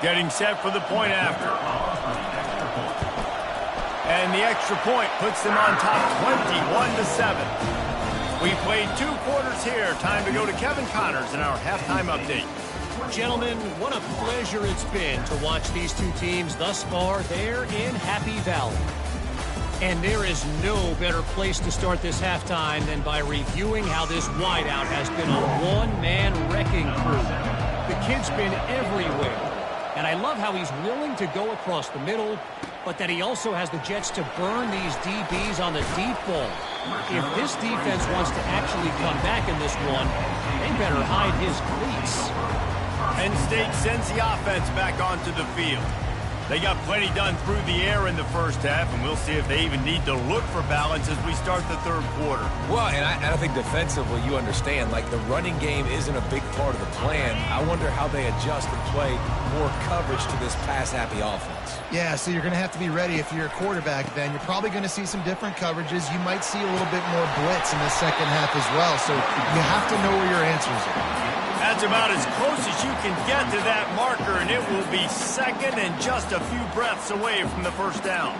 Getting set for the point after. And the extra point puts them on top 21-7. We played 2 quarters here. Time to go to Kevin Connors in our halftime update. Gentlemen, what a pleasure it's been to watch these two teams thus far there in Happy Valley. And there is no better place to start this halftime than by reviewing how this wideout has been a one-man wrecking crew. The kid's been everywhere, and I love how he's willing to go across the middle, but that he also has the jets to burn these DBs on the deep ball. If this defense wants to actually come back in this one, they better hide his cleats. Penn State sends the offense back onto the field. They got plenty done through the air in the first half, and we'll see if they even need to look for balance as we start the third quarter. Well, and I think defensively, you understand, like the running game isn't a big part of the plan. I wonder how they adjust and play more coverage to this pass-happy offense. Yeah, so you're going to have to be ready if you're a quarterback then. You're probably going to see some different coverages. You might see a little bit more blitz in the second half as well, so you have to know where your answers are. That's about as close as you can get to that marker, and it will be second and just a few breaths away from the first down.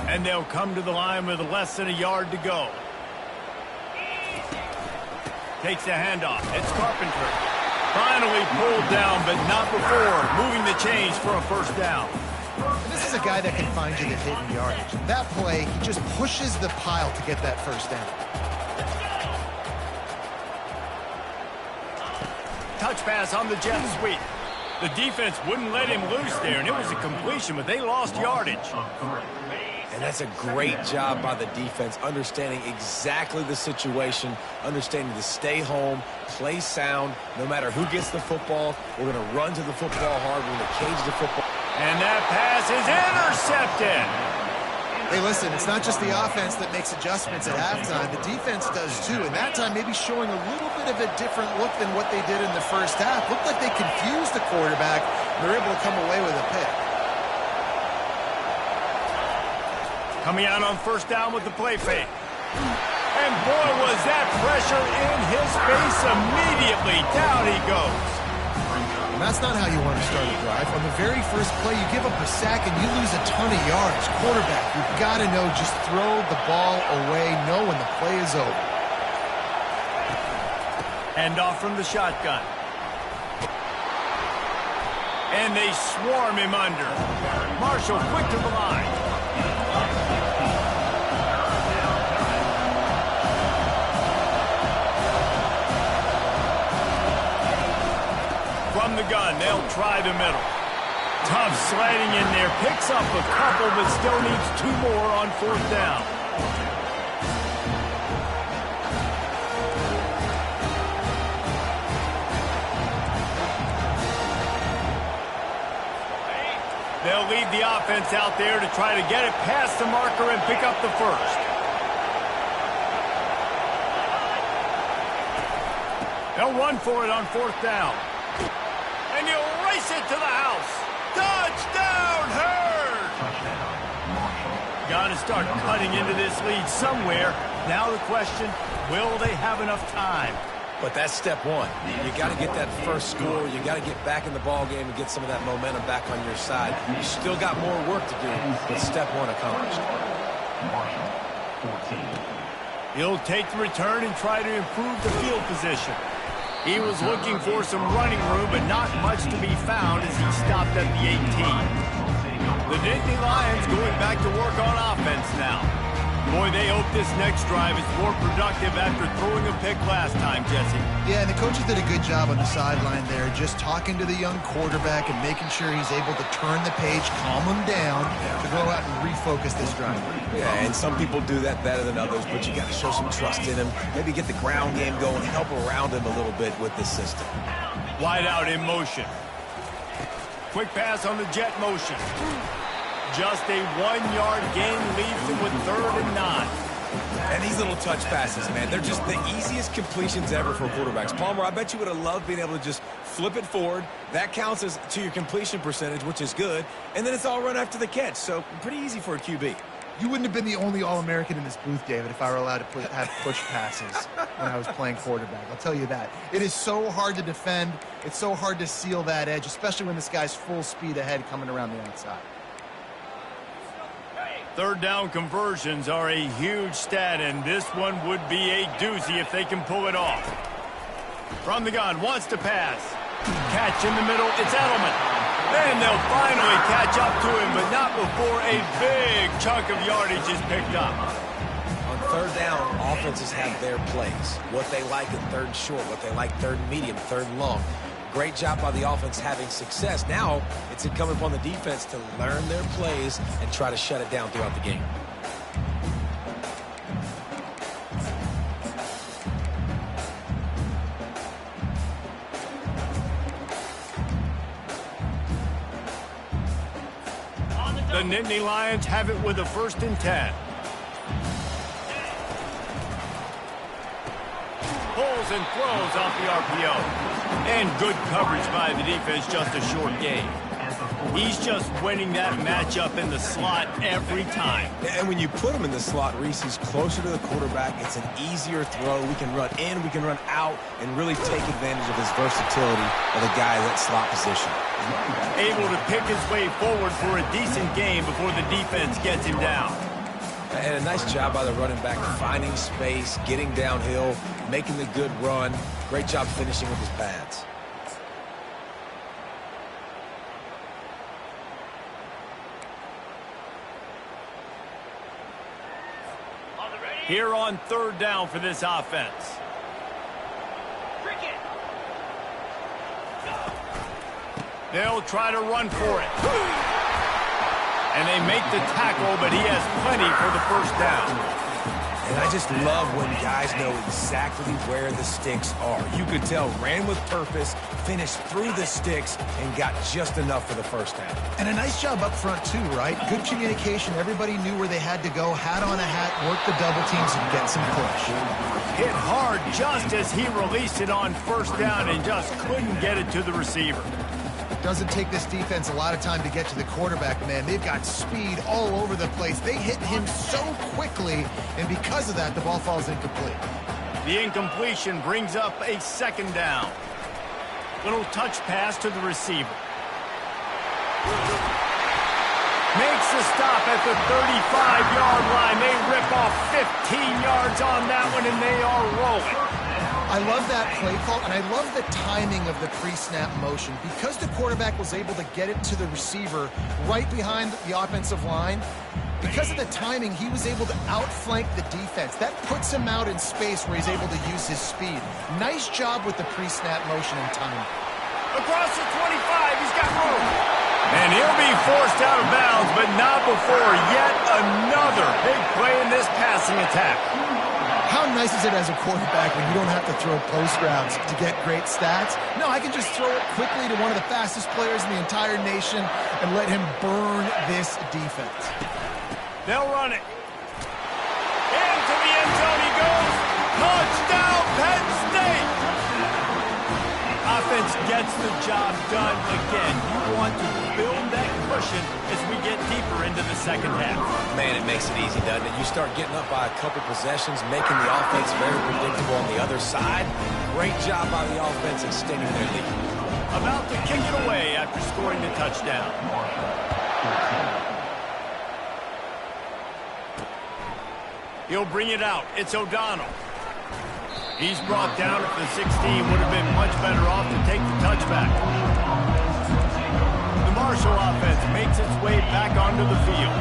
And they'll come to the line with less than a yard to go. Takes the handoff. It's Carpenter. Finally pulled down, but not before moving the chains for a first down. This is a guy that can find you the hidden yardage. That play, he just pushes the pile to get that first down. Touch pass on the jet sweep. The defense wouldn't let him loose there, and it was a completion, but they lost yardage. And that's a great job by the defense, understanding exactly the situation, understanding to stay home, play sound. No matter who gets the football, we're going to run to the football hard. We're going to cage the football. And that pass is intercepted. Hey, listen, it's not just the offense that makes adjustments at halftime. The defense does too, and that time maybe showing a little bit of a different look than what they did in the first half. Looked like they confused the quarterback, and they're able to come away with a pick. Coming out on first down with the play fake. And boy, was that pressure in his face immediately. Down he goes. And that's not how you want to start a drive. On the very first play, you give up a sack and you lose a ton of yards. Quarterback, you've got to know, just throw the ball away, know when the play is over. Handoff from the shotgun. And they swarm him under. Marshall quick to the line. From the gun, they'll try the middle. Tough sliding in there, picks up a couple, but still needs 2 more on fourth down. They'll lead the offense out there to try to get it past the marker and pick up the first. They'll run for it on fourth down. And he'll race it to the house. Touchdown, Herd! Got to start cutting into this lead somewhere. Now the question, will they have enough time? But that's step one. You got to get that first score. You got to get back in the ball game and get some of that momentum back on your side. You still got more work to do, but step one accomplished. He'll take the return and try to improve the field position. He was looking for some running room, but not much to be found as he stopped at the 18. The Nittany Lions going back to work on offense now. Boy, they hope this next drive is more productive after throwing a pick last time, Jesse. Yeah, and the coaches did a good job on the sideline there, just talking to the young quarterback and making sure he's able to turn the page, calm him down, to go out and refocus this drive. Yeah, and some people do that better than others, but you got to show some trust in him. Maybe get the ground game going, help around him a little bit with this system. Wide out in motion. Quick pass on the jet motion. Just a 1-yard gain leaves him with 3rd and 9. And these little touch passes, man, they're just the easiest completions ever for quarterbacks. Palmer, I bet you would have loved being able to just flip it forward. That counts as to your completion percentage, which is good. And then it's all run after the catch, so pretty easy for a QB. You wouldn't have been the only All-American in this booth, David, if I were allowed to have push passes when I was playing quarterback. I'll tell you that. It is so hard to defend. It's so hard to seal that edge, especially when this guy's full speed ahead coming around the outside. Third down conversions are a huge stat, and this one would be a doozy if they can pull it off. From the gun, wants to pass. Catch in the middle, it's Edelman. Then they'll finally catch up to him, but not before a big chunk of yardage is picked up. On third down, offenses have their plays. What they like in third and short, what they like third and medium, third and long. Great job by the offense having success. Now it's incumbent upon the defense to learn their plays and try to shut it down throughout the game. The Nittany Lions have it with a 1st and 10. Pulls and throws off the RPO. And good coverage by the defense, just a short gain. He's just winning that matchup in the slot every time. And when you put him in the slot, Reese, he's closer to the quarterback. It's an easier throw. We can run in, we can run out, and really take advantage of his versatility of the guy in that slot position. Able to pick his way forward for a decent gain before the defense gets him down. And a nice job by the running back, finding space, getting downhill, making the good run. Great job finishing with his pads. Here on third down for this offense. They'll try to run for it. And they make the tackle, but he has plenty for the 1st down. And I just love when guys know exactly where the sticks are. You could tell, ran with purpose, finished through the sticks, and got just enough for the 1st down. And a nice job up front, too, right? Good communication. Everybody knew where they had to go. Hat on a hat, work the double teams, and get some push. Hit hard just as he released it on 1st down and just couldn't get it to the receiver. Doesn't take this defense a lot of time to get to the quarterback, man. They've got speed all over the place. They hit him so quickly, and because of that, the ball falls incomplete. The incompletion brings up a 2nd down. Little touch pass to the receiver. Makes the stop at the 35-yard line. They rip off 15 yards on that one, and they are rolling. I love that play call, and I love the timing of the pre-snap motion. Because the quarterback was able to get it to the receiver right behind the offensive line, because of the timing, he was able to outflank the defense. That puts him out in space where he's able to use his speed. Nice job with the pre-snap motion and timing. Across the 25, he's got room. And he'll be forced out of bounds, but not before yet another big play in this passing attack. How nice is it as a quarterback when you don't have to throw post routes to get great stats? No, I can just throw it quickly to one of the fastest players in the entire nation and let him burn this defense. They'll run it. Into the end zone he goes. Touchdown, Penn State! Offense gets the job done again. You want to build that cushion as we get deeper into the 2nd half. Man, it makes it easy, doesn't it? You start getting up by a couple possessions, making the offense very predictable on the other side. Great job by the offense extending their lead. About to kick it away after scoring the touchdown. He'll bring it out. It's O'Donnell. He's brought down at the 16. Would have been much better off to take the touchback. The Marshall offense makes its way back onto the field.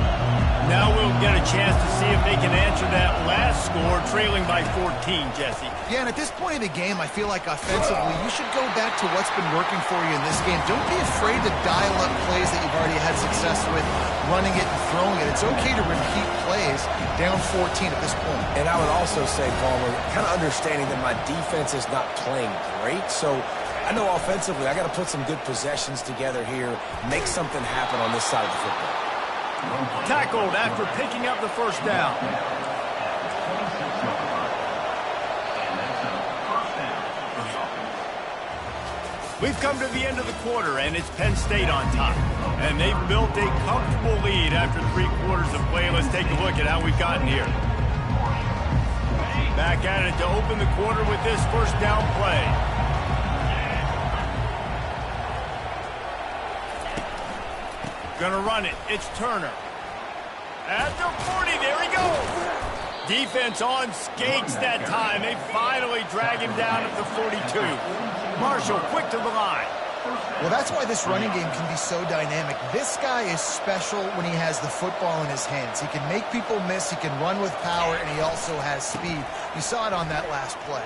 Now we'll get a chance to see if they can answer that last score, trailing by 14, Jesse. Yeah, and at this point of the game, I feel like offensively, you should go back to what's been working for you in this game. Don't be afraid to dial up plays that you've already had success with, running it and throwing it. It's okay to repeat plays down 14 at this point. And I would also say, Palmer, kind of understanding that my defense is not playing great, so I know offensively I got to put some good possessions together here, make something happen on this side of the football. Tackled after picking up the 1st down. We've come to the end of the quarter, and it's Penn State on top. And they've built a comfortable lead after 3 quarters of play. Let's take a look at how we've gotten here. Back at it to open the quarter with this first down play. Gonna run it. It's Turner. At the 40, there he goes. Defense on skates that time. They finally drag him down at the 42. Marshall quick to the line. Well, that's why this running game can be so dynamic. This guy is special when he has the football in his hands. He can make people miss, he can run with power, and he also has speed. You saw it on that last play.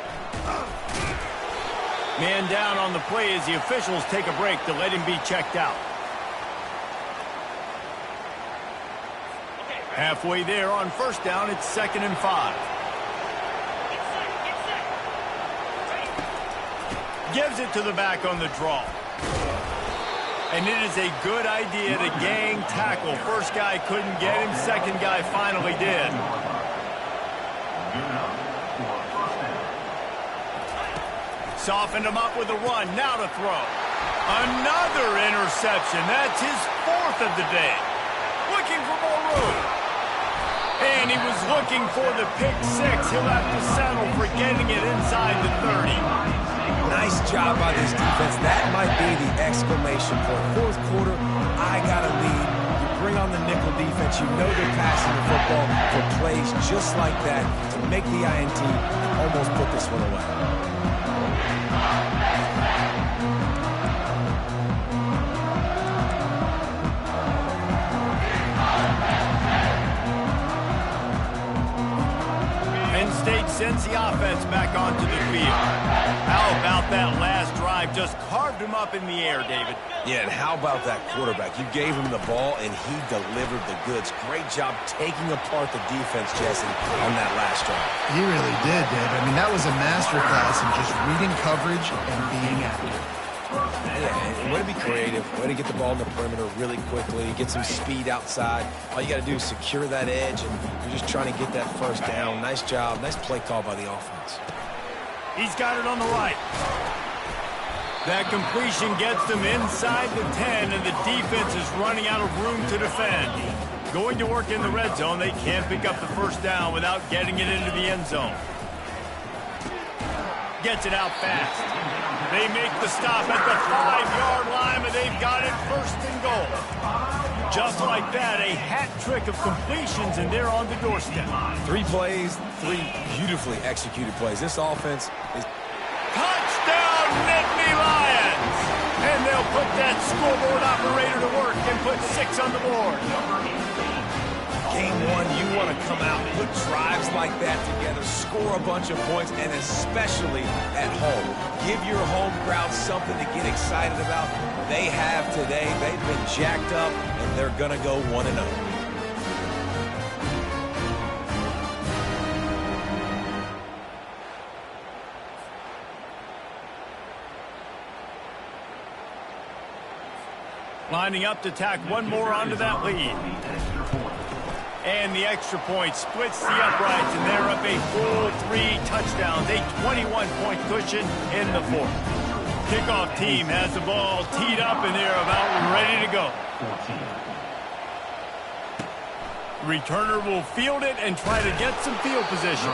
Man down on the play as the officials take a break to let him be checked out. Halfway there on first down, it's 2nd and 5. Gives it to the back on the draw. And it is a good idea to gang tackle. First guy couldn't get him. Second guy finally did. Softened him up with a run. Now to throw. Another interception. That's his 4th of the day. Looking for more room. And he was looking for the pick 6. He'll have to settle for getting it inside the 30. Nice job by this defense. That might be the exclamation point. 4th quarter, I got a lead. You bring on the nickel defense. You know they're passing the football for plays just like that to make the INT and almost put this one away. State sends the offense back onto the field. How about that last drive? Just carved him up in the air, David. Yeah, and how about that quarterback? You gave him the ball, and he delivered the goods. Great job taking apart the defense, Jesse, on that last drive. He really did, Dave. I mean, that was a masterclass in just reading coverage and being accurate. Yeah, way to be creative, way to get the ball in the perimeter really quickly, get some speed outside. All you got to do is secure that edge, and you're just trying to get that first down. Nice job. Nice play call by the offense. He's got it on the right. That completion gets them inside the 10, and the defense is running out of room to defend. Going to work in the red zone. They can't pick up the first down without getting it into the end zone. Gets it out fast. They make the stop at the 5-yard line, and they've got it 1st and goal. Just like that, a hat trick of completions, and they're on the doorstep. 3 plays, 3 beautifully executed plays. This offense is... Touchdown, Nittany Lions! And they'll put that scoreboard operator to work and put 6 on the board. Game 1, you want to come out, put drives like that together, score a bunch of points, and especially at home. Give your home crowd something to get excited about. They have today. They've been jacked up, and they're going to go 1-0. Lining up to tack one more onto that lead. And the extra point splits the uprights, and they're up a full 3 touchdowns, a 21-point cushion in the 4th. Kickoff team has the ball teed up, and they're about ready to go. Returner will field it and try to get some field position.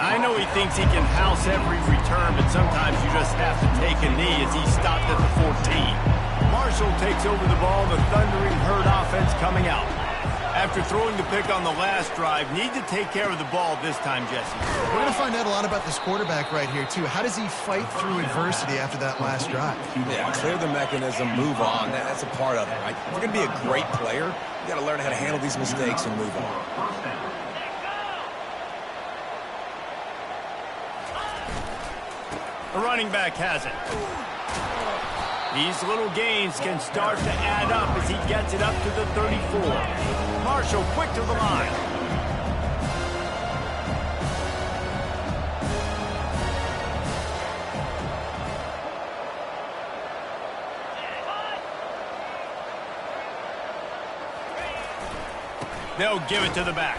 I know he thinks he can house every return, but sometimes you just have to take a knee as he stopped at the 14. Marshall takes over the ball, the Thundering Herd offense coming out. After throwing the pick on the last drive, need to take care of the ball this time, Jesse. We're going to find out a lot about this quarterback right here, too. How does he fight through adversity after that last drive? Yeah, clear the mechanism, move on. That's a part of it, right? If you're going to be a great player, you got to learn how to handle these mistakes and move on. The running back has it. These little gains can start to add up as he gets it up to the 34. Marshall quick to the line. They'll give it to the back.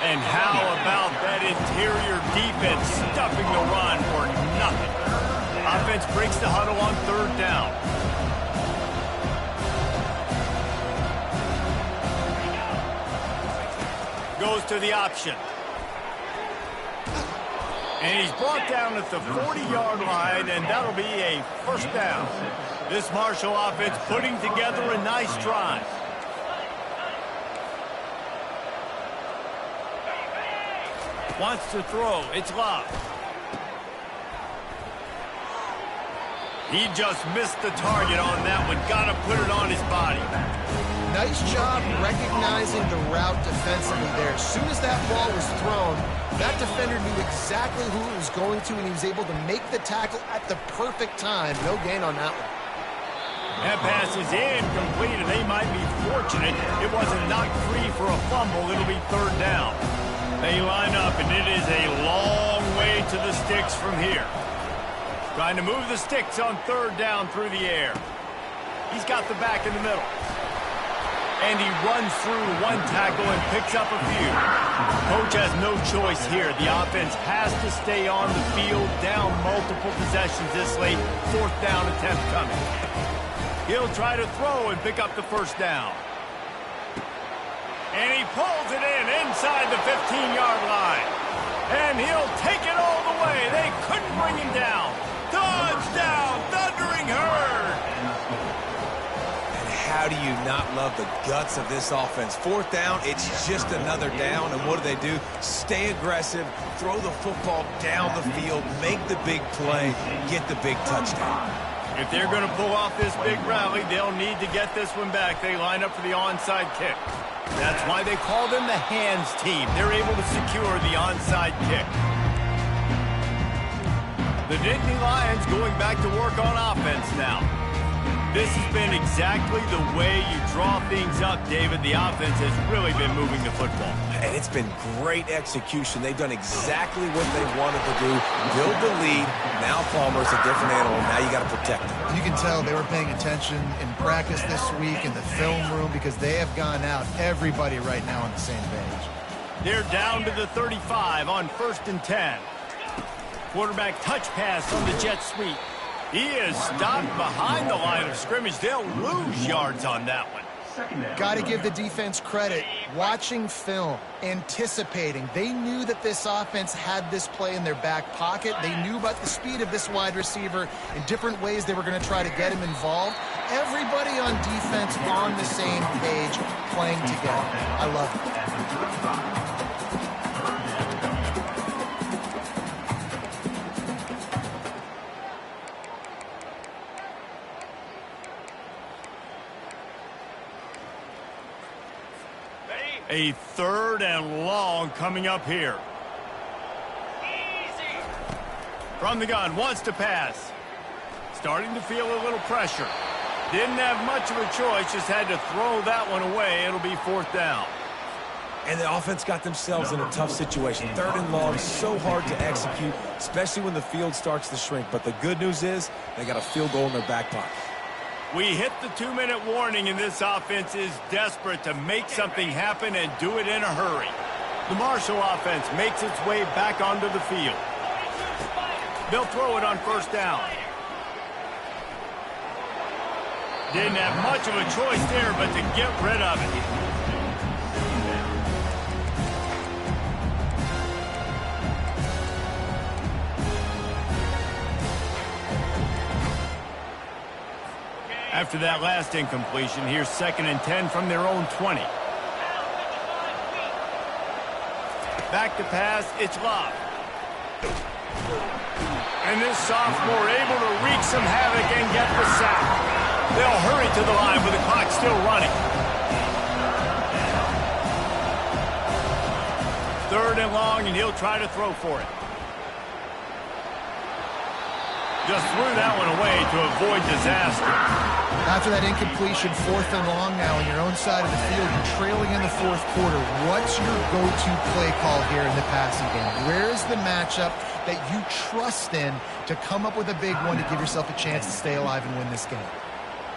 And how about that interior defense stuffing the run for nothing? Offense breaks the huddle on 3rd down. Goes to the option. And he's brought down at the 40-yard line, and that'll be a first down. This Marshall offense putting together a nice drive. Wants to throw. It's Love. He just missed the target on that one. Got to put it on his body. Nice job recognizing the route defensively there. As soon as that ball was thrown, that defender knew exactly who it was going to, and he was able to make the tackle at the perfect time. No gain on that one. That pass is incomplete, and they might be fortunate it wasn't knocked free for a fumble. It'll be third down. They line up, and it is a long way to the sticks from here. Trying to move the sticks on third down through the air. He's got the back in the middle. And he runs through one tackle and picks up a few. Coach has no choice here. The offense has to stay on the field, down multiple possessions this late. Fourth down attempt coming. He'll try to throw and pick up the first down. And he pulls it in inside the 15-yard line. And he'll take it all the way. They couldn't bring him down. Touchdown, Thundering Herd! And how do you not love the guts of this offense? Fourth down, it's just another down, and what do? Stay aggressive, throw the football down the field, make the big play, get the big touchdown. If they're going to pull off this big rally, they'll need to get this one back. They line up for the onside kick. That's why they call them the hands team. They're able to secure the onside kick. The Nittany Lions going back to work on offense now. This has been exactly the way you draw things up, David. The offense has really been moving the football. And it's been great execution. They've done exactly what they wanted to do. Build the lead. Now Palmer's a different animal. Now you got to protect him. You can tell they were paying attention in practice this week in the film room because they have gone out, everybody right now on the same page. They're down to the 35 on 1st and 10. Quarterback touch pass on the jet sweep. He is stopped behind the line of scrimmage. They'll lose yards on that one. Got to give the defense credit. Watching film, anticipating. They knew that this offense had this play in their back pocket. They knew about the speed of this wide receiver in different ways they were going to try to get him involved. Everybody on defense on the same page, playing together. I love it. A third and long coming up here. From the gun, wants to pass. Starting to feel a little pressure. Didn't have much of a choice, just had to throw that one away. It'll be fourth down. And the offense got themselves in a tough situation. Third and long, so hard to execute, especially when the field starts to shrink. But the good news is they got a field goal in their back pocket. We hit the 2-minute warning, and this offense is desperate to make something happen and do it in a hurry. The Marshall offense makes its way back onto the field. They'll throw it on first down. Didn't have much of a choice there, but to get rid of it. After that last incompletion, here's 2nd and 10 from their own 20. Back to pass, it's Love. And this sophomore able to wreak some havoc and get the sack. They'll hurry to the line with the clock still running. 3rd and long, and he'll try to throw for it. Just threw that one away to avoid disaster. After that incompletion, 4th and long now on your own side of the field, you're trailing in the 4th quarter. What's your go-to play call here in the passing game? Where's the matchup that you trust in to come up with a big one to give yourself a chance to stay alive and win this game?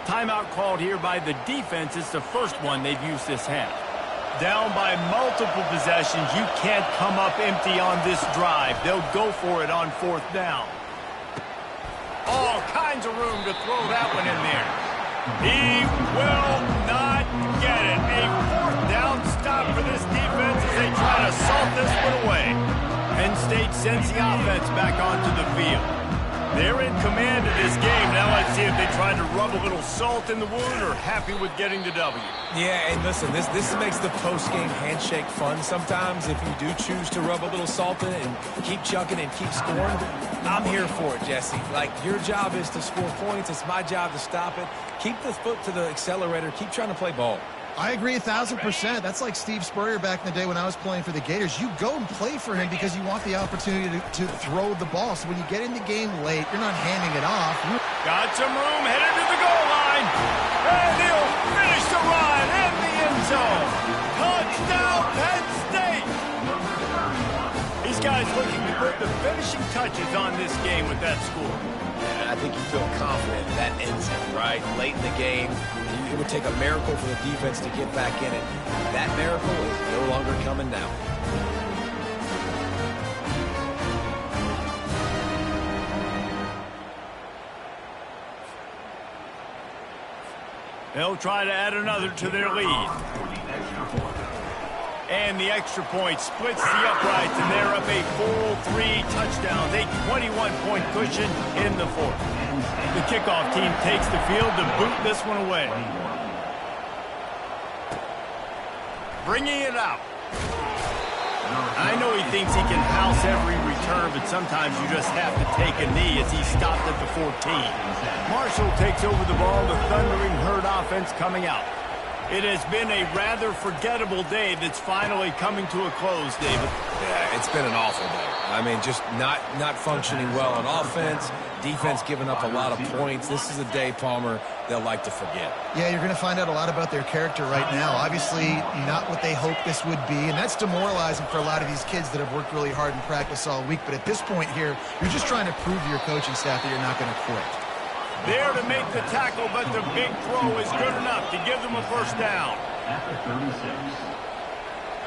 Timeout called here by the defense. It's the first one they've used this half. Down by multiple possessions. You can't come up empty on this drive. They'll go for it on 4th down. All kinds of room to throw that one in there. He will not get it. A 4th down stop for this defense. they try to salt this one away. Penn State sends the offense back onto the field. They're in command of this game. Now let's see if they try to rub a little salt in the wound or happy with getting the W. Yeah, and listen, this makes the post-game handshake fun sometimes if you do choose to rub a little salt in it and keep chucking and keep scoring. I'm here for it, Jesse. Like, your job is to score points. It's my job to stop it. Keep the foot to the accelerator. Keep trying to play ball. I agree 1,000%. That's like Steve Spurrier back in the day when I was playing for the Gators. You go and play for him because you want the opportunity to throw the ball. So when you get in the game late, you're not handing it off. Got some room, headed to the goal line. And he'll finish the run in the end zone. Touchdown, Penn State. These guys looking to put the finishing touches on this game with that score. And I think you feel confident that ends it, right? Late in the game, it would take a miracle for the defense to get back in it. That miracle is no longer coming now. They'll try to add another to their lead. And the extra point splits the uprights, and they're up a full 3 touchdowns, a 21-point cushion in the fourth. The kickoff team takes the field to boot this one away. Bringing it out. I know he thinks he can house every return, but sometimes you just have to take a knee as he stopped at the 14. Marshall takes over the ball, the Thundering Herd offense coming out. It has been a rather forgettable day that's finally coming to a close, David. Yeah, it's been an awful day. I mean, just not functioning well on offense, defense giving up a lot of points. This is a day, Palmer, they'll like to forget. Yeah, you're going to find out a lot about their character right now. Obviously, not what they hoped this would be, and that's demoralizing for a lot of these kids that have worked really hard in practice all week. But at this point here, you're just trying to prove to your coaching staff that you're not going to quit. There to make the tackle, but the big throw is good enough to give them a first down. At the 36.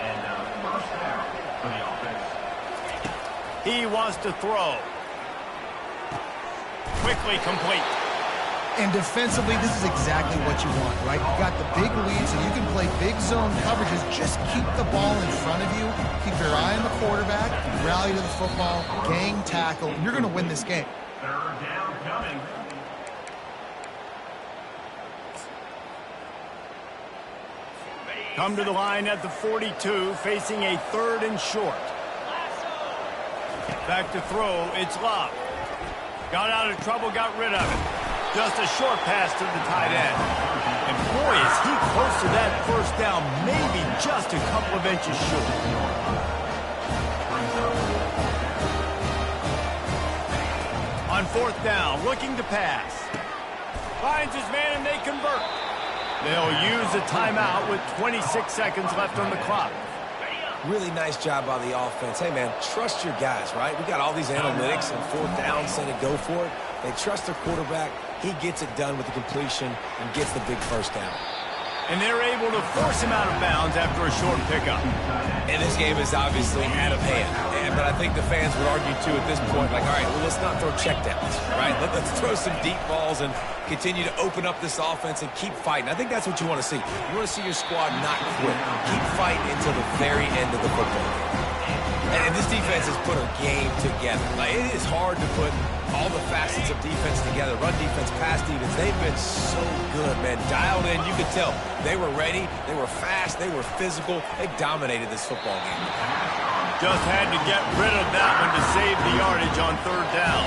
And first down for the offense. He wants to throw. Quickly complete. And defensively, this is exactly what you want, right? You've got the big lead, so you can play big zone coverages. Just keep the ball in front of you. Keep your eye on the quarterback. Rally to the football. Gang tackle. And you're going to win this game. Third down coming. Come to the line at the 42, facing a 3rd and short. Back to throw, it's Love. Got out of trouble, got rid of it. Just a short pass to the tight end. And boy, is he close to that first down, maybe just a couple of inches short. On 4th down, looking to pass. Finds his man and they convert. They'll use a timeout with 26 seconds left on the clock. Really nice job by the offense. Hey, man, trust your guys, right? We got all these analytics and 4th down, say to go for it. They trust their quarterback. He gets it done with the completion and gets the big first down. And they're able to force him out of bounds after a short pickup. And this game is obviously out of hand. But I think the fans would argue, too, at this point, like, all right, well, let's not throw checkdowns, right? Let's throw some deep balls and continue to open up this offense and keep fighting. I think that's what you want to see. You want to see your squad not quit. Keep fighting until the very end of the football game. And this defense has put a game together. Like, it is hard to put all the facets of defense together. Run defense, pass defense. They've been so good, man. Dialed in. You could tell they were ready. They were fast. They were physical. They dominated this football game. Just had to get rid of that one to save the yardage on 3rd down.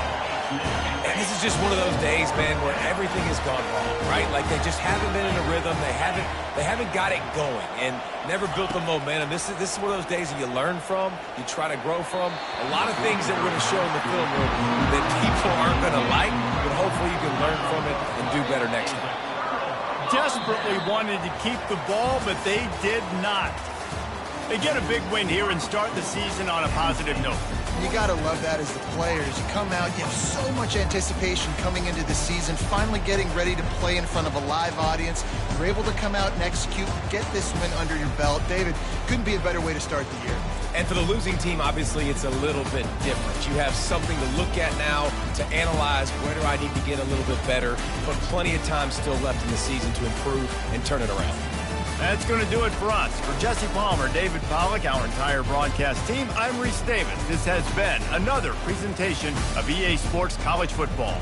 And this is just one of those days, man, where everything has gone wrong, right? Like they just haven't been in a rhythm. They haven't got it going and never built the momentum. This is one of those days that you learn from, you try to grow from. A lot of things that we're going to show in the film room that people aren't going to like, but hopefully you can learn from it and do better next time. Desperately wanted to keep the ball, but they did not. They get a big win here and start the season on a positive note. You got to love that as the players. You come out, you have so much anticipation coming into the season, finally getting ready to play in front of a live audience. You're able to come out and execute, get this win under your belt. David, couldn't be a better way to start the year. And for the losing team, obviously, it's a little bit different. You have something to look at now, to analyze where do I need to get a little bit better, but plenty of time still left in the season to improve and turn it around. That's going to do it for us. For Jesse Palmer, David Pollack, our entire broadcast team, I'm Reese Davis. This has been another presentation of EA Sports College Football.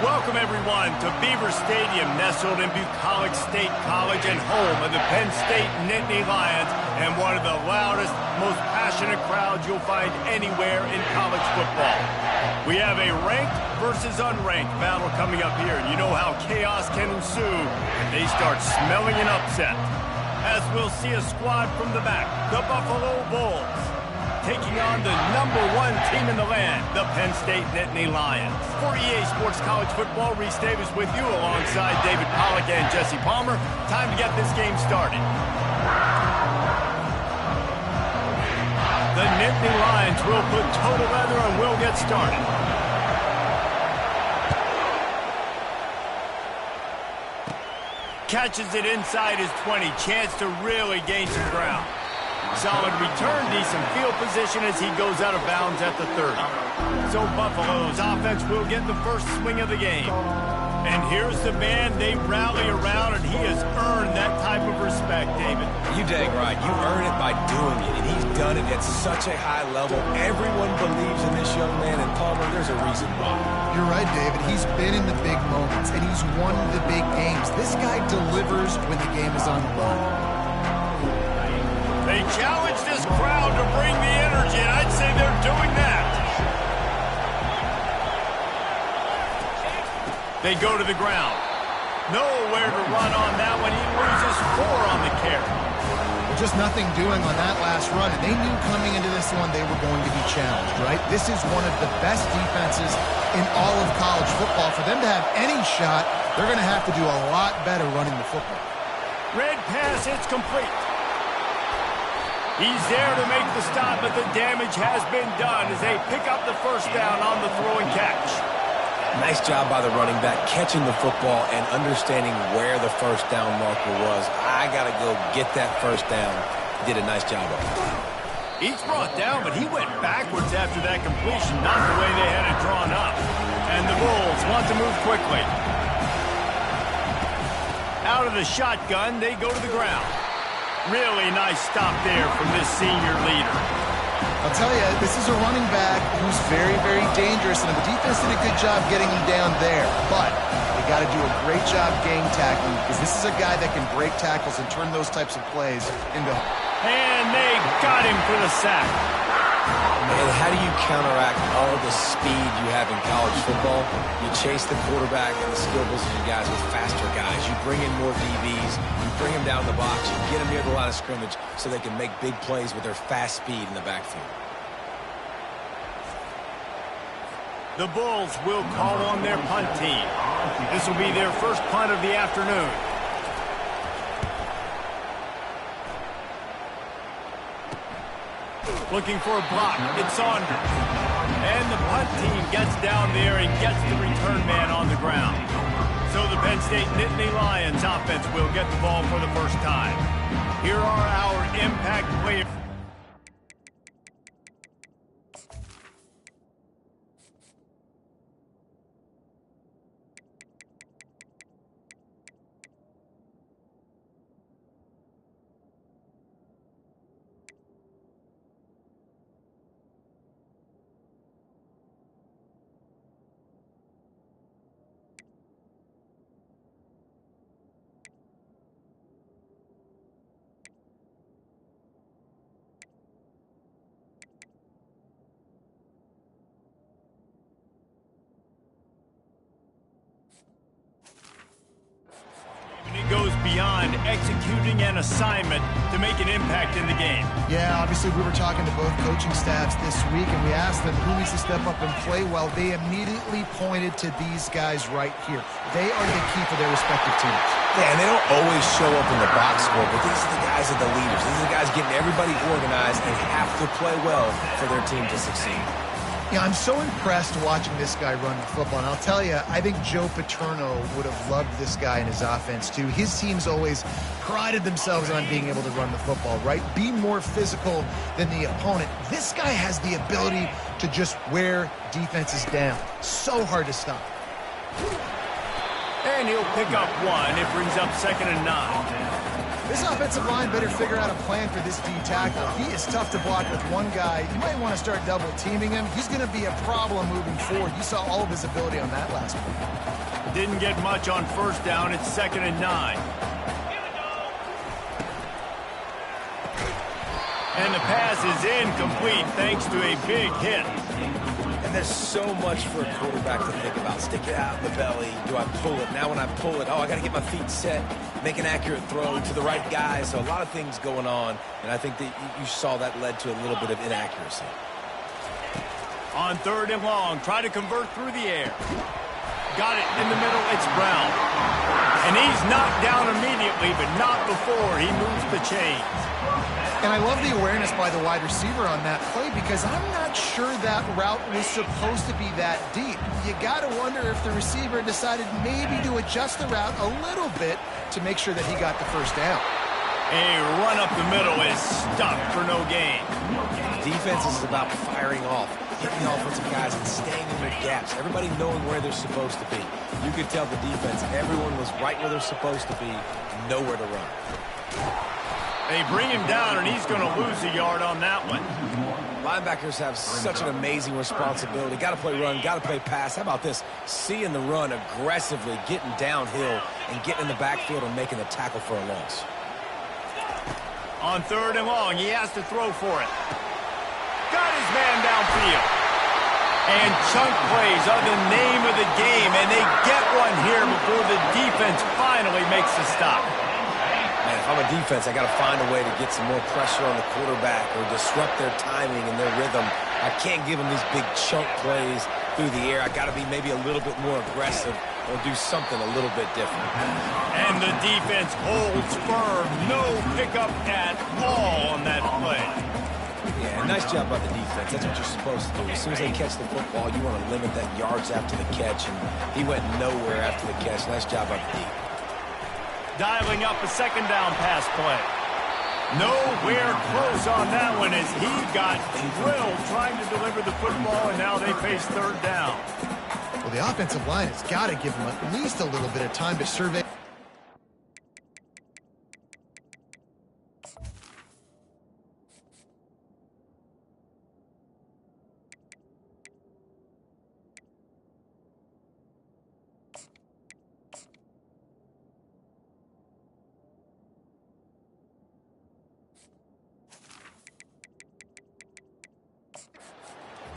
Welcome, everyone, to Beaver Stadium, nestled in Bucolic State College and home of the Penn State Nittany Lions, and one of the loudest, most passionate crowds you'll find anywhere in college football. We have a ranked versus unranked battle coming up here. You know how chaos can ensue if they start smelling an upset. As we'll see a squad from the back, the Buffalo Bulls, taking on the #1 team in the land, the Penn State Nittany Lions. For EA Sports College Football, Reese Davis with you alongside David Pollack and Jesse Palmer. Time to get this game started. The Nittany Lions will put toe to leather and will get started. Catches it inside his 20, chance to really gain some ground. Solid return, decent field position as he goes out of bounds at the 30. So Buffalo's offense will get the first swing of the game. And here's the man they rally around, and he has earned that type of respect, David. You dang right. You earn it by doing it, and he's done it at such a high level. Everyone believes in this young man, and Palmer, there's a reason why. You're right, David. He's been in the big moments, and he's won the big games. This guy delivers when the game is on the line. They challenge this crowd to bring the energy, and I'd say they're doing that. They go to the ground. Nowhere to run on that one. He loses 4 on the carry. Just nothing doing on that last run, and they knew coming into this one they were going to be challenged, right? This is one of the best defenses in all of college football. For them to have any shot, they're going to have to do a lot better running the football. Red pass, it's complete. He's there to make the stop, but the damage has been done as they pick up the first down on the throw and catch. Nice job by the running back, catching the football and understanding where the first down marker was. I got to go get that first down. He did a nice job of it. He's brought down, but he went backwards after that completion, not the way they had it drawn up. And the Bulls want to move quickly. Out of the shotgun, they go to the ground. Really nice stop there from this senior leader. I'll tell you, this is a running back who's very, very dangerous, and the defense did a good job getting him down there. But they got to do a great job gang tackling, because this is a guy that can break tackles and turn those types of plays into... And they got him for the sack. Man, how do you counteract all the speed you have in college football? You chase the quarterback and the skill position guys with faster guys. You bring in more DBs. You bring them down the box. You get them near the line of scrimmage so they can make big plays with their fast speed in the backfield. The Bulls will call on their punt team. This will be their first punt of the afternoon. Looking for a block. It's Saunders. And the punt team gets down there and gets the return man on the ground. So the Penn State Nittany Lions offense will get the ball for the first time. Here are our impact players. Goes beyond executing an assignment to make an impact in the game. Yeah, obviously we were talking to both coaching staffs this week, and we asked them who needs to step up and play well. They immediately pointed to these guys right here. They are the key for their respective teams. Yeah, and they don't always show up in the box score, but these are the guys that are the leaders. These are the guys getting everybody organized and have to play well for their team to succeed. Yeah, I'm so impressed watching this guy run the football. And I'll tell you, I think Joe Paterno would have loved this guy in his offense, too. His teams always prided themselves on being able to run the football, right? Be more physical than the opponent. This guy has the ability to just wear defenses down. So hard to stop. And he'll pick up 1. It brings up 2nd and 9. This offensive line better figure out a plan for this D tackle. He is tough to block with one guy. You might want to start double teaming him. He's going to be a problem moving forward. You saw all of his ability on that last one. didn't get much on first down. It's 2nd and 9. And the pass is incomplete thanks to a big hit. And there's so much for a quarterback to think about. Stick it out in the belly. Do I pull it? Now when I pull it, I got to get my feet set, make an accurate throw to the right guy. So a lot of things going on, and I think that you saw that led to a little bit of inaccuracy. On 3rd and long, try to convert through the air. Got it in the middle. It's Brown. And he's knocked down immediately, but not before he moves the chains. And I love the awareness by the wide receiver on that play because I'm not sure that route was supposed to be that deep. You got to wonder if the receiver decided maybe to adjust the route a little bit to make sure that he got the first down. A run up the middle is stuck for no gain. Defense is about firing off, hitting the offensive guys and staying in their gaps. Everybody knowing where they're supposed to be. You could tell the defense, everyone was right where they're supposed to be, nowhere to run. They bring him down, and he's going to lose a yard on that one. Linebackers have such an amazing responsibility. Got to play run, got to play pass. How about this? Seeing the run aggressively, getting downhill, and getting in the backfield and making the tackle for a loss. On 3rd and long, he has to throw for it. Got his man downfield. And chunk plays are the name of the game, and they get one here before the defense finally makes a stop. Man, if I'm a defense, I got to find a way to get some more pressure on the quarterback or disrupt their timing and their rhythm. I can't give them these big chunk plays through the air. I got to be maybe a little bit more aggressive or do something a little bit different. And the defense holds firm. No pickup at all on that play. Yeah, nice job by the defense. That's what you're supposed to do. As soon as they catch the football, you want to limit that yards after the catch, and he went nowhere after the catch. Nice job by the D. Dialing up a 2nd down pass play. Nowhere close on that one as he got drilled trying to deliver the football, and now they face 3rd down. Well, the offensive line has got to give them at least a little bit of time to survey.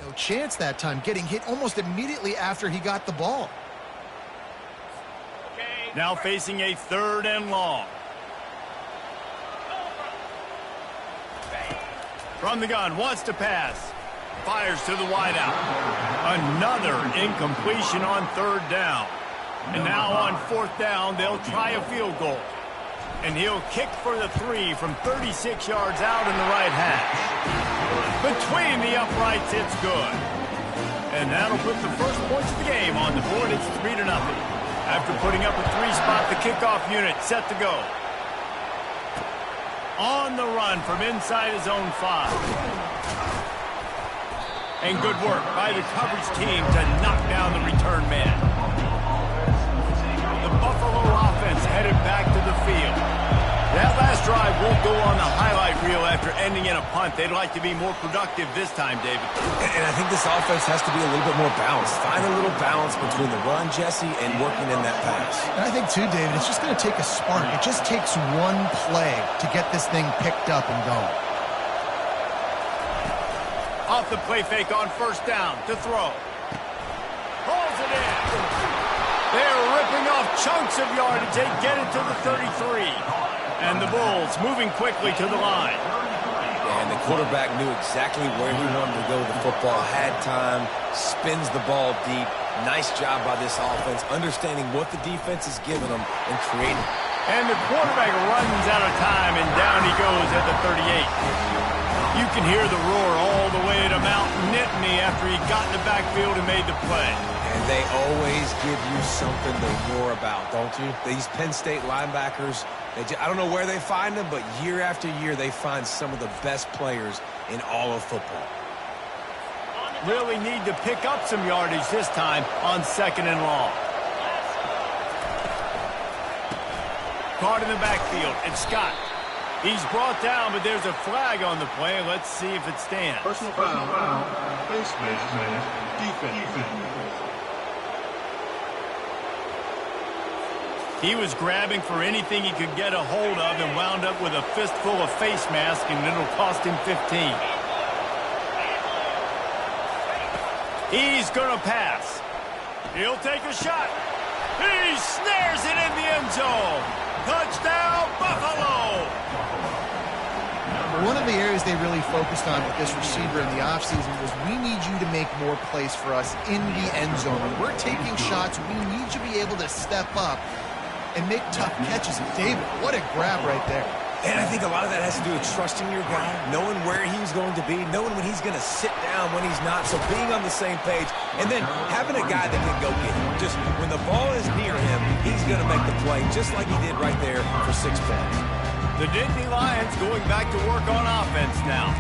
No chance that time, getting hit almost immediately after he got the ball. Now facing a 3rd and long. From the gun, wants to pass. Fires to the wideout. Another incompletion on 3rd down. And now on 4th down, they'll try a field goal. And he'll kick for the 3 from 36 yards out in the right hash. Between the uprights, it's good. And that'll put the first points of the game on the board. It's 3-0. After putting up a 3-spot, the kickoff unit set to go. On the run from inside his own 5. And good work by the coverage team to knock down the return man. The Buffalo offense headed back to the field. That last drive won't go on the highlight reel after ending in a punt. They'd like to be more productive this time, David. And I think this offense has to be a little bit more balanced. Find a little balance between the run, Jesse, and working in that pass. And I think, too, David, it's just going to take a spark. It just takes one play to get this thing picked up and going. Off the play fake on 1st down to throw. Pulls it in. They're ripping off chunks of yardage. They get it to the 33. And the Bulls moving quickly to the line. And the quarterback knew exactly where he wanted to go with the football, had time, spins the ball deep. Nice job by this offense, understanding what the defense is giving them and creating. And the quarterback runs out of time, and down he goes at the 38. You can hear the roar all the way to Mount Nittany after he got in the backfield and made the play. And they always give you something to roar about, don't you? These Penn State linebackers, I don't know where they find them, but year after year they find some of the best players in all of football. Really need to pick up some yardage this time on 2nd and long. Caught in the backfield, it's Scott. He's brought down, but there's a flag on the play. Let's see if it stands. Personal foul. Face mask. Defense. He was grabbing for anything he could get a hold of and wound up with a fistful of face mask, and it'll cost him 15. He's going to pass. He'll take a shot. He snares it in the end zone. Touchdown, Buffalo! One of the areas they really focused on with this receiver in the offseason was we need you to make more plays for us in the end zone. When we're taking shots, we need you to be able to step up and make tough catches. And David, what a grab right there. And I think a lot of that has to do with trusting your guy, knowing where he's going to be, knowing when he's going to sit down, when he's not. So being on the same page, and then having a guy that can go get him. Just when the ball is near him, he's going to make the play, just like he did right there for 6 points. The Nittany Lions going back to work on offense now.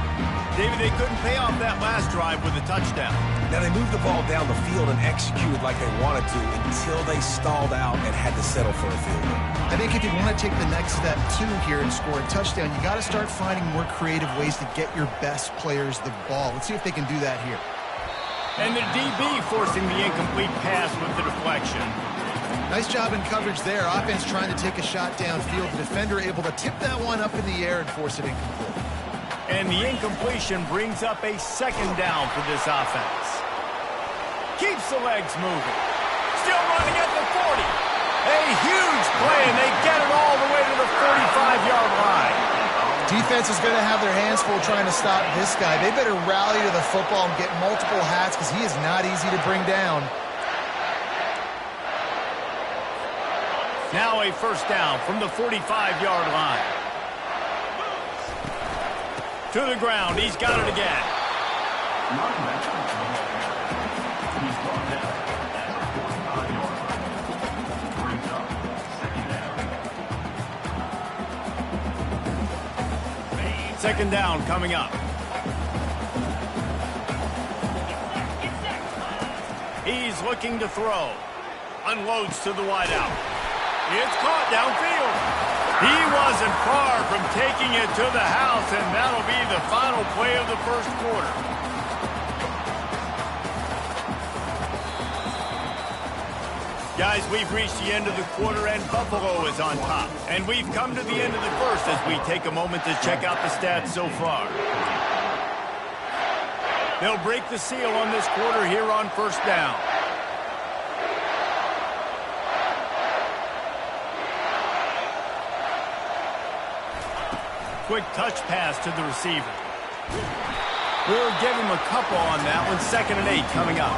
David, they couldn't pay off that last drive with a touchdown. Now they moved the ball down the field and executed like they wanted to until they stalled out and had to settle for a field goal. I think if you want to take the next step, too, here and score a touchdown, you got to start finding more creative ways to get your best players the ball. Let's see if they can do that here. And the DB forcing the incomplete pass with the deflection. Nice job in coverage there. Offense trying to take a shot downfield. The defender able to tip that one up in the air and force it incomplete. And the incompletion brings up a second down for this offense. Keeps the legs moving. Still running at the 40. A huge play, and they get it all the way to the 45-yard line. Defense is going to have their hands full trying to stop this guy. They better rally to the football and get multiple hats because he is not easy to bring down. Now a first down from the 45-yard line. To the ground. He's got it again. Second down coming up. He's looking to throw. Unloads to the wideout. It's caught downfield. He wasn't far from taking it to the house, and that'll be the final play of the first quarter. Guys, we've reached the end of the quarter, and Buffalo is on top. And we've come to the end of the first as we take a moment to check out the stats so far. They'll break the seal on this quarter here on first down. Quick touch pass to the receiver. We'll give him a couple on that one. 2nd and 8 coming up.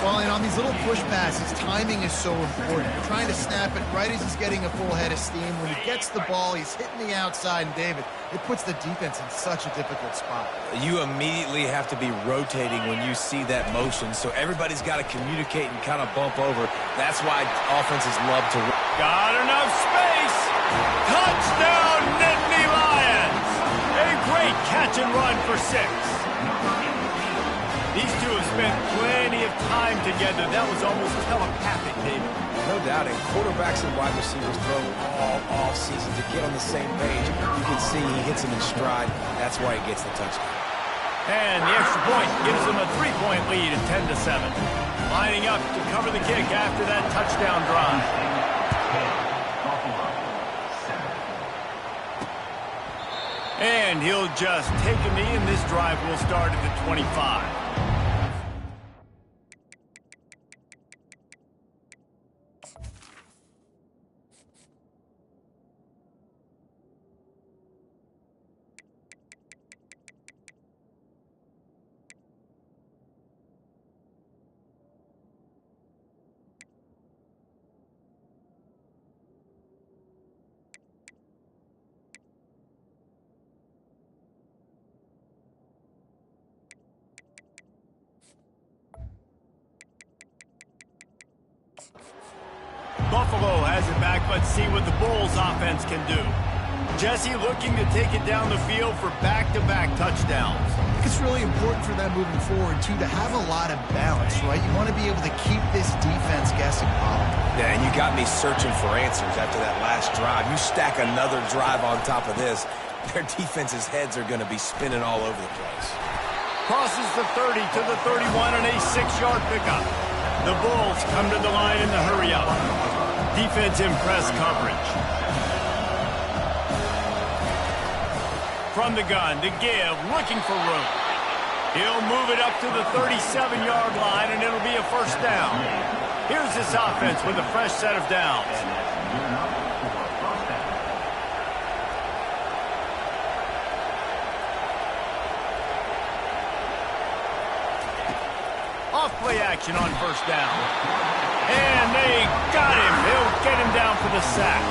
Well, and on these little push passes, timing is so important. You're trying to snap it right as he's getting a full head of steam. When he gets the ball, he's hitting the outside. And, David, it puts the defense in such a difficult spot. You immediately have to be rotating when you see that motion, so everybody's got to communicate and kind of bump over. That's why offenses love to... Got enough space. Touchdown, Nittany Lions. A great catch and run for 6. These two have spent plenty of time together. That was almost telepathic, David. No doubt, and quarterbacks and wide receivers throw all off-season to get on the same page. You can see he hits him in stride. That's why he gets the touchdown. And the extra point gives them a 3-point lead at 10-7. Lining up to cover the kick after that touchdown drive. And he'll just take a knee, and this drive will start at the 25. Buffalo has it back. Let's see what the Bulls offense can do. Jesse looking to take it down the field for back-to-back touchdowns. I think it's really important for them moving forward, too, to have a lot of balance, right? You want to be able to keep this defense guessing, Paul. Yeah, and you got me searching for answers after that last drive. You stack another drive on top of this, their defense's heads are going to be spinning all over the place. Crosses the 30 to the 31 and a 6-yard pickup. The Bulls come to the line in the hurry-up. Defense in press coverage. From the gun, to give, looking for room. He'll move it up to the 37-yard line, and it'll be a first down. Here's this offense with a fresh set of downs. Off-play action on first down. And they got him. They'll get him down for the sack.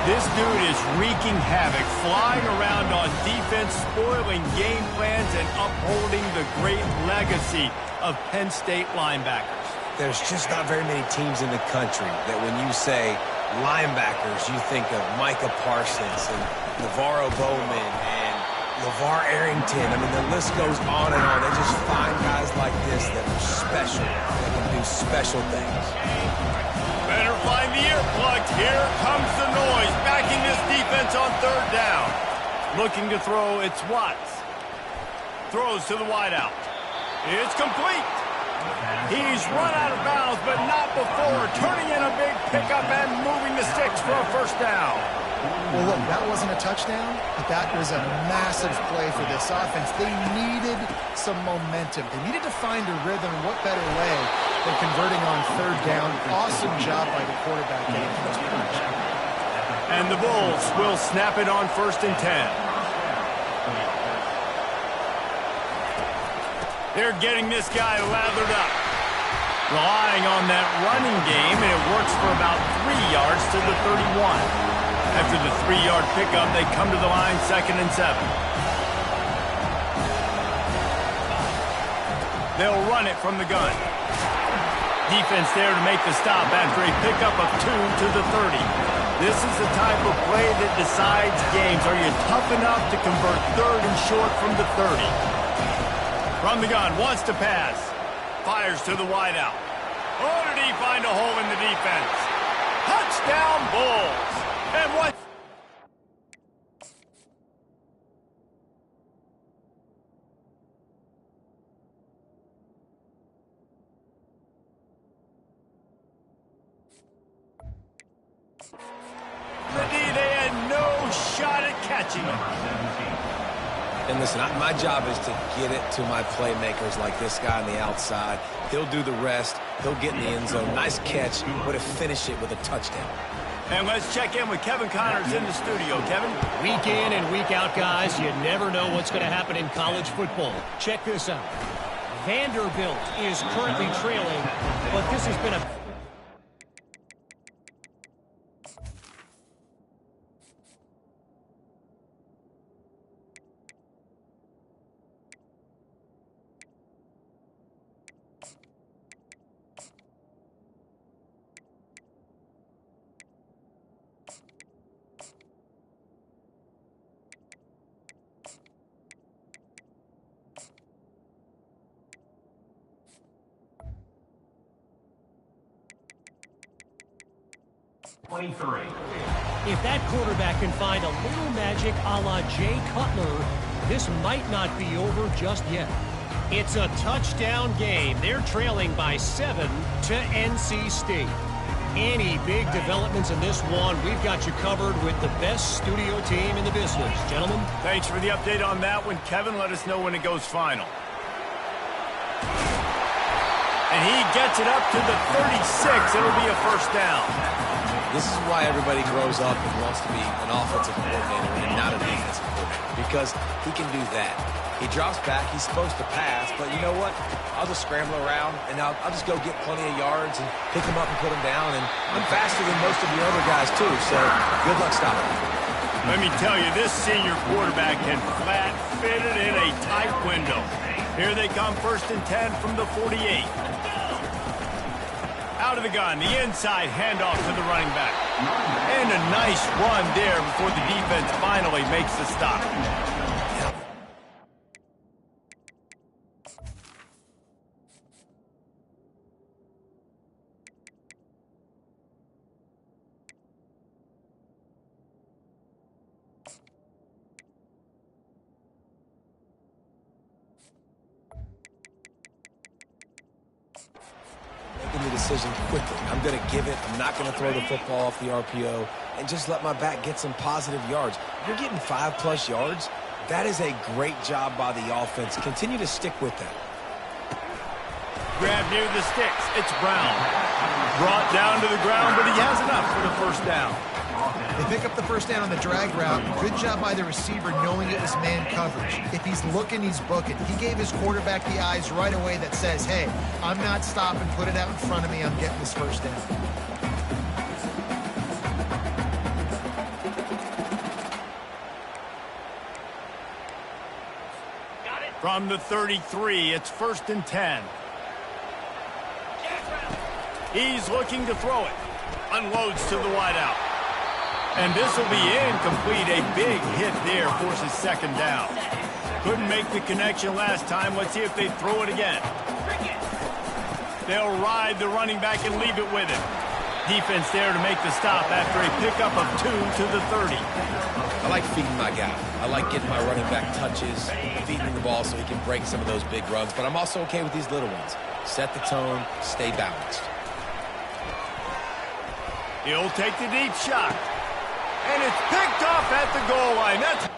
This dude is wreaking havoc, flying around on defense, spoiling game plans, and upholding the great legacy of Penn State linebackers. There's just not very many teams in the country that when you say linebackers, you think of Micah Parsons and Navarro Bowman and LeVar Arrington. I mean, the list goes on and on. They just find guys like this that are special, that can do special things. Better find the earplugs. Here comes the noise. Backing this defense on third down. Looking to throw, it's Watts. Throws to the wideout. It's complete. He's run out of bounds, but not before turning in a big pickup and moving the sticks for a first down. Well, look, that wasn't a touchdown, but that was a massive play for this offense. They needed some momentum. They needed to find a rhythm. What better way than converting on third down? Awesome job by the quarterback getting to those punch. And the Bulls will snap it on 1st and 10. They're getting this guy lathered up. Relying on that running game, and it works for about 3 yards to the 31. After the 3-yard pickup, they come to the line 2nd and 7. They'll run it from the gun. Defense there to make the stop after a pickup of 2 to the 30. This is the type of play that decides games. Are you tough enough to convert 3rd and short from the 30? From the gun, wants to pass. Fires to the wideout. Oh, did he find a hole in the defense? Touchdown, Bulls. And what? They had no shot at catching him. And listen, my job is to get it to my playmakers like this guy on the outside. He'll do the rest. He'll get in the end zone. Nice catch, but to finish it with a touchdown. And let's check in with Kevin Connors in the studio. Kevin? Week in and week out, guys, you never know what's going to happen in college football. Check this out. Vanderbilt is currently trailing, but this has been a... If that quarterback can find a little magic a la Jay Cutler, this might not be over just yet. It's a touchdown game. They're trailing by 7 to NC State. Any big developments in this one, we've got you covered with the best studio team in the business. Gentlemen? Thanks for the update on that one. Kevin, let us know when it goes final. And he gets it up to the 36. It'll be a first down. This is why everybody grows up and wants to be an offensive coordinator and not a defensive coordinator, because he can do that. He drops back. He's supposed to pass, but you know what? I'll just scramble around, and I'll just go get plenty of yards and pick him up and put him down, and I'm faster than most of the other guys, too, so good luck stopping me. Let me tell you, this senior quarterback can flat fit it in a tight window. Here they come, 1st and 10 from the 48. Out of the gun, the inside handoff to the running back. And a nice run there before the defense finally makes the stop. decision quickly. I'm going to give it. I'm not going to throw the football off the RPO and just let my back get some positive yards. You're getting 5+ yards. That is a great job by the offense. Continue to stick with that. Grab near the sticks. It's Brown. Brought down to the ground, but he has enough for the first down. They pick up the first down on the drag route. Good job by the receiver knowing it was man coverage. If he's looking, he's booking. He gave his quarterback the eyes right away that says, hey, I'm not stopping. Put it out in front of me. I'm getting this first down. From the 33, it's 1st and 10. He's looking to throw it. Unloads to the wideout. And this will be incomplete. A big hit there forces 2nd down. Couldn't make the connection last time. Let's see if they throw it again. They'll ride the running back and leave it with him. Defense there to make the stop after a pickup of 2 to the 30. I like feeding my guy. I like getting my running back touches, feeding him the ball so he can break some of those big runs. But I'm also okay with these little ones. Set the tone, stay balanced. He'll take the deep shot. And it's picked off at the goal line. That's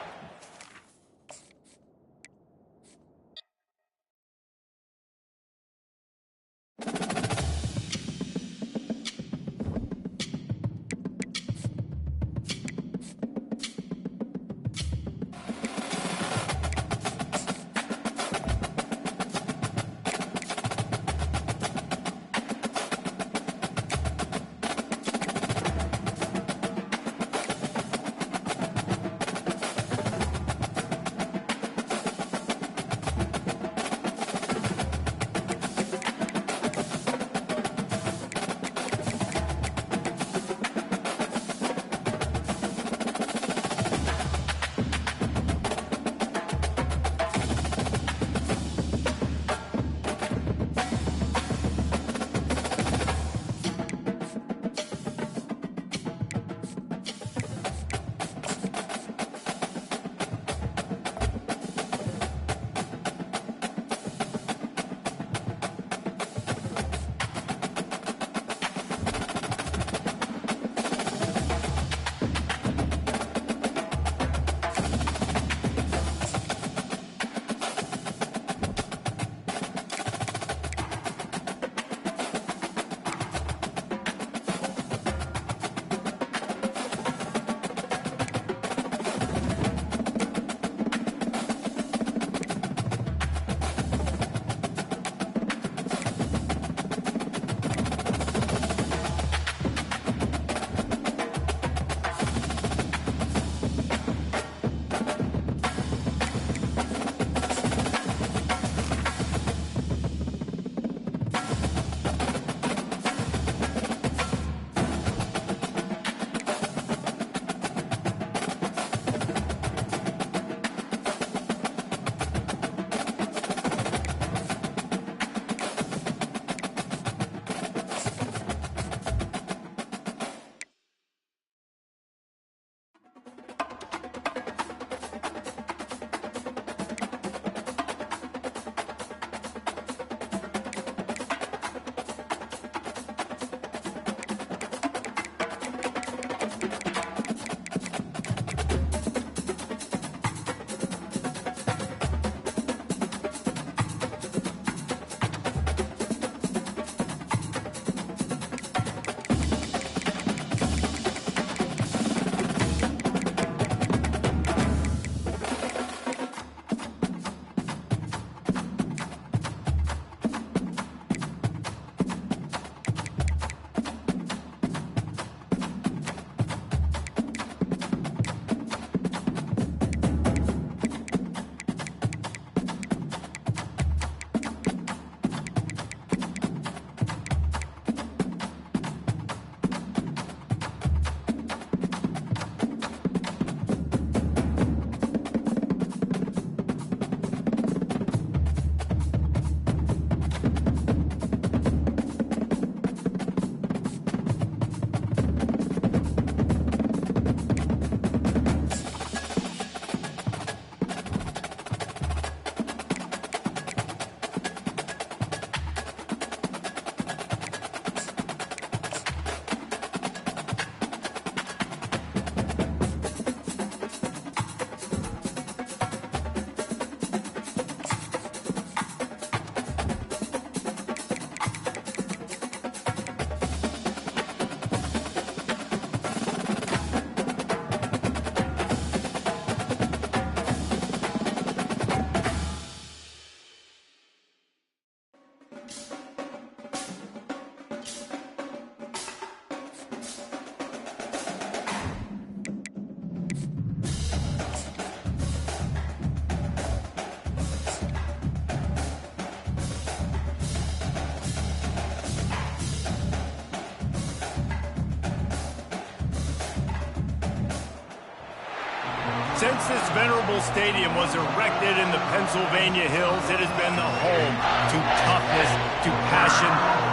Since this venerable stadium was erected in the Pennsylvania Hills, it has been the home to toughness, to passion,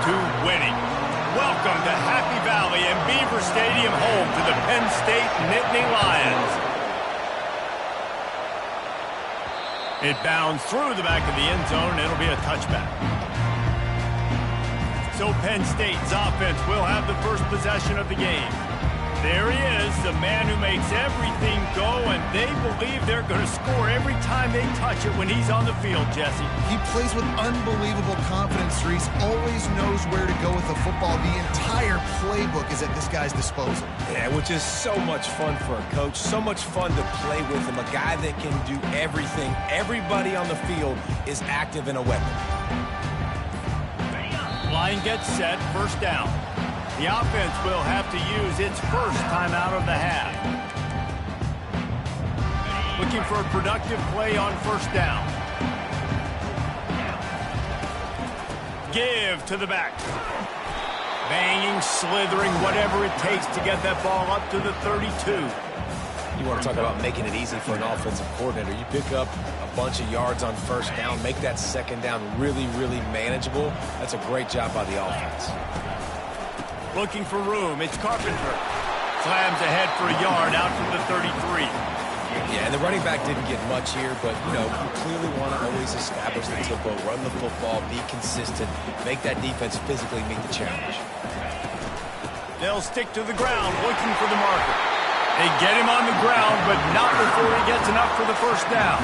to winning. Welcome to Happy Valley and Beaver Stadium, home to the Penn State Nittany Lions. It bounds through the back of the end zone, and it'll be a touchback. So Penn State's offense will have the first possession of the game. There he is, the man who makes everything go, and they believe they're going to score every time they touch it when he's on the field, Jesse. He plays with unbelievable confidence. Reese always knows where to go with the football. The entire playbook is at this guy's disposal. Yeah, which is so much fun for a coach, so much fun to play with him, a guy that can do everything. Everybody on the field is active in a weapon. Line gets set, first down. The offense will have to use its first timeout of the half. Looking for a productive play on first down. Give to the back. Banging, slithering, whatever it takes to get that ball up to the 32. You want to talk about making it easy for an offensive coordinator. You pick up a bunch of yards on first down, make that second down really, really manageable. That's a great job by the offense. Looking for room. It's Carpenter. Slams ahead for a yard out to the 33. Yeah, and the running back didn't get much here, but, you know, you clearly want to always establish the tempo, run the football, be consistent, make that defense physically meet the challenge. They'll stick to the ground, looking for the marker. They get him on the ground, but not before he gets enough for the first down.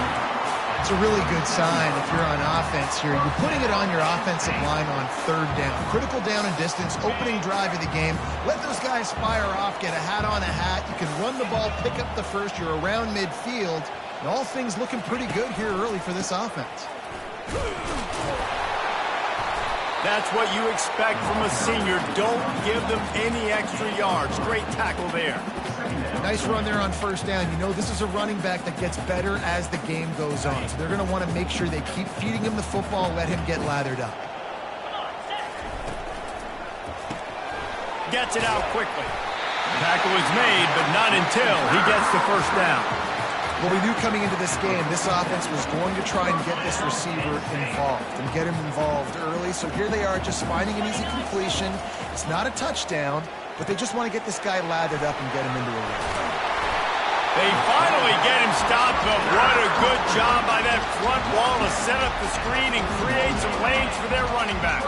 It's a really good sign if you're on offense here. You're putting it on your offensive line on third down. Critical down and distance, opening drive of the game. Let those guys fire off, get a hat on a hat. You can run the ball, pick up the first. You're around midfield. And all things looking pretty good here early for this offense. That's what you expect from a senior. Don't give them any extra yards. Great tackle there. Nice run there on first down. You know this is a running back that gets better as the game goes on. So they're going to want to make sure they keep feeding him the football, let him get lathered up. Gets it out quickly. Tackle is made, but not until he gets the first down. Well, we knew coming into this game, this offense was going to try and get this receiver involved and get him involved early. So here they are just finding an easy completion. It's not a touchdown, but they just want to get this guy lathered up and get him into a run. They finally get him stopped, but what a good job by that front wall to set up the screen and create some lanes for their running back.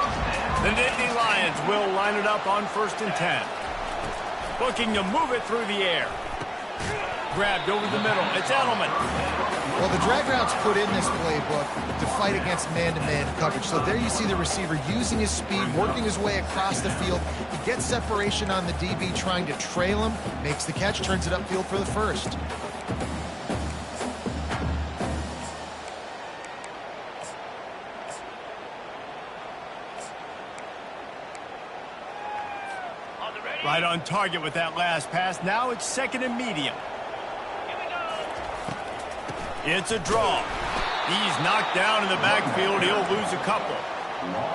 The Nittany Lions will line it up on 1st and 10. Looking to move it through the air. Grabbed over the middle. It's Edelman. Well, the drag route's put in this playbook to fight against man-to-man coverage. So there you see the receiver using his speed, working his way across the field. He gets separation on the DB, trying to trail him, makes the catch, turns it upfield for the first. Right on target with that last pass. Now it's 2nd and medium. It's a draw. He's knocked down in the backfield. He'll lose a couple.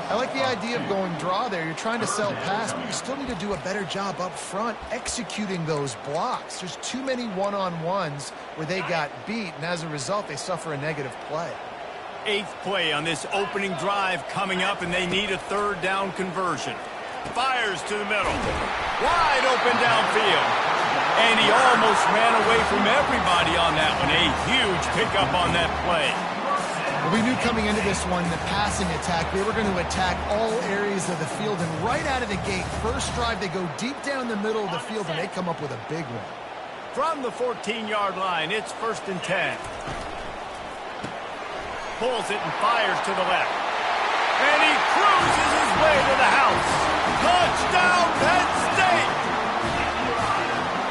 I like the idea of going draw there. You're trying to sell pass, but you still need to do a better job up front executing those blocks. There's too many one-on-ones where they got beat, and as a result, they suffer a negative play. 8th play on this opening drive coming up, and they need a 3rd down conversion. Fires to the middle. Wide open downfield. And he almost ran away from everybody on that one. A huge pickup on that play. Well, we knew coming into this one, the passing attack, they were going to attack all areas of the field. And right out of the gate, first drive, they go deep down the middle of the field, and they come up with a big one. From the 14-yard line, it's 1st and 10. Pulls it and fires to the left. And he cruises his way to the house. Touchdown, Penn State!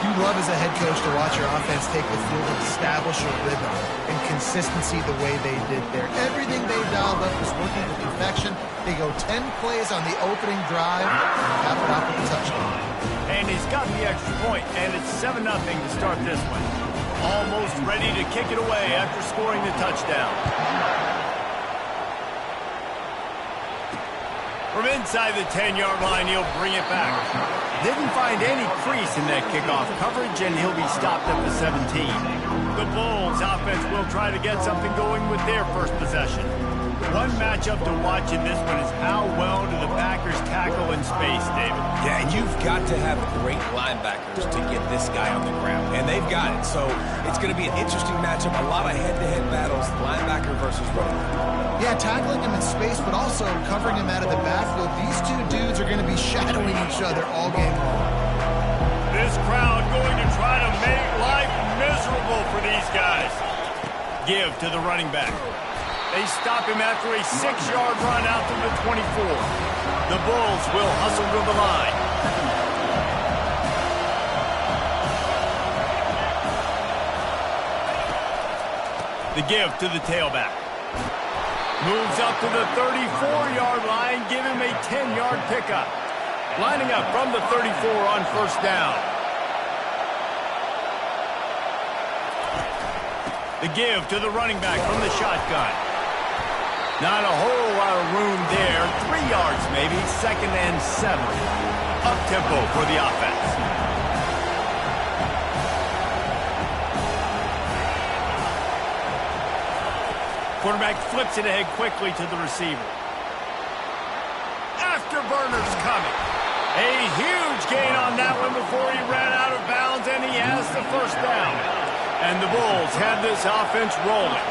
You love as a head coach to watch your offense take the field and establish a rhythm and consistency the way they did there. Everything they dialed up was working to perfection. They go 10 plays on the opening drive and cap it off with a touchdown. And he's got the extra point, and it's 7-0 to start this one. Almost ready to kick it away after scoring the touchdown. From inside the 10-yard line, he'll bring it back. Didn't find any crease in that kickoff coverage, and he'll be stopped at the 17. The Bulls offense will try to get something going with their first possession. One matchup to watch in this one is how well do the Packers tackle in space, David? Yeah, and you've got to have great linebackers to get this guy on the ground, and they've got it. So it's going to be an interesting matchup, a lot of head-to-head battles, linebacker versus running back. Yeah, tackling him in space, but also covering him out of the backfield. These two dudes are going to be shadowing each other all game long. This crowd going to try to make life miserable for these guys. Give to the running back. They stop him after a 6-yard run out to the 24. The Bulls will hustle to the line. The give to the tailback. Moves up to the 34-yard line, give him a 10-yard pickup. Lining up from the 34 on first down. The give to the running back from the shotgun. Not a whole lot of room there. 3 yards maybe, 2nd and 7. Up-tempo for the offense. Quarterback flips it ahead quickly to the receiver. Afterburner's coming. A huge gain on that one before he ran out of bounds, and he has the first down. And the Bulls have this offense rolling.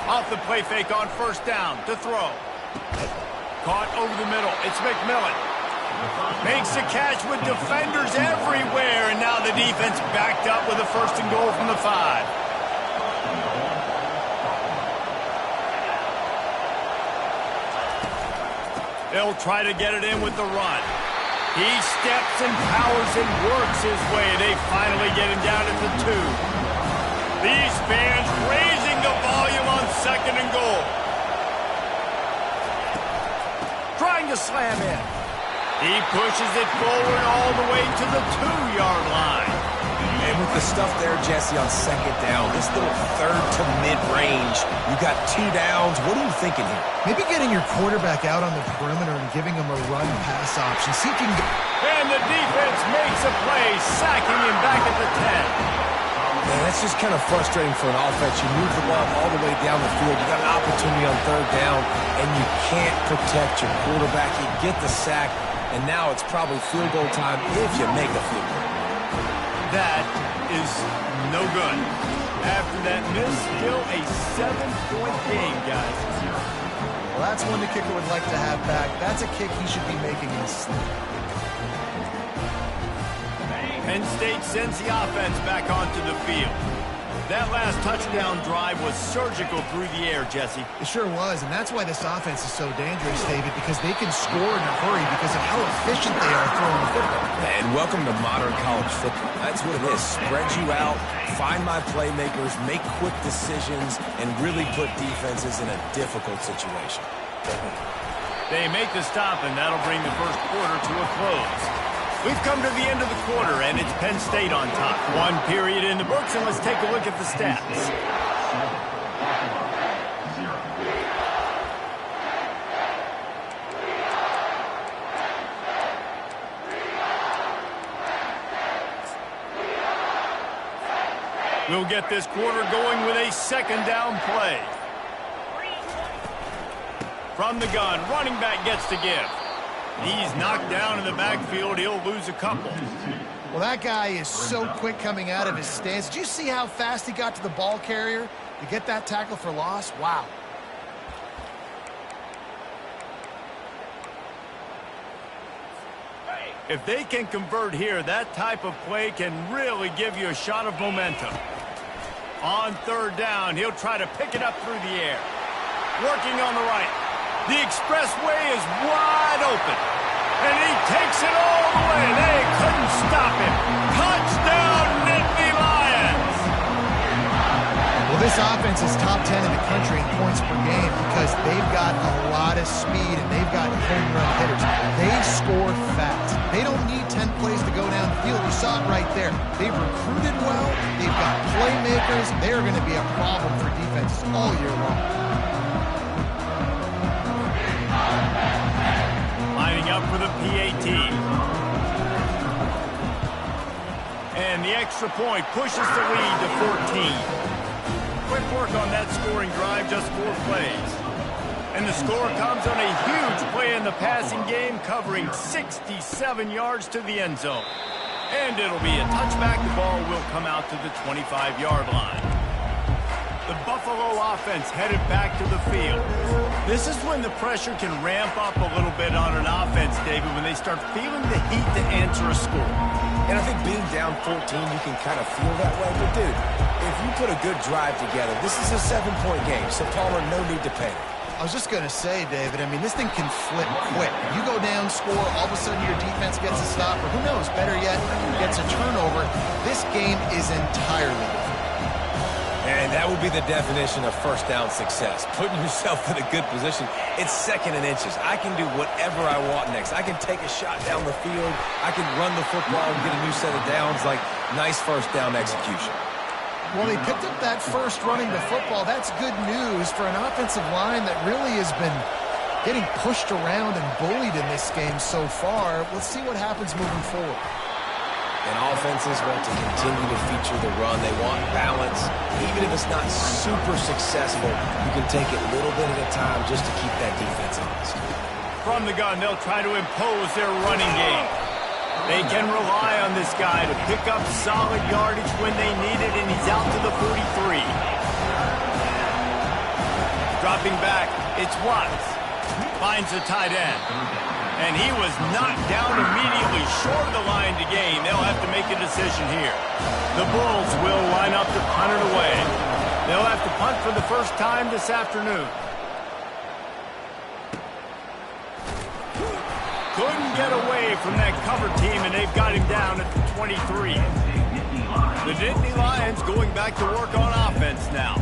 Off the play fake on first down to throw. Caught over the middle. It's McMillan. Makes the catch with defenders everywhere, and now the defense backed up with a 1st and goal from the 5. They'll try to get it in with the run. He steps and powers and works his way. They finally get him down at the 2. These fans raising the volume on 2nd and goal. Trying to slam in. He pushes it forward all the way to the 2-yard line. And with the stuff there, Jesse, on 2nd down, this little 3rd to mid-range, you got 2 downs. What are you thinking here? Maybe getting your quarterback out on the perimeter and giving him a run-pass option. See if you can get... And the defense makes a play, sacking him back at the 10. Man, that's just kind of frustrating for an offense. You move the ball all the way down the field. You got an opportunity on 3rd down, and you can't protect your quarterback. You get the sack, and now it's probably field goal time if you make a field goal. That is no good. After that miss, still a 7-point game, guys. Well, that's one the kicker would like to have back. That's a kick he should be making in his sleep. Penn State sends the offense back onto the field. That last touchdown drive was surgical through the air, Jesse. It sure was, and that's why this offense is so dangerous, David, because they can score in a hurry because of how efficient they are throwing the football. And welcome to modern college football. That's what it is. Spread you out, find my playmakers, make quick decisions, and really put defenses in a difficult situation. They make the stop, and that'll bring the first quarter to a close. We've come to the end of the quarter, and it's Penn State on top. 1 period in the books, and let's take a look at the stats. We'll get this quarter going with a 2nd down play. From the gun, running back gets to give. He's knocked down in the backfield. He'll lose a couple. Well, that guy is so quick coming out of his stance. Did you see how fast he got to the ball carrier to get that tackle for loss? Wow. If they can convert here, that type of play can really give you a shot of momentum. On 3rd down, he'll try to pick it up through the air. Working on the right. The expressway is wide open. And he takes it all the way. They couldn't stop him. Touchdown, Nittany Lions! Well, this offense is top 10 in the country in points per game because they've got a lot of speed and they've got home run hitters. They score fast. They don't need 10 plays to go down the field. You saw it right there. They've recruited well. They've got playmakers. They're going to be a problem for defenses all year long. up for the PAT. And the extra point pushes the lead to 14. Quick work on that scoring drive, just 4 plays. And the score comes on a huge play in the passing game, covering 67 yards to the end zone. And it'll be a touchback. The ball will come out to the 25-yard line. The Buffalo offense headed back to the field. This is when the pressure can ramp up a little bit on an offense, David, when they start feeling the heat to answer a score. And I think being down 14, you can kind of feel that way. But, dude, if you put a good drive together, this is a 7-point game, so Palmer, no need to panic. I was just going to say, David, I mean, this thing can flip quick. You go down, score, all of a sudden your defense gets a stop, or who knows, better yet, gets a turnover. This game is entirely different. And that would be the definition of first down success. Putting yourself in a good position. It's 2nd and inches. I can do whatever I want next. I can take a shot down the field. I can run the football and get a new set of downs. Like, nice first down execution. Well, they picked up that first running the football. That's good news for an offensive line that really has been getting pushed around and bullied in this game so far. Let's see what happens moving forward. And offenses want to continue to feature the run. They want balance. Even if it's not super successful, you can take it little bit at a time just to keep that defense honest. From the gun, they'll try to impose their running game. They can rely on this guy to pick up solid yardage when they need it, and he's out to the 43. Dropping back, it's Watts. Finds the tight end. And he was knocked down immediately short of the line to gain. They'll have to make a decision here. The Bulls will line up to punt it away. They'll have to punt for the first time this afternoon. Couldn't get away from that cover team, and they've got him down at the 23. The Nittany Lions going back to work on offense now.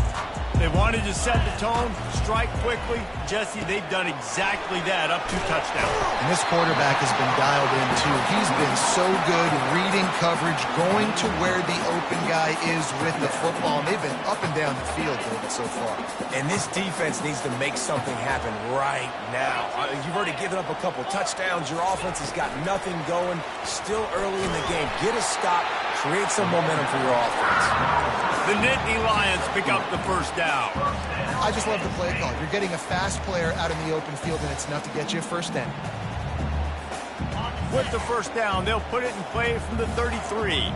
They wanted to set the tone, strike quickly. Jesse, they've done exactly that, up 2 touchdowns. And this quarterback has been dialed in, too. He's been so good reading coverage, going to where the open guy is with the football. And they've been up and down the field, David, so far. And this defense needs to make something happen right now. You've already given up a couple touchdowns. Your offense has got nothing going. Still early in the game. Get a stop. Create some momentum for your offense. The Nittany Lions pick up the first down. I just love the play call. You're getting a fast player out in the open field, and it's enough to get you a first down. With the first down, they'll put it in play from the 33.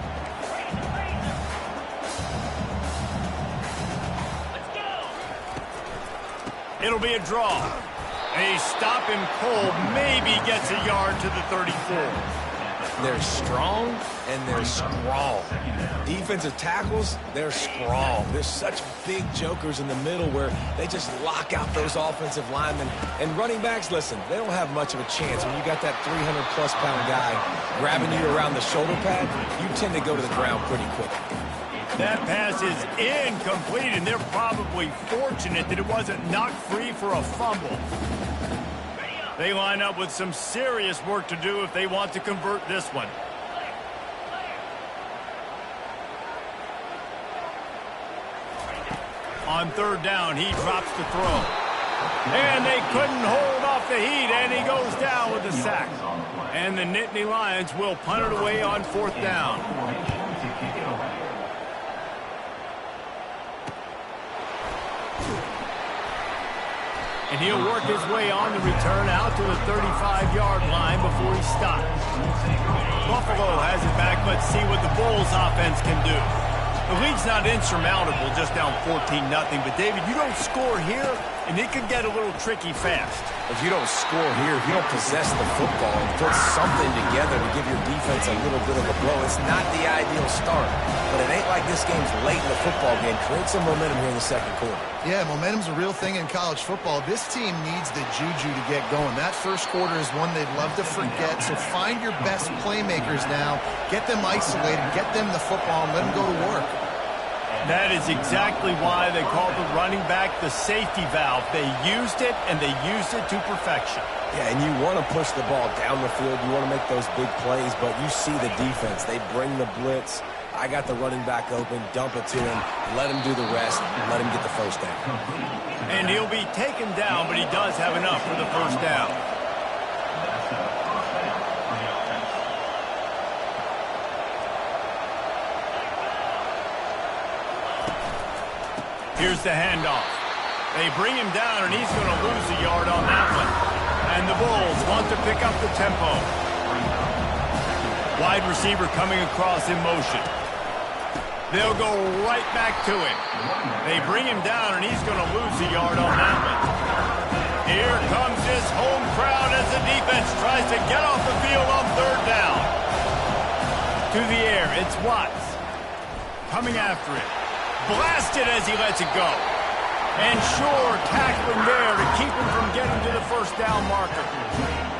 It'll be a draw. They stop him cold, maybe gets a yard to the 34. They're strong and they're strong. Defensive tackles, they're strong. There's such big jokers in the middle where they just lock out those offensive linemen. And running backs, listen, they don't have much of a chance. When you got that 300-plus pound guy grabbing you around the shoulder pad, you tend to go to the ground pretty quick. That pass is incomplete, and they're probably fortunate that it wasn't knocked free for a fumble. They line up with some serious work to do if they want to convert this one. On third down, he drops the throw. And they couldn't hold off the heat, and he goes down with a sack. And the Nittany Lions will punt it away on fourth down. And he'll work his way on the return out to the 35-yard line before he stops. Buffalo has it back. Let's see what the Bulls offense can do. The lead's not insurmountable, just down 14-0. But, David, you don't score here, and it could get a little tricky fast. If you don't score here, if you don't possess the football and put something together to give your defense a little bit of a blow, it's not the ideal start. But it ain't like this game's late in the football game. Create some momentum here in the second quarter. Yeah, momentum's a real thing in college football. This team needs the juju to get going. That first quarter is one they'd love to forget. So find your best playmakers now. Get them isolated. Get them the football and let them go to work. That is exactly why they called the running back the safety valve. They used it, and they used it to perfection. Yeah, and you want to push the ball down the field. You want to make those big plays, but you see the defense. They bring the blitz. I got the running back open, dump it to him, let him do the rest, and let him get the first down. And he'll be taken down, but he does have enough for the first down. Here's the handoff. They bring him down, and he's going to lose a yard on that one. And the Bulls want to pick up the tempo. Wide receiver coming across in motion. They'll go right back to him. They bring him down, and he's going to lose a yard on that one. Here comes his home crowd as the defense tries to get off the field on third down. To the air, it's Watts. Coming after it. Blasted as he lets it go. And Shore tackling there to keep him from getting to the first down marker.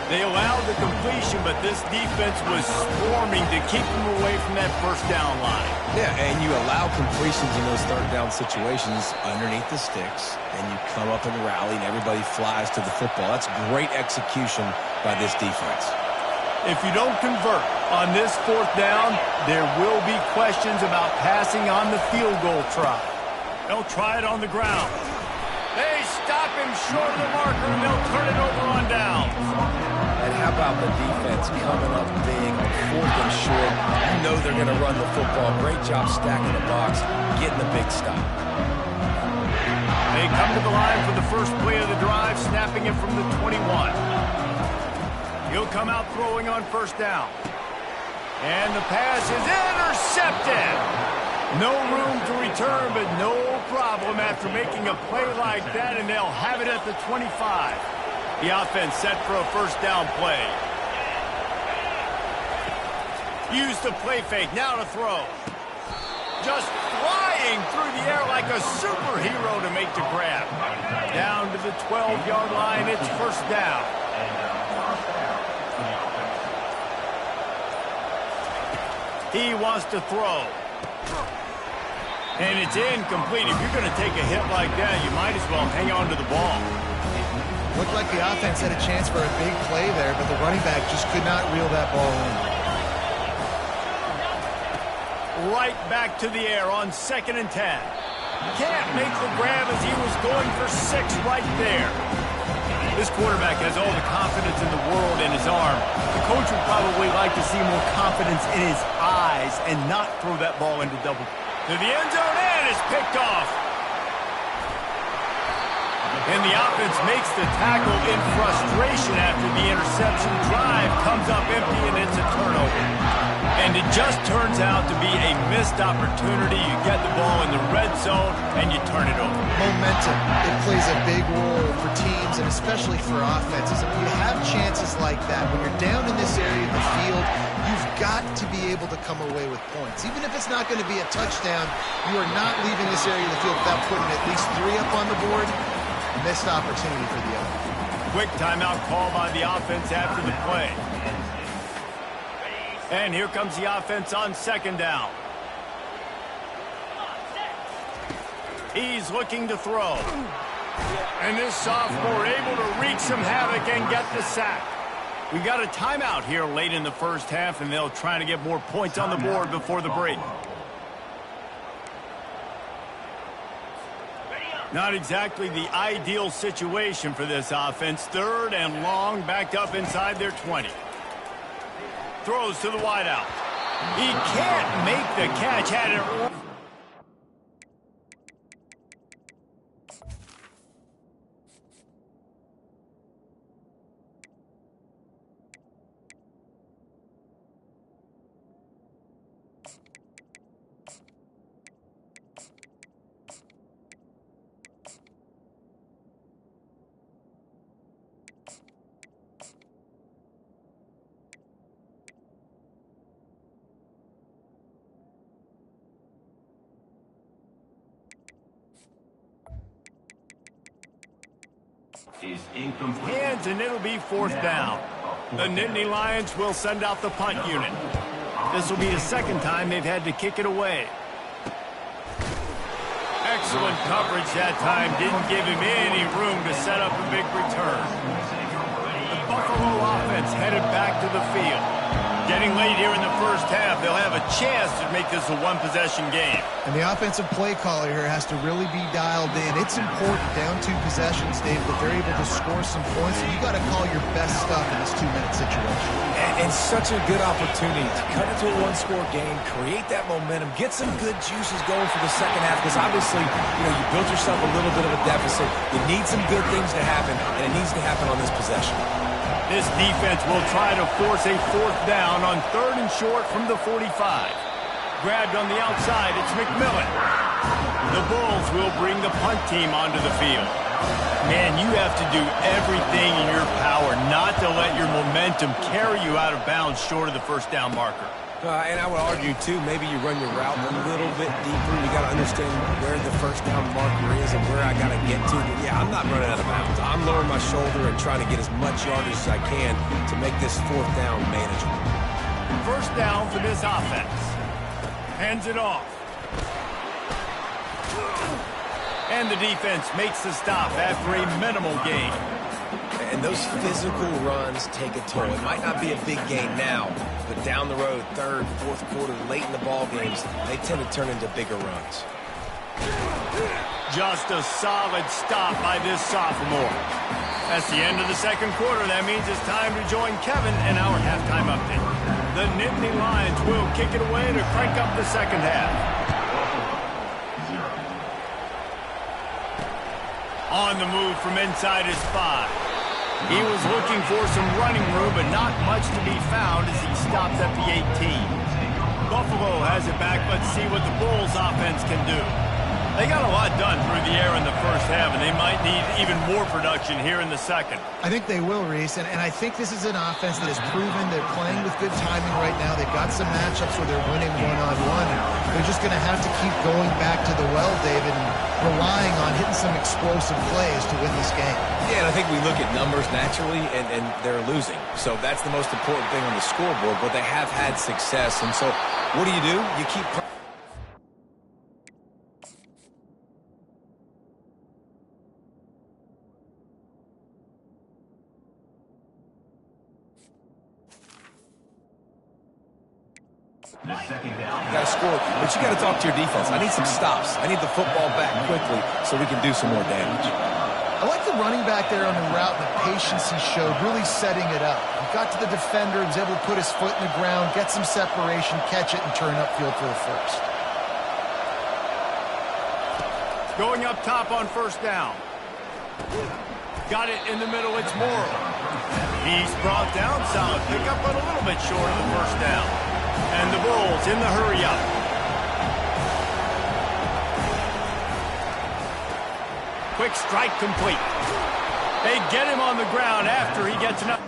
They allowed the completion, but this defense was swarming to keep them away from that first down line. Yeah, and you allow completions in those third down situations underneath the sticks, and you come up and rally, and everybody flies to the football. That's great execution by this defense. If you don't convert on this fourth down, there will be questions about passing on the field goal try. They'll try it on the ground. They stop him short of the marker, and they'll turn it over on downs. And how about the defense coming up big on fourth and short? You know they're going to run the football. Great job stacking the box, getting the big stop. They come to the line for the first play of the drive, snapping it from the 21. He'll come out throwing on first down. And the pass is intercepted. No room to return, but no problem after making a play like that, and they'll have it at the 25. The offense set for a first down play. Use the play fake, now to throw. Just flying through the air like a superhero to make the grab. Down to the 12-yard line, it's first down. He wants to throw. And it's incomplete. If you're going to take a hit like that, you might as well hang on to the ball. Looked like the offense had a chance for a big play there, but the running back just could not reel that ball in. Right back to the air on 2nd and 10. Can't make the grab as he was going for 6 right there. This quarterback has all the confidence in the world in his arm. The coach would probably like to see more confidence in his eyes and not throw that ball into double. To the end zone, and it's picked off. And the offense makes the tackle in frustration after the interception. Drive comes up empty, and it's a turnover. And it just turns out to be a missed opportunity. You get the ball in the red zone, and you turn it over. Momentum. It plays a big role for teams, and especially for offenses. And when you have chances like that, when you're down in this area of the field, you've got to be able to come away with points. Even if it's not going to be a touchdown, you are not leaving this area of the field without putting at least 3 up on the board. Missed opportunity for the other. Quick timeout call by the offense after the play. And here comes the offense on 2nd down. He's looking to throw. And this sophomore able to wreak some havoc and get the sack. We got a timeout here late in the first half, and they'll try to get more points on the board before the break. Not exactly the ideal situation for this offense. 3rd and long, backed up inside their 20. Throws to the wideout. He can't make the catch. Had it. Is incomplete. Hands, and it'll be 4th down. The Nittany Lions will send out the punt unit. This will be the 2nd time they've had to kick it away. Excellent coverage that time. Didn't give him any room to set up a big return. The Buffalo offense headed back to the field. Getting late here in the first half, they'll have a chance to make this a one-possession game. And the offensive play caller here has to really be dialed in. It's important down 2 possessions, Dave, that they're able to score some points. And you got to call your best stuff in this 2-minute situation. And such a good opportunity to cut into a one-score game, create that momentum, get some good juices going for the second half. Because obviously, you built yourself a little bit of a deficit. You need some good things to happen, and it needs to happen on this possession. This defense will try to force a 4th down on 3rd and short from the 45. Grabbed on the outside, it's McMillan. The Bulls will bring the punt team onto the field. Man, you have to do everything in your power not to let your momentum carry you out of bounds short of the 1st down marker. And I would argue, too, maybe you run your route a little bit deeper. You got to understand where the 1st down marker is and where I got to get to. But, yeah, I'm not running out of bounds. I'm lowering my shoulder and trying to get as much yardage as I can to make this 4th down manageable. 1st down for this offense. Hands it off. And the defense makes the stop after a minimal gain. And those physical runs take a toll. It might not be a big gain now, but down the road, 3rd, 4th quarter, late in the ball games, they tend to turn into bigger runs. Just a solid stop by this sophomore. That's the end of the 2nd quarter. That means it's time to join Kevin in our halftime update. The Nittany Lions will kick it away to crank up the 2nd half. On the move from inside his 5. He was looking for some running room, but not much to be found as he stopped at the 18. Buffalo has it back. Let's see what the Bulls offense can do. They got a lot done through the air in the 1st half, and they might need even more production here in the 2nd. I think they will, Reese, and I think this is an offense that has proven they're playing with good timing right now. They've got some matchups where they're winning one-on-one. They're just going to have to keep going back to the well, David, and relying on hitting some explosive plays to win this game. Yeah, and I think we look at numbers naturally, and they're losing. So that's the most important thing on the scoreboard, but they have had success. And so what do? You keep... The 2nd down. You got to score, but you got to talk to your defense. I need some stops. I need the football back quickly so we can do some more damage. I like the running back there on the route and the patience he showed, really setting it up. He got to the defender, was able to put his foot in the ground, get some separation, catch it, and turn upfield for the 1st. Going up top on 1st down. Got it in the middle, it's Morrow. He's brought down, solid pickup, but a little bit short of the 1st down. And the Bulls in the hurry-up. Quick strike complete. They get him on the ground after he gets enough.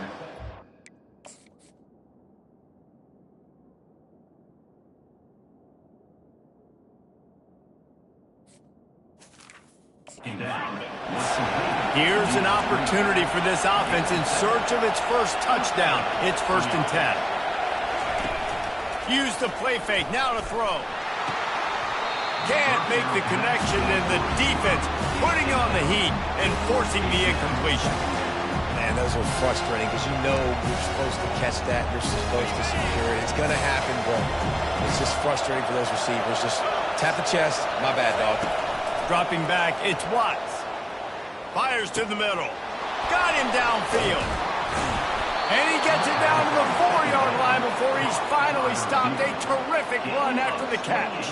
Here's an opportunity for this offense in search of its 1st touchdown. It's 1st and 10. Use the play fake, now to throw. Can't make the connection, and the defense putting on the heat and forcing the incompletion. Man, those are frustrating because you know you're supposed to catch that, you're supposed to secure it. It's going to happen, but it's just frustrating for those receivers. Just tap the chest. My bad, dog. Dropping back, it's Watts. Fires to the middle. Got him downfield. And he gets it down to the 4-yard line before he's finally stopped. A terrific run after the catch.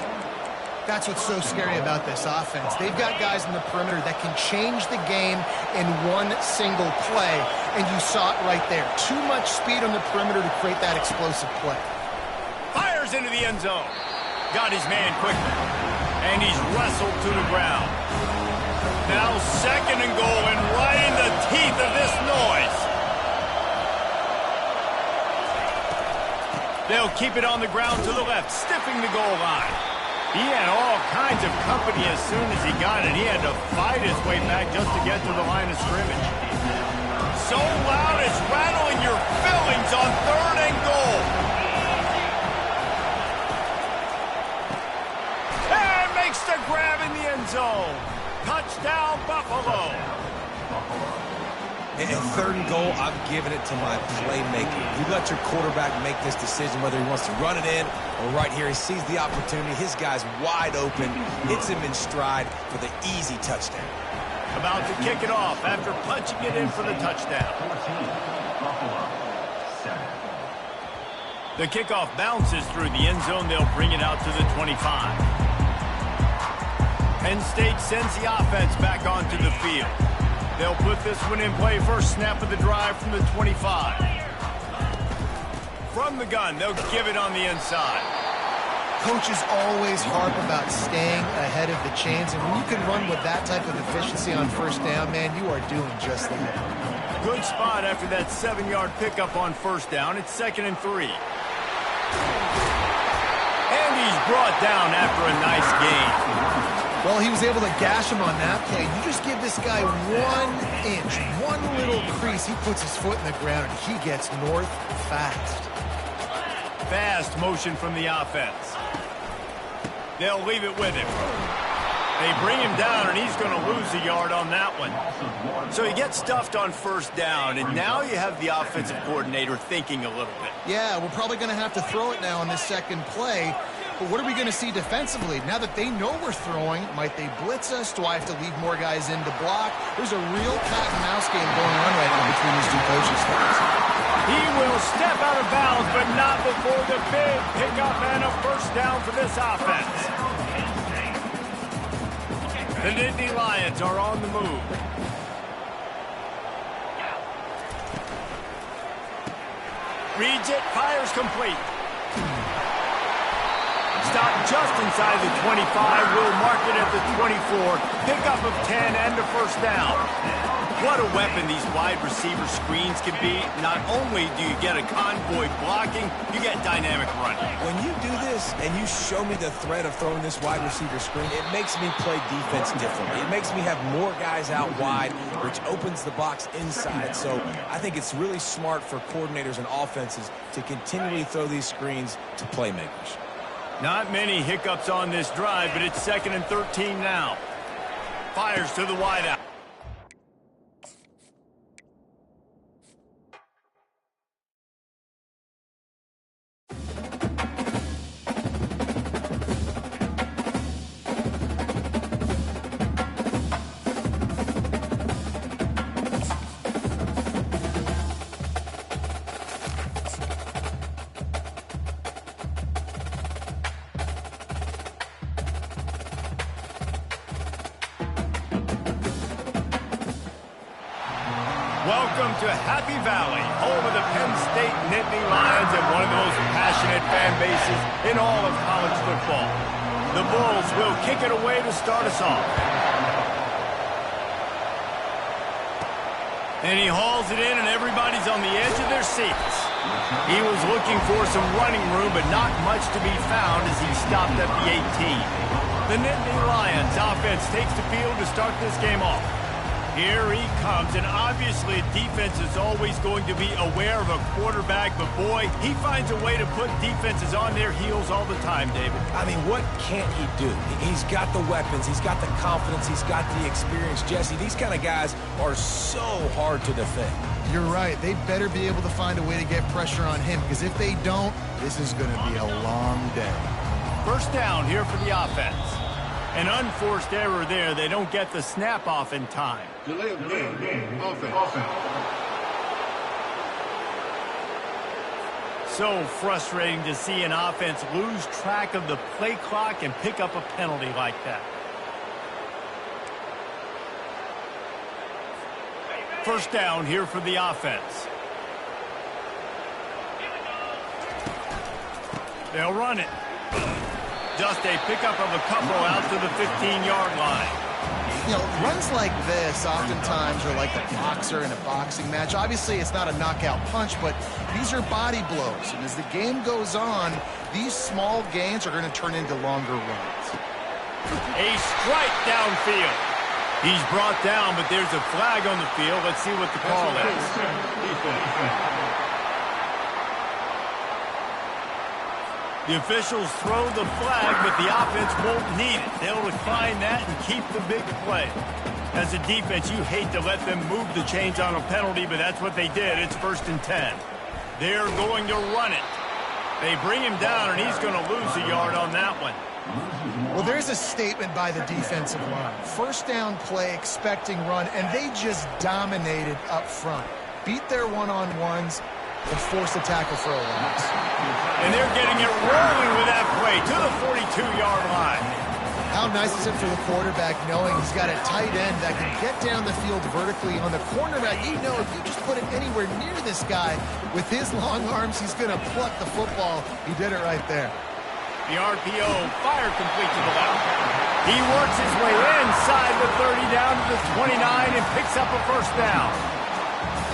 That's what's so scary about this offense. They've got guys in the perimeter that can change the game in one single play, and you saw it right there. Too much speed on the perimeter to create that explosive play. Fires into the end zone. Got his man quickly. And he's wrestled to the ground. Now 2nd and goal, and right in the teeth of this noise. They'll keep it on the ground to the left, stiffing the goal line. He had all kinds of company as soon as he got it. He had to fight his way back just to get to the line of scrimmage. So loud it's rattling your fillings on 3rd and goal. And makes the grab in the end zone. Touchdown, Buffalo. And 3rd and goal, I'm giving it to my playmaker. You let your quarterback make this decision whether he wants to run it in or right here. He sees the opportunity. His guy's wide open, hits him in stride for the easy touchdown. About to kick it off after punching it in for the touchdown. 14, Buffalo, 7. The kickoff bounces through the end zone. They'll bring it out to the 25. Penn State sends the offense back onto the field. They'll put this one in play. First snap of the drive from the 25. From the gun, they'll give it on the inside. Coaches always harp about staying ahead of the chains, and when you can run with that type of efficiency on 1st down, man, you are doing just that. Good spot after that 7-yard pickup on 1st down. It's 2nd and 3. And he's brought down after a nice gain. Well, he was able to gash him on that play. You just give this guy 1 inch, one little crease, he puts his foot in the ground, and he gets north fast. Fast motion from the offense. They'll leave it with him. They bring him down, and he's going to lose a yard on that one. So he gets stuffed on 1st down, and now you have the offensive coordinator thinking a little bit. Yeah, we're probably going to have to throw it now on this 2nd play. But what are we going to see defensively? Now that they know we're throwing, might they blitz us? Do I have to leave more guys in to block? There's a real cat and mouse game going on right now between these two coaching staffs. He will step out of bounds, but not before the big pickup and a 1st down for this offense. The Nittany Lions are on the move. Reads it, fires complete. Stop just inside the 25. We'll mark it at the 24. Pickup of 10 and a 1st down. What a weapon these wide receiver screens can be. Not only do you get a convoy blocking, you get dynamic running. When you do this and you show me the threat of throwing this wide receiver screen, it makes me play defense differently. It makes me have more guys out wide, which opens the box inside. So I think it's really smart for coordinators and offenses to continually throw these screens to playmakers. Not many hiccups on this drive, but it's 2nd and 13 now. Fires to the wideout. Welcome to Happy Valley, home of the Penn State Nittany Lions and one of the most passionate fan bases in all of college football. The Bulls will kick it away to start us off. And he hauls it in, and everybody's on the edge of their seats. He was looking for some running room, but not much to be found as he stopped at the 18. The Nittany Lions offense takes the field to start this game off. Here he comes, and obviously defense is always going to be aware of a quarterback, but boy, he finds a way to put defenses on their heels all the time, David. I mean, what can't he do? He's got the weapons, he's got the confidence, he's got the experience. Jesse, these kind of guys are so hard to defend. You're right. They better be able to find a way to get pressure on him, because if they don't, this is going to be a long day. 1st down here for the offense. An unforced error there. They don't get the snap off in time. Delay of game. Offense. So frustrating to see an offense lose track of the play clock and pick up a penalty like that. 1st down here for the offense. They'll run it. Just a pickup of a couple out to the 15-yard line. You know, runs like this oftentimes are like a boxer in a boxing match. Obviously, it's not a knockout punch, but these are body blows. And as the game goes on, these small gains are going to turn into longer runs. A strike downfield. He's brought down, but there's a flag on the field. Let's see what the call is. The officials throw the flag, but the offense won't need it. They'll decline that and keep the big play. As a defense, you hate to let them move the chains on a penalty, but that's what they did. It's 1st and 10. They're going to run it. They bring him down, and he's going to lose a yard on that one. Well, there's a statement by the defensive line. First down play, expecting run, and they just dominated up front. Beat their one-on-ones and forced a tackle for a loss. And they're getting it rolling with that play to the 42-yard line. How nice is it for the quarterback knowing he's got a tight end that can get down the field vertically on the cornerback? You know, if you just put it anywhere near this guy with his long arms, he's going to pluck the football. He did it right there. The RPO fire complete to the left. He works his way inside the 30 down to the 29 and picks up a 1st down.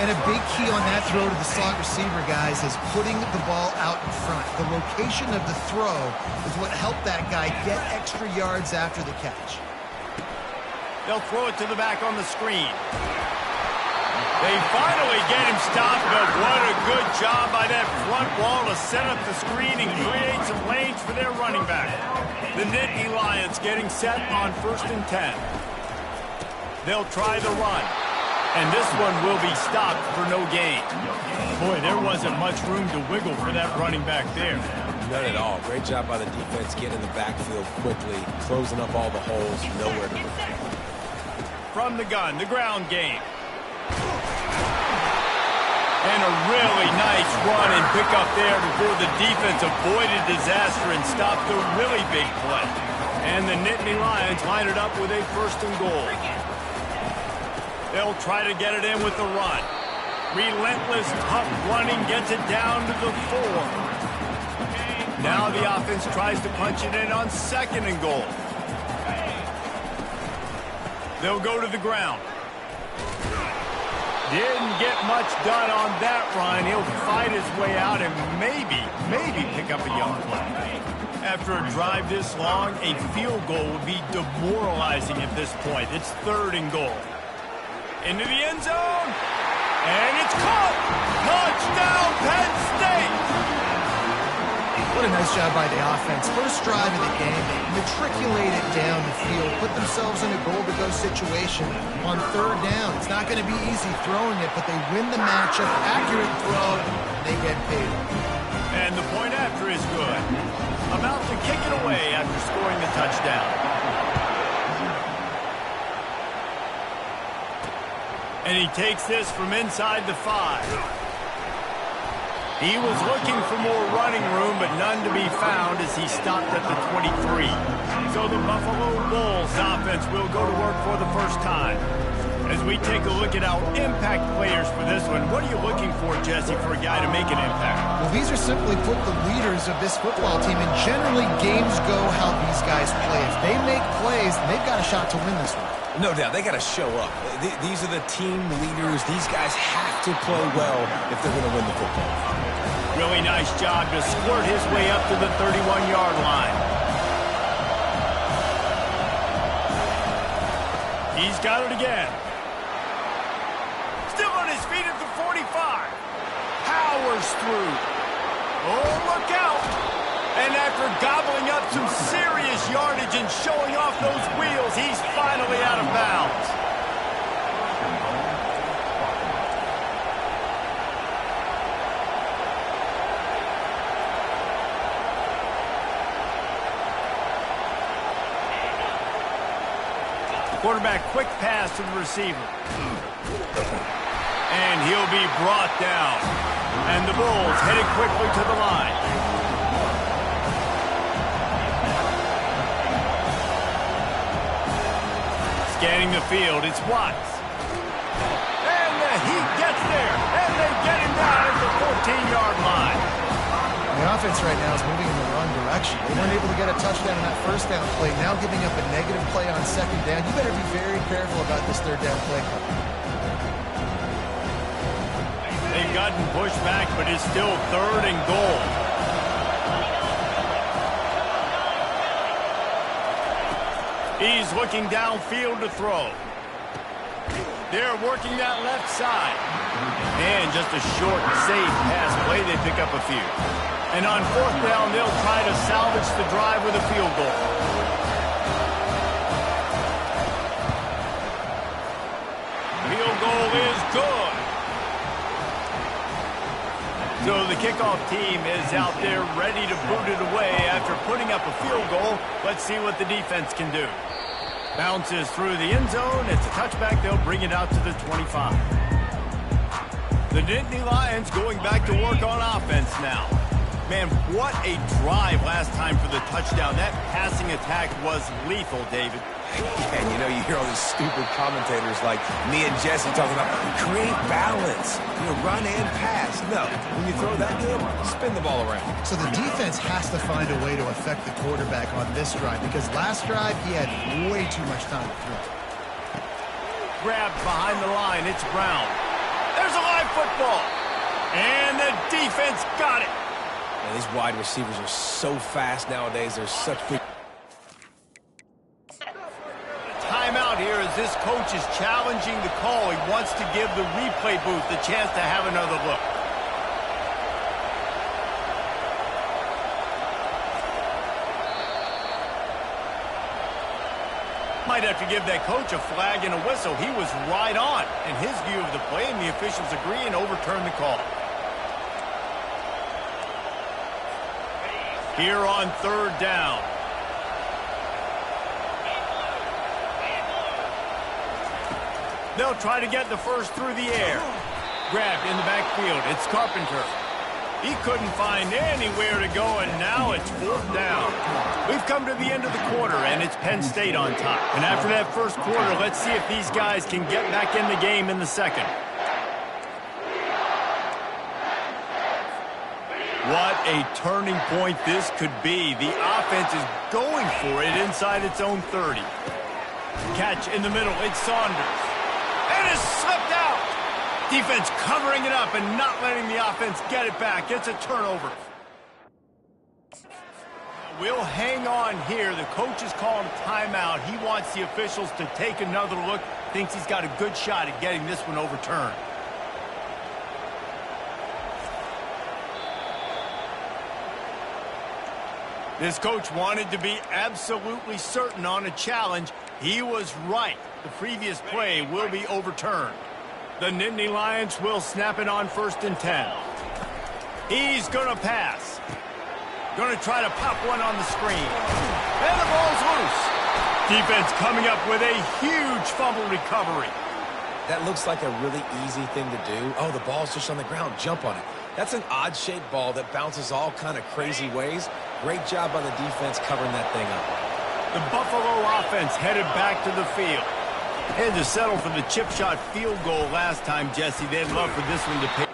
And a big key on that throw to the slot receiver, guys, is putting the ball out in front. The location of the throw is what helped that guy get extra yards after the catch. They'll throw it to the back on the screen. They finally get him stopped, but what a good job by that front wall to set up the screen and create some lanes for their running back. The Nittany Lions getting set on 1st and 10. They'll try the run. And this one will be stopped for no gain. Boy, there wasn't much room to wiggle for that running back there. None at all. Great job by the defense getting in the backfield quickly, closing up all the holes, nowhere to look. From the gun, the ground game. And a really nice run and pick up there before the defense avoided disaster and stopped a really big play. And the Nittany Lions line it up with a 1st and goal. They'll try to get it in with the run. Relentless, tough running gets it down to the 4. Now the offense tries to punch it in on 2nd and goal. They'll go to the ground. Didn't get much done on that run. He'll fight his way out and maybe pick up a young play. After a drive this long, a field goal would be demoralizing at this point. It's 3rd and goal. Into the end zone, and it's caught! Touchdown, Penn State! What a nice job by the offense. First drive of the game, they matriculated down the field, put themselves in a goal-to-go situation on 3rd down. It's not going to be easy throwing it, but they win the matchup. Accurate throw, and they get paid. And the point after is good. About to kick it away after scoring the touchdown. And he takes this from inside the 5. He was looking for more running room, but none to be found as he stopped at the 23. So the Buffalo Bulls offense will go to work for the 1st time. As we take a look at our impact players for this one, what are you looking for, Jesse, for a guy to make an impact? Well, these are simply put the leaders of this football team, and generally games go how these guys play. If they make plays, they've got a shot to win this one. No doubt, they got to show up. These are the team leaders. These guys have to play well if they're going to win the football. Really nice job to squirt his way up to the 31-yard line. He's got it again. Still on his feet at the 45. Powers through. Oh, look out. And after gobbling up some serious yardage and showing off those wheels, he's finally out of bounds. Quarterback, quick pass to the receiver. And he'll be brought down. And the Bulls headed quickly to the line. Scanning the field, it's Watts. And the Heat gets there, and they get him down at the 14-yard line. The offense right now is moving in the wrong direction. They weren't able to get a touchdown on that 1st down play, now giving up a negative play on 2nd down. You better be very careful about this 3rd down play. They've gotten pushed back, but it's still 3rd and goal. He's looking downfield to throw. They're working that left side. And just a short, safe pass play, they pick up a few. And on fourth down, they'll try to salvage the drive with a field goal. Field goal is good. So the kickoff team is out there ready to boot it away after putting up a field goal. Let's see what the defense can do. Bounces through the end zone. It's a touchback. They'll bring it out to the 25. The Nittany Lions going back to work on offense now. Man, what a drive last time for the touchdown. That passing attack was lethal, David. And you know, you hear all these stupid commentators like me and Jesse talking about create balance, run and pass. No, when you throw that good, spin the ball around. So the defense has to find a way to affect the quarterback on this drive because last drive he had way too much time to throw. Grabbed behind the line, it's Brown. There's a live football. And the defense got it. Man, these wide receivers are so fast nowadays. They're such big. Timeout here as this coach is challenging the call. He wants to give the replay booth the chance to have another look. Might have to give that coach a flag and a whistle. He was right on in his view of the play, and the officials agree and overturn the call. Here on third down. They'll try to get the first through the air. Grabbed in the backfield. It's Carpenter. He couldn't find anywhere to go, and now it's fourth down. We've come to the end of the quarter, and it's Penn State on top. And after that first quarter, let's see if these guys can get back in the game in the second. What a turning point this could be. The offense is going for it inside its own 30. Catch in the middle. It's Saunders. And it's slipped out. Defense covering it up and not letting the offense get it back. It's a turnover. We'll hang on here. The coach is calling a timeout. He wants the officials to take another look. Thinks he's got a good shot at getting this one overturned. This coach wanted to be absolutely certain on a challenge. He was right. The previous play will be overturned. The Nittany Lions will snap it on 1st and 10. He's going to pass. Going to try to pop one on the screen. And the ball's loose. Defense coming up with a huge fumble recovery. That looks like a really easy thing to do. Oh, the ball's just on the ground. Jump on it. That's an odd-shaped ball that bounces all kind of crazy ways. Great job by the defense covering that thing up. The Buffalo offense headed back to the field. Had to settle for the chip shot field goal last time, Jesse. They'd love for this one to pay.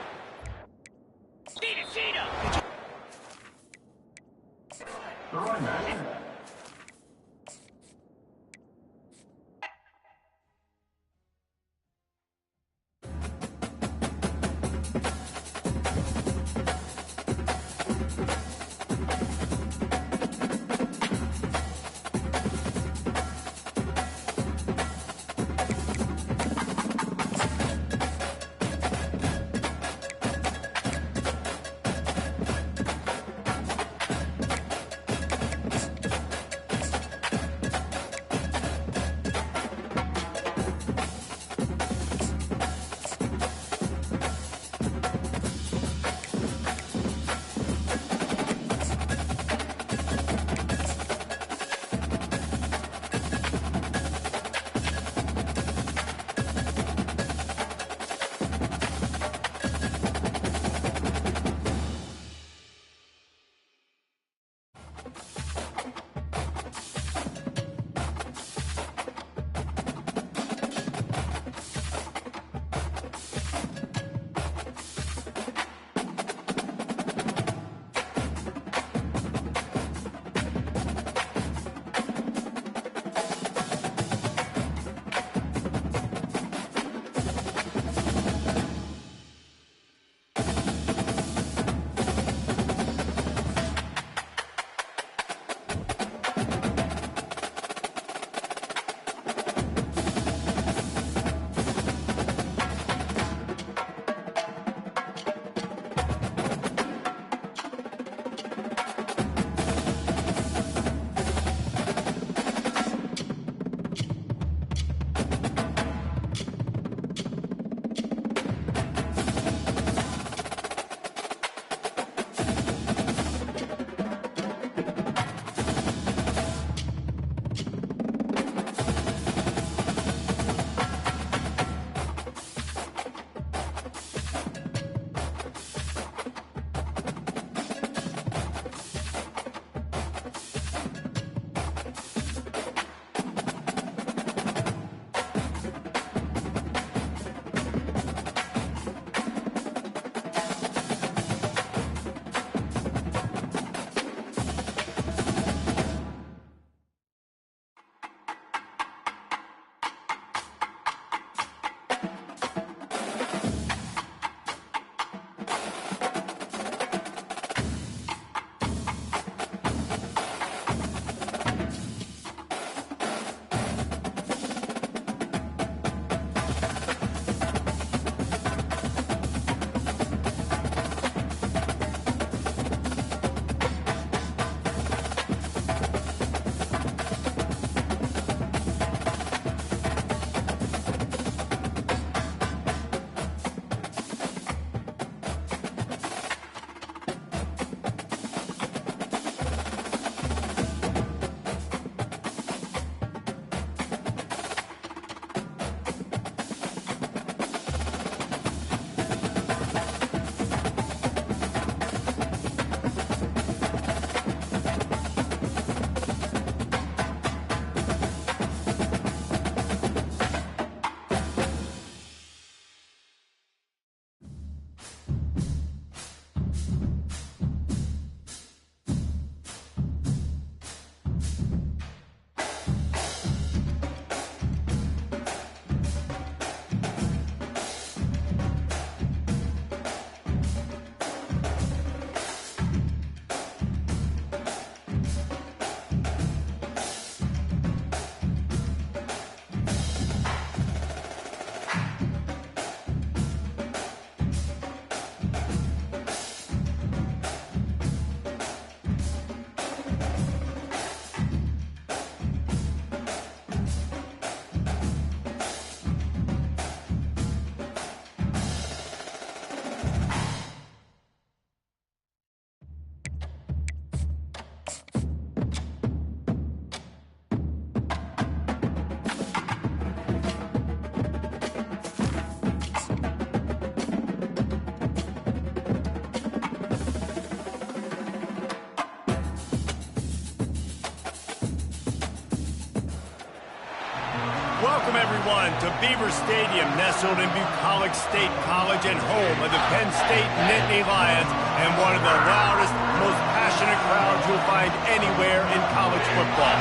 Welcome, everyone, to Beaver Stadium, nestled in Bucolic State College and home of the Penn State Nittany Lions and one of the loudest, most passionate crowds you'll find anywhere in college football.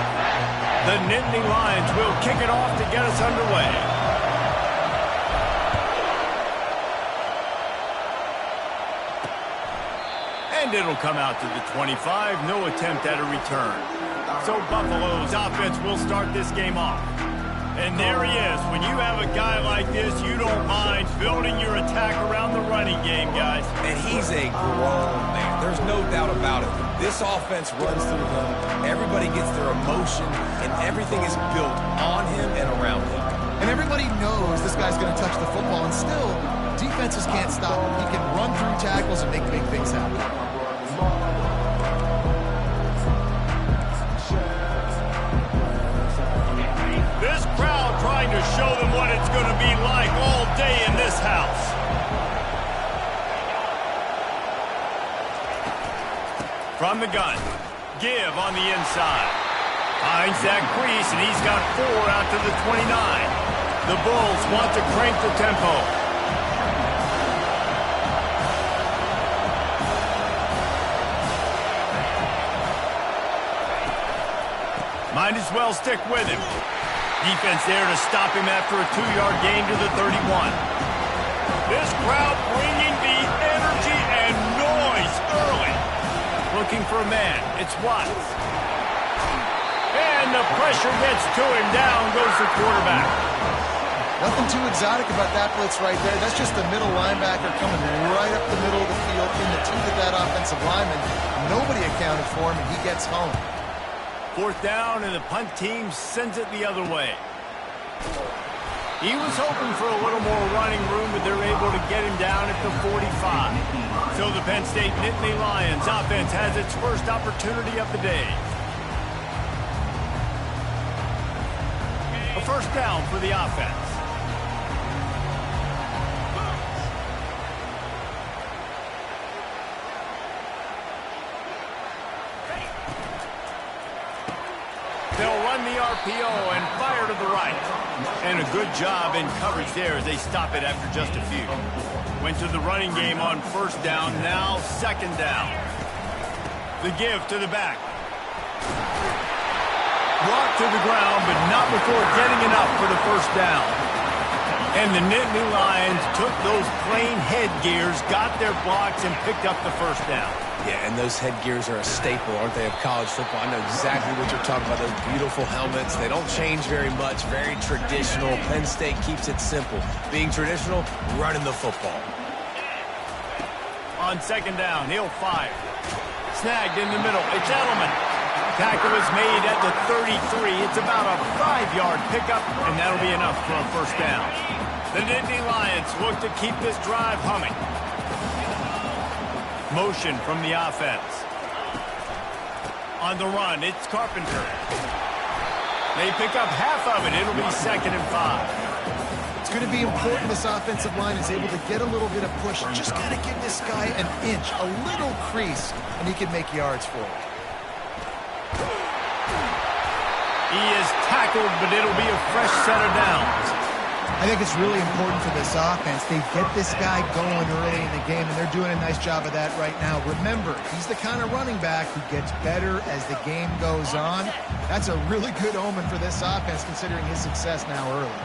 The Nittany Lions will kick it off to get us underway. And it'll come out to the 25, no attempt at a return. So Buffalo's offense will start this game off. And there he is. When you have a guy like this, you don't mind building your attack around the running game, guys. And he's a grown man. There's no doubt about it. This offense runs through him. Everybody gets their emotion, and everything is built on him and around him. And everybody knows this guy's going to touch the football, and still, defenses can't stop him. He can run through tackles and make big things happen. This crowd trying to show them what it's going to be like all day in this house. From the gun, Give on the inside. Finds that crease, and he's got 4 out to the 29. The Bulls want to crank the tempo. Might as well stick with him. Defense there to stop him after a 2-yard gain to the 31. This crowd bringing the energy and noise early. Looking for a man. It's Watts. And the pressure gets to him. Down goes the quarterback. Nothing too exotic about that blitz right there. That's just the middle linebacker coming right up the middle of the field in the teeth of that offensive lineman. Nobody accounted for him, and he gets home. 4th down, and the punt team sends it the other way. He was hoping for a little more running room, but they're able to get him down at the 45. So the Penn State Nittany Lions offense has its first opportunity of the day. A 1st down for the offense. They'll run the RPO and fire to the right. And a good job in coverage there as they stop it after just a few. Went to the running game on 1st down, now 2nd down. The give to the back. Brought to the ground, but not before getting enough for the 1st down. And the Nittany Lions took those plain headgears, got their blocks, and picked up the 1st down. Yeah, and those headgears are a staple, aren't they, of college football? I know exactly what you're talking about, those beautiful helmets. They don't change very much, very traditional. Penn State keeps it simple. Being traditional, running the football. On 2nd down, he'll fire. Snagged in the middle. It's Edelman. Tackle is made at the 33. It's about a 5-yard pickup, and that'll be enough for a 1st down. The Nittany Lions look to keep this drive humming. Motion from the offense. On the run, it's Carpenter. They pick up half of it. It'll be 2nd and 5. It's going to be important this offensive line is able to get a little bit of push. Just got to give this guy an inch, a little crease, and he can make yards for it. He is tackled, but it'll be a fresh set of downs. I think it's really important for this offense. They get this guy going early in the game, and they're doing a nice job of that right now. Remember, he's the kind of running back who gets better as the game goes on. That's a really good omen for this offense, considering his success now early.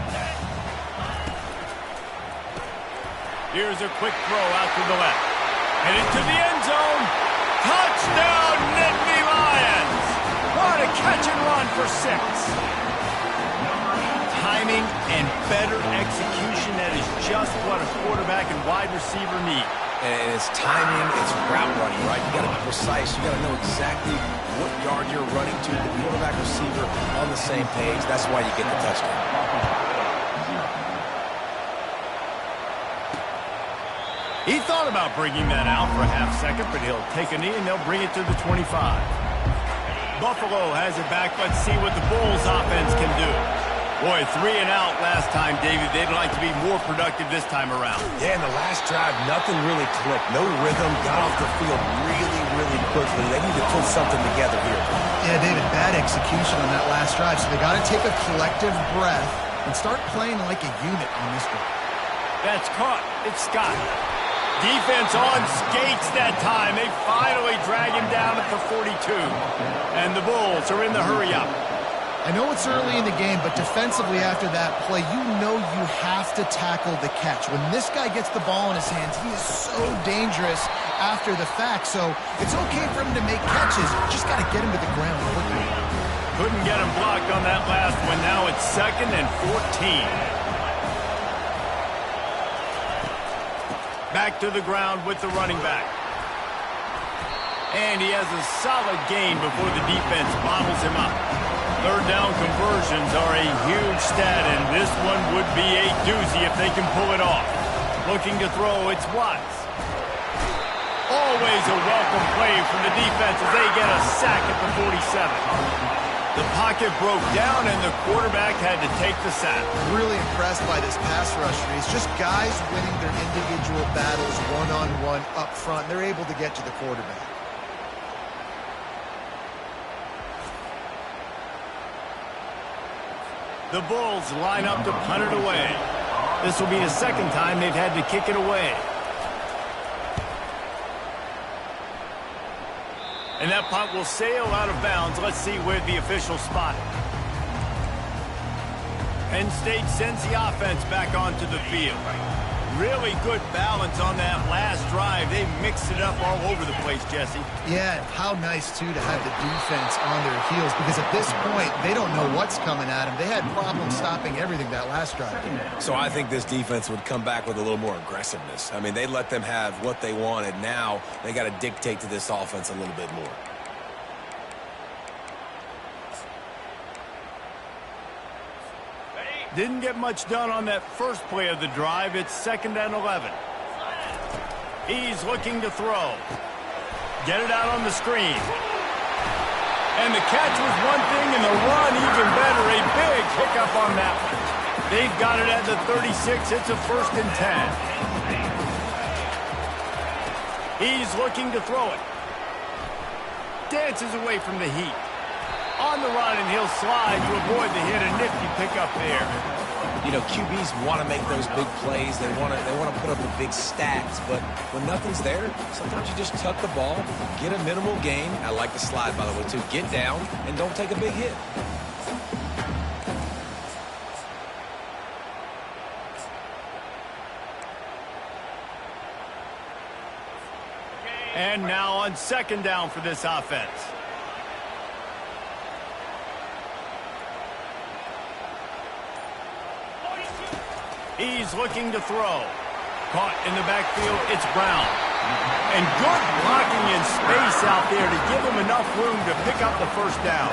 Here's a quick throw out to the left. And into the end zone. Touchdown, Nittany Lions! What a catch and run for 6. Timing and better execution, that is just what a quarterback and wide receiver need. And it's timing, it's route running, right? You got to be precise. You got to know exactly what yard you're running to. The quarterback receiver on the same page. That's why you get the touchdown. He thought about bringing that out for a half second, but he'll take a knee and they'll bring it to the 25. Buffalo has it back. Let's see what the Bulls offense can do. Boy, 3 and out last time, David. They'd like to be more productive this time around. Yeah, in the last drive, nothing really clicked. No rhythm, got off the field really, really quickly. They need to put something together here. Yeah, David, bad execution on that last drive. So they got to take a collective breath and start playing like a unit on this one. That's caught. It's Scott. Defense on skates that time. They finally drag him down at the 42. And the Bulls are in the hurry-up. I know it's early in the game, but defensively after that play, you know you have to tackle the catch. When this guy gets the ball in his hands, he is so dangerous after the fact. So it's okay for him to make catches. Just got to get him to the ground quickly. Couldn't get him blocked on that last one. Now it's 2nd and 14. Back to the ground with the running back. And he has a solid gain before the defense bottles him up. 3rd down conversions are a huge stat, and this one would be a doozy if they can pull it off. Looking to throw, it's Watts. Always a welcome play from the defense as they get a sack at the 47. The pocket broke down, and the quarterback had to take the sack. Really impressed by this pass rush. It's just guys winning their individual battles one-on-one up front. They're able to get to the quarterback. The Bulls line up to punt it away. This will be the 2nd time they've had to kick it away. And that punt will sail out of bounds. Let's see where the officials spot it. Penn State sends the offense back onto the field. Really good balance on that last drive. They mixed it up all over the place, Jesse. Yeah, how nice, too, to have the defense on their heels, because at this point, they don't know what's coming at them. They had problems stopping everything that last drive. So I think this defense would come back with a little more aggressiveness. I mean, they let them have what they wanted. Now they got to dictate to this offense a little bit more. Didn't get much done on that first play of the drive. It's 2nd and 11. He's looking to throw. Get it out on the screen. And the catch was one thing, and the run even better. A big pickup on that one. They've got it at the 36. It's a 1st and 10. He's looking to throw it. Dances away from the heat. On the run, and he'll slide to avoid the hit. A nifty pickup there. You know, QBs want to make those big plays. They want to put up the big stats. But when nothing's there, sometimes you just tuck the ball, get a minimal gain. I like the slide, by the way, too. Get down and don't take a big hit. And now on 2nd down for this offense. He's looking to throw. Caught in the backfield, it's Brown. And good blocking in space out there to give him enough room to pick up the 1st down.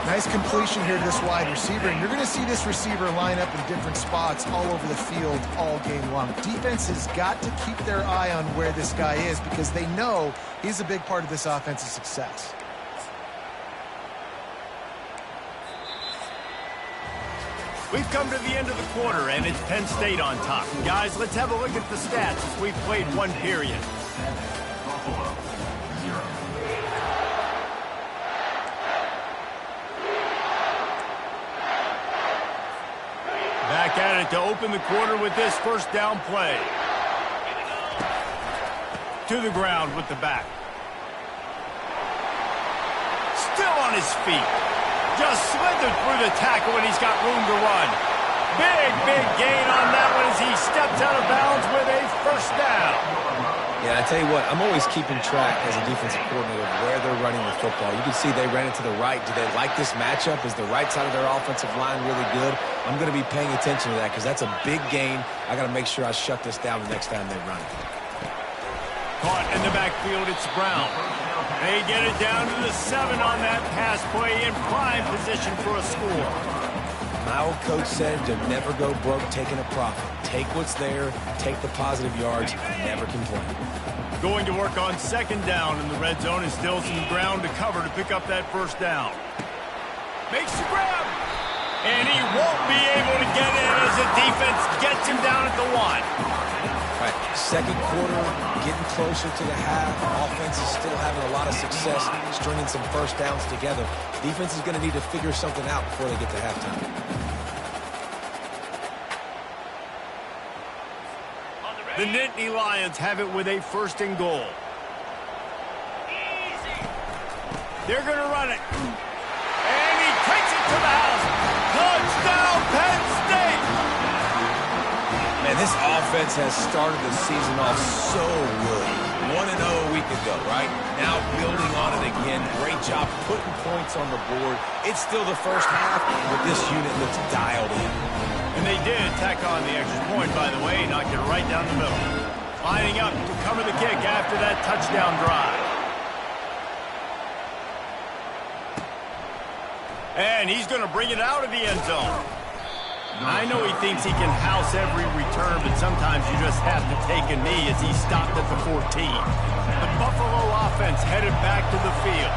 Nice completion here to this wide receiver, and you're going to see this receiver line up in different spots all over the field all game long. Defense has got to keep their eye on where this guy is because they know he's a big part of this offense's success. We've come to the end of the quarter, and it's Penn State on top. Guys, let's have a look at the stats as we've played one period. Buffalo, 0. Back at it to open the quarter with this 1st down play. To the ground with the back. Still on his feet. Just slithered through the tackle, and he's got room to run. Big gain on that one as he steps out of bounds with a 1st down. Yeah, I tell you what, I'm always keeping track as a defensive coordinator of where they're running the football. You can see they ran it to the right. Do they like this matchup? Is the right side of their offensive line really good? I'm going to be paying attention to that because that's a big gain. I got to make sure I shut this down the next time they run it. Caught in the backfield, it's Brown. They get it down to the 7 on that pass play in prime position for a score. My old coach said to never go broke taking a profit. Take what's there, take the positive yards, never complain. Going to work on second down in the red zone and still some ground to cover to pick up that first down. Makes the grab. And he won't be able to get in as the defense gets him down at the 1. All right, second quarter, getting closer to the half. Offense is still having a lot of success stringing some first downs together. Defense is going to need to figure something out before they get to halftime. The Nittany Lions have it with a first and goal. They're going to run it. And he takes it to the house. Touchdown, Penn State! Man, this offense has started the season off so good. 1-0 a week ago, right? Now building on it again. Great job putting points on the board. It's still the first half, but this unit looks dialed in. And they did tack on the extra point, by the way, knocked it right down the middle. Lining up to cover the kick after that touchdown drive. And he's going to bring it out of the end zone. I know he thinks he can house every return, but sometimes you just have to take a knee as he stopped at the 14. The Buffalo offense headed back to the field.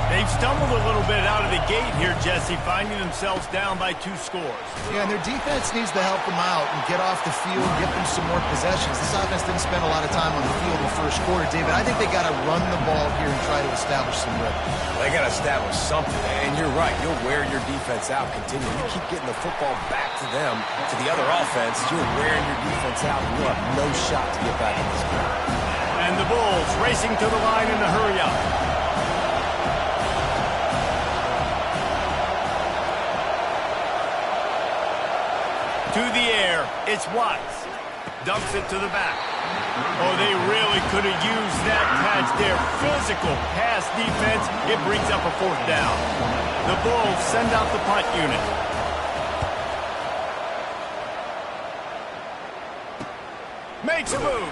They've stumbled a little bit out of the gate here, Jesse, finding themselves down by 2 scores. Yeah, and their defense needs to help them out and get off the field, get them some more possessions. This offense didn't spend a lot of time on the field in the first quarter, David. I think they got to run the ball here and try to establish some rhythm. They got to establish something, and you're right. You'll wear your defense out. Continue. You keep getting the football back to them, to the other offense. You're wearing your defense out, and you'll have no shot to get back in this game. And the Bulls racing to the line in the hurry up. To the air, it's Watts. Dumps it to the back. Oh, they really could have used that catch there. Physical pass defense. It brings up a 4th down. The Bulls send out the punt unit. Makes a move.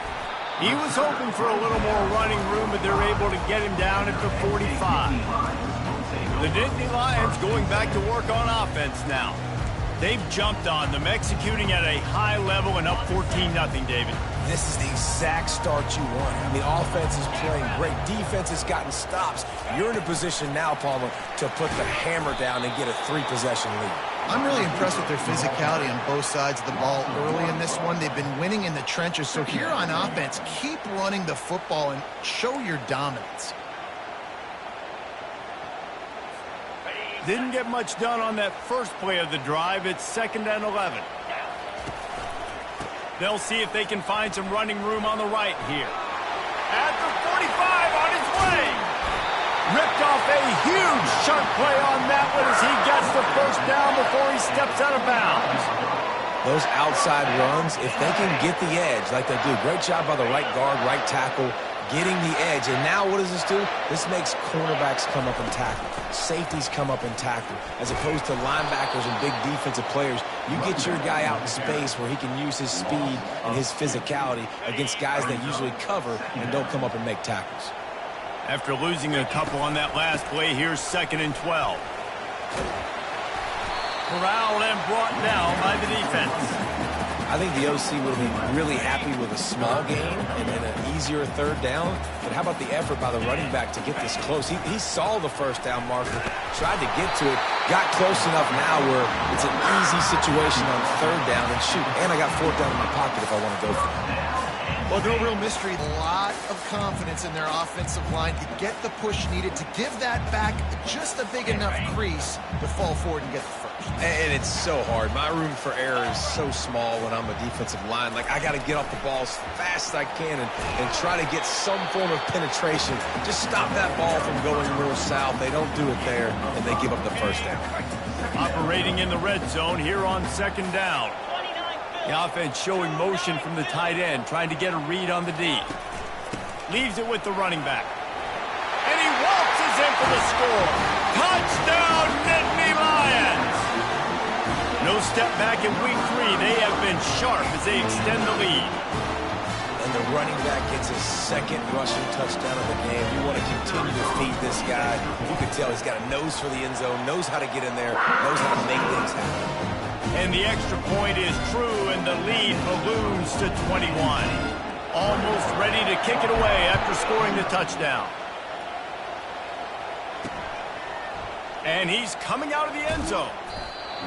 He was hoping for a little more running room, but they're able to get him down at the 45. The Nittany Lions going back to work on offense now. They've jumped on them, executing at a high level and up 14-0, David. This is the exact start you want. I mean, offense is playing great. Defense has gotten stops. You're in a position now, Palmer, to put the hammer down and get a 3-possession lead. I'm really impressed with their physicality on both sides of the ball early in this one. They've been winning in the trenches. So here on offense, keep running the football and show your dominance. Didn't get much done on that first play of the drive. It's 2nd and 11. They'll see if they can find some running room on the right here. At the 45 on his way. Ripped off a huge chunk play on that one as he gets the first down before he steps out of bounds. Those outside runs, if they can get the edge like they do, great job by the right guard, right tackle, getting the edge. And now what does this do? This makes cornerbacks come up and tackle. Safeties come up and tackle. As opposed to linebackers and big defensive players, you get your guy out in space where he can use his speed and his physicality against guys that usually cover and don't come up and make tackles. After losing a couple on that last play, here's 2nd and 12. Corralled and brought down by the defense. I think the OC would have been really happy with a small gain and then an easier 3rd down. But how about the effort by the running back to get this close? He saw the first down marker, tried to get to it, got close enough now where it's an easy situation on 3rd down. And shoot, and I got 4th down in my pocket if I want to go for it. Well, no real mystery. A lot of confidence in their offensive line to get the push needed to give that back just a big enough crease to fall forward and get the first. And it's so hard. My room for error is so small when I'm a defensive line. Like, I got to get off the ball as fast as I can and try to get some form of penetration. Just stop that ball from going north-south. They don't do it there, and they give up the first down. Operating in the red zone here on 2nd down. The offense showing motion from the tight end, trying to get a read on the D. Leaves it with the running back. And he waltzes in for the score. Touchdown, Nittany Lions! No step back in week 3. They have been sharp as they extend the lead. And and the running back gets his second rushing touchdown of the game. You want to continue to feed this guy. You can tell he's got a nose for the end zone, knows how to get in there, knows how to make things happen. And the extra point is true, and the lead balloons to 21. Almost ready to kick it away after scoring the touchdown. And he's coming out of the end zone.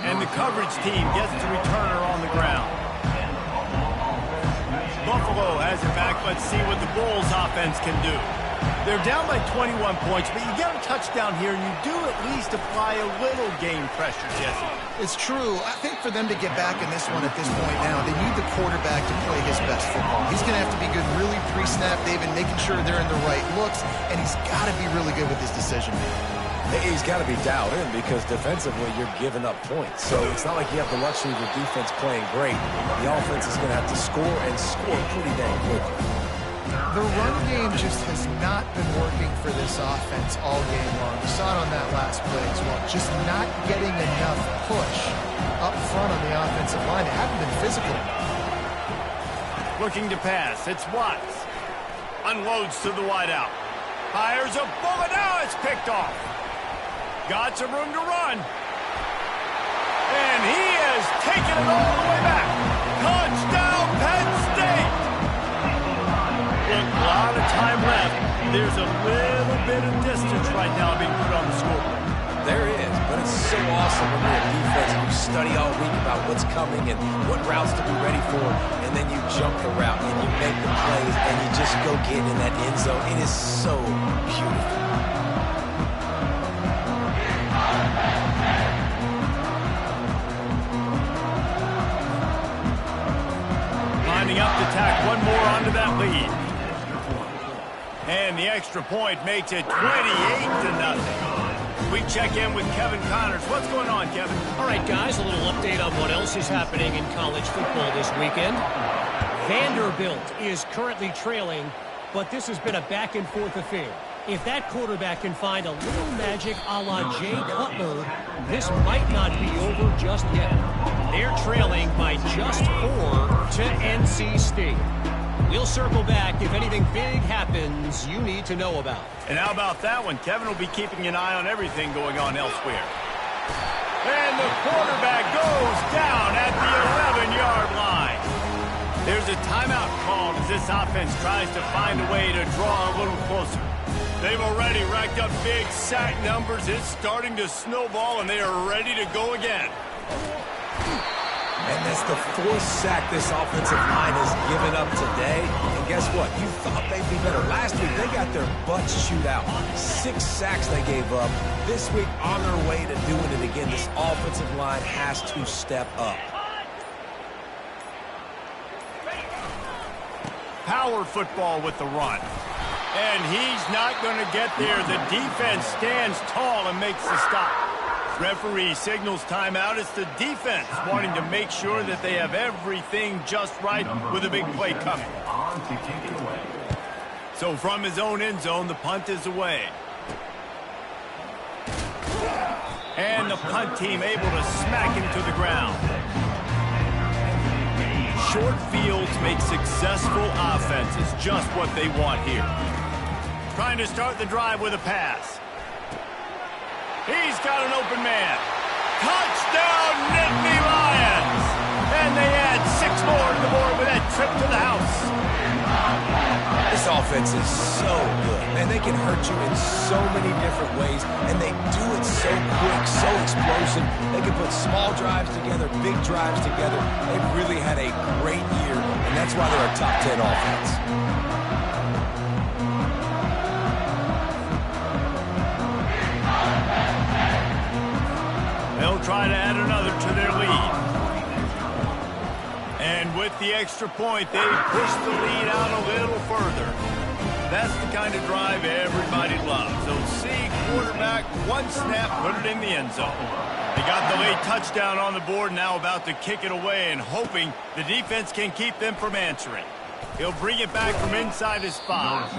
And the coverage team gets the returner on the ground. Buffalo has it back. Let's see what the Bulls offense can do. They're down by 21 points, but you get a touchdown here, and you do at least apply a little game pressure, Jesse. It's true. I think for them to get back in this one at this point now, they need the quarterback to play his best football. He's going to have to be good really pre-snap, David, making sure they're in the right looks, and he's got to be really good with his decision-making. He's got to be dialed in because defensively you're giving up points. So it's not like you have the luxury of your defense playing great. The offense is going to have to score and score pretty dang quickly. The run game just has not been working for this offense all game long. We saw it on that last play as well. Just not getting enough push up front on the offensive line. They haven't been physical. Looking to pass. It's Watts. Unloads to the wideout. Fires a bullet. Now it's picked off. Got some room to run. And he has taken it all the way back. Touchdown, Penn State. Look, a lot of time left. There's a little bit of distance right now being put on the scoreboard. There is, but it's so awesome when you're a defense and you study all week about what's coming and what routes to be ready for, and then you jump the route and you make the plays and you just go get in that end zone. It is so beautiful. Up to tack one more onto that lead. And the extra point makes it 28-0. We check in with Kevin Connors. What's going on, Kevin? All right, guys, a little update on what else is happening in college football this weekend. Vanderbilt is currently trailing, but this has been a back-and-forth affair. If that quarterback can find a little magic a la Jay Cutler, this might not be over just yet. They're trailing by just 4 to NC State. We'll circle back if anything big happens you need to know about. And how about that one? Kevin will be keeping an eye on everything going on elsewhere. And the quarterback goes down at the 11-yard line. There's a timeout called as this offense tries to find a way to draw a little closer. They've already racked up big sack numbers. It's starting to snowball, and they are ready to go again. And that's the 4th sack this offensive line has given up today. And guess what? You thought they'd be better. Last week, they got their butts chewed out. 6 sacks they gave up. This week, on their way to doing it again, this offensive line has to step up. Power football with the run. And he's not going to get there. The defense stands tall and makes the stop. Referee signals timeout. It's the defense wanting to make sure that they have everything just right with a big play coming. So from his own end zone, the punt is away. And the punt team able to smack him to the ground. Short fields make successful offenses just what they want here. Trying to start the drive with a pass. He's got an open man. Touchdown, Nittany Lions! And they add 6 more to the board with that trip to the house. This offense is so good. Man, they can hurt you in so many different ways, and they do it so quick, so explosive. They can put small drives together, big drives together. They've really had a great year, and that's why they're a top 10 offense. They'll try to add another to their lead. And with the extra point, they push the lead out a little further. That's the kind of drive everybody loves. They'll see quarterback, one snap, put it in the end zone. They got the late touchdown on the board, now about to kick it away and hoping the defense can keep them from answering. He'll bring it back from inside his spot.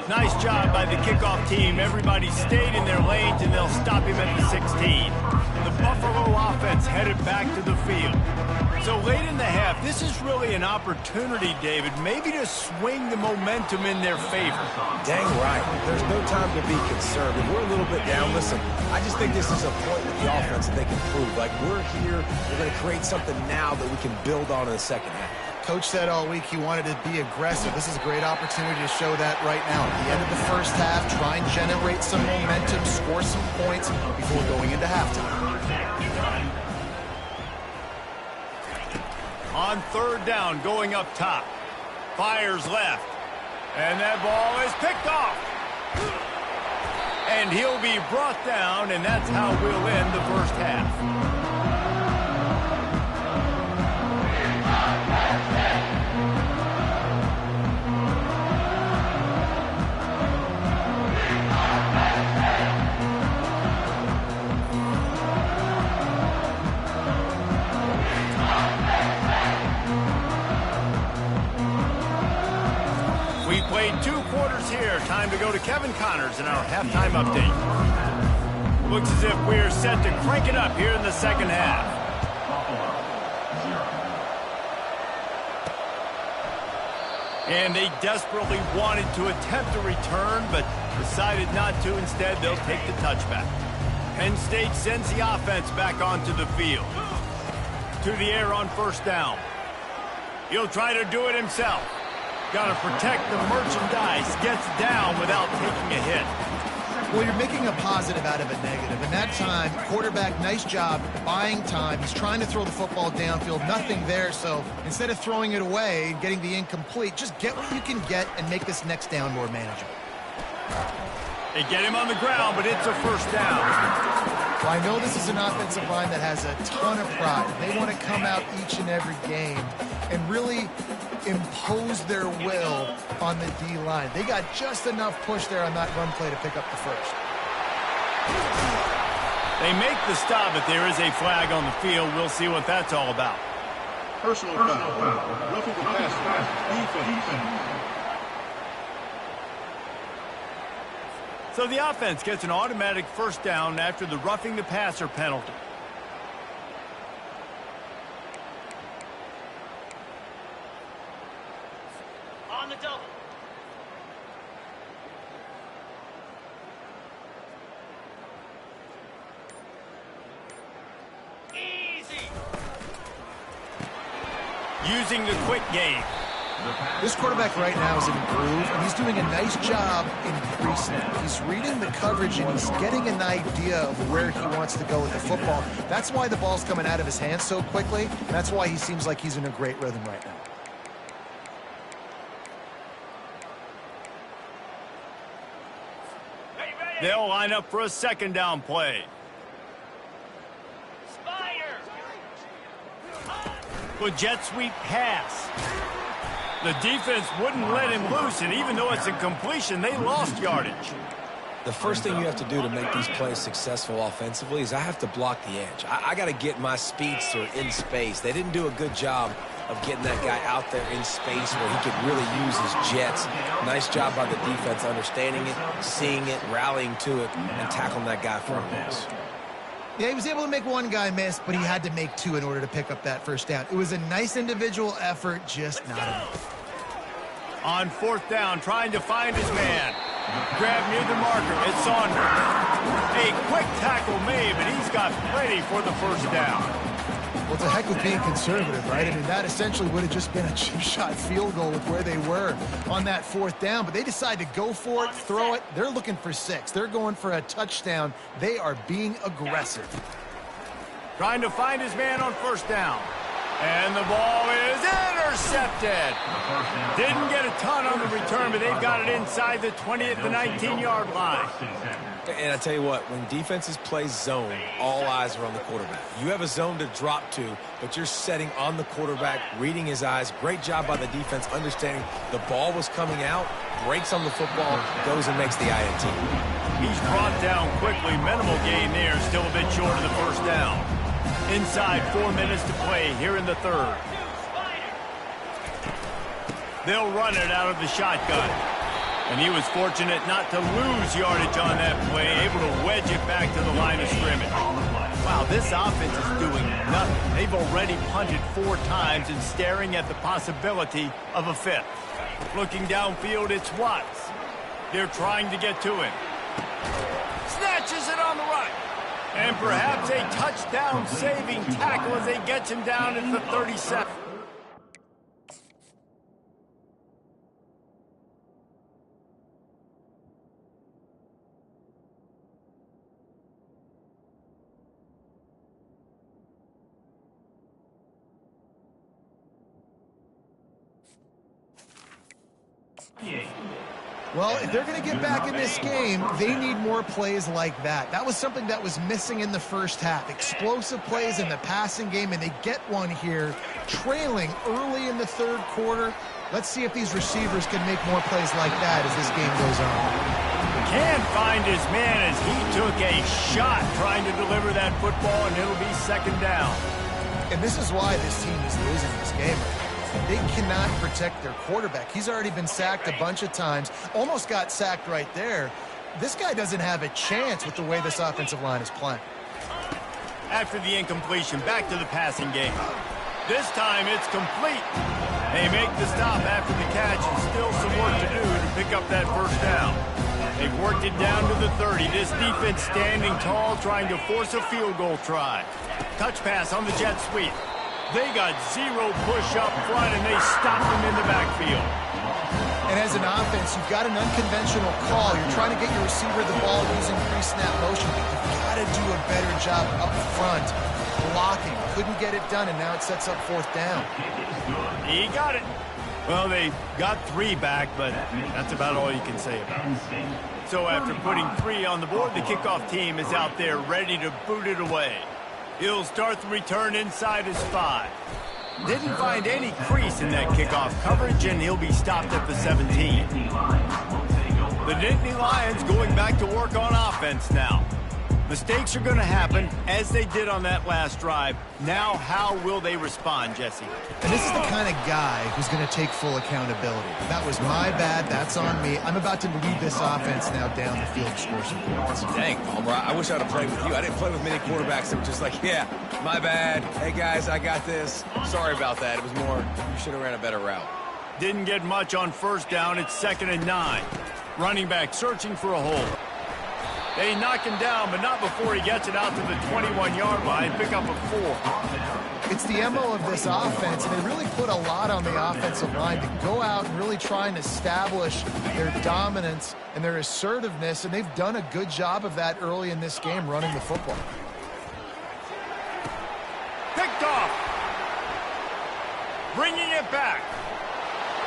Nice job by the kickoff team. Everybody stayed in their lanes, and they'll stop him at the 16. The Buffalo offense headed back to the field. so late in the half, this is really an opportunity, David, maybe to swing the momentum in their favor. Dang right. There's no time to be concerned. If we're a little bit down, listen, I just think this is a point with the offense that they can prove. Like, we're here, we're going to create something now that we can build on in the second half. Coach said all week he wanted to be aggressive. This is a great opportunity to show that right now. At the end of the first half, try and generate some momentum, score some points before going into halftime. On third down, going up top. Fires left. And that ball is picked off. And he'll be brought down, and that's how we'll end the first half. We played 2 quarters here. Time to go to Kevin Connors in our halftime update. Looks as if we're set to crank it up here in the second half. And they desperately wanted to attempt a return, but decided not to. Instead, they'll take the touchback. Penn State sends the offense back onto the field. To the air on first down. He'll try to do it himself. Got to protect the merchandise. Gets down without taking a hit. Well, you're making a positive out of a negative. And that time, quarterback, nice job buying time. He's trying to throw the football downfield. Nothing there. So instead of throwing it away and getting the incomplete, just get what you can get and make this next down more manageable. They get him on the ground, but it's a first down. Well, I know this is an offensive line that has a ton of pride. They want to come out each and every game and really impose their will on the D-line. They got just enough push there on that run play to pick up the first. They make the stop, but there is a flag on the field. We'll see what that's all about. Personal foul. Roughing the passer. Defense. So the offense gets an automatic first down after the roughing the passer penalty. On the double. Easy. Using the quick game. This quarterback right now is in a groove, and he's doing a nice job increasing it. He's reading the coverage, and he's getting an idea of where he wants to go with the football. That's why the ball's coming out of his hands so quickly, and that's why he seems like he's in a great rhythm right now. They'll line up for a second down play. With jet sweep pass. The defense wouldn't let him loose, and even though it's a completion, they lost yardage. The first thing you have to do to make these plays successful offensively is I have to block the edge. I got to get my speedster in space. They didn't do a good job of getting that guy out there in space where he could really use his jets. Nice job by the defense understanding it, seeing it, rallying to it, and tackling that guy for a miss. Yeah, he was able to make one guy miss, but he had to make 2 in order to pick up that first down. It was a nice individual effort, just not enough. On fourth down, trying to find his man. Grab near the marker. It's Saunders. A quick tackle made, but he's got plenty for the first down. Well, it's a heck of being conservative, right? I mean, that essentially would have just been a chip shot field goal with where they were on that fourth down. But they decide to go for it, throw it. They're looking for 6. They're going for a touchdown. They are being aggressive. Trying to find his man on first down. And the ball is intercepted. Didn't get a ton on the return, but they've got it inside the 20 at the 19-yard line. And I tell you what, when defenses play zone, all eyes are on the quarterback. You have a zone to drop to, but you're setting on the quarterback, reading his eyes. Great job by the defense, understanding the ball was coming out, breaks on the football, goes and makes the INT. He's brought down quickly. Minimal gain there, still a bit short of the first down. Inside 4 minutes to play here in the third. They'll run it out of the shotgun. And he was fortunate not to lose yardage on that play, able to wedge it back to the line of scrimmage. Wow, this offense is doing nothing. They've already punted 4 times and staring at the possibility of a 5th. Looking downfield, it's Watts. They're trying to get to him. Snatches it on the right. And perhaps a touchdown-saving tackle as they get him down at the 37. Well, if they're going to get back in this game, they need more plays like that. That was something that was missing in the first half. Explosive plays in the passing game, and they get one here, trailing early in the 3rd quarter. Let's see if these receivers can make more plays like that as this game goes on. Can't find his man as he took a shot trying to deliver that football, and it'll be 2nd down. And this is why this team is losing this game. They cannot protect their quarterback. He's already been sacked a bunch of times, almost got sacked right there. This guy doesn't have a chance with the way this offensive line is playing. After the incompletion, back to the passing game. This time it's complete. They make the stop after the catch and still some work to do to pick up that 1st down. They've worked it down to the 30. This defense standing tall, trying to force a field goal try. Touch pass on the jet sweep. They got 0 push up front, and they stopped them in the backfield. And as an offense, you've got an unconventional call. You're trying to get your receiver the ball using pre-snap motion, but you've got to do a better job up front blocking. Couldn't get it done, and now it sets up 4th down. He got it. Well, they got 3 back, but that's about all you can say about it. So after putting 3 on the board, the kickoff team is out there ready to boot it away. He'll start the return inside his 5. Didn't find any crease in that kickoff coverage, and he'll be stopped at the 17. The Nittany Lions going back to work on offense now. Mistakes are going to happen, as they did on that last drive. Now, how will they respond, Jesse? And this is the kind of guy who's going to take full accountability. That was my bad. That's on me. I'm about to lead this offense now down the field to score some points. Dang, Palmer, I wish I'd have played with you. I didn't play with many quarterbacks that were just like, yeah, my bad. Hey, guys, I got this. Sorry about that. It was more, you should have ran a better route. Didn't get much on 1st down. It's 2nd and 9. Running back searching for a hole. They knock him down, but not before he gets it out to the 21-yard line. Pick up a 4. It's the MO of this offense, and they really put a lot on the offensive line to go out and really try and establish their dominance and their assertiveness, and they've done a good job of that early in this game running the football. Picked off. Bringing it back.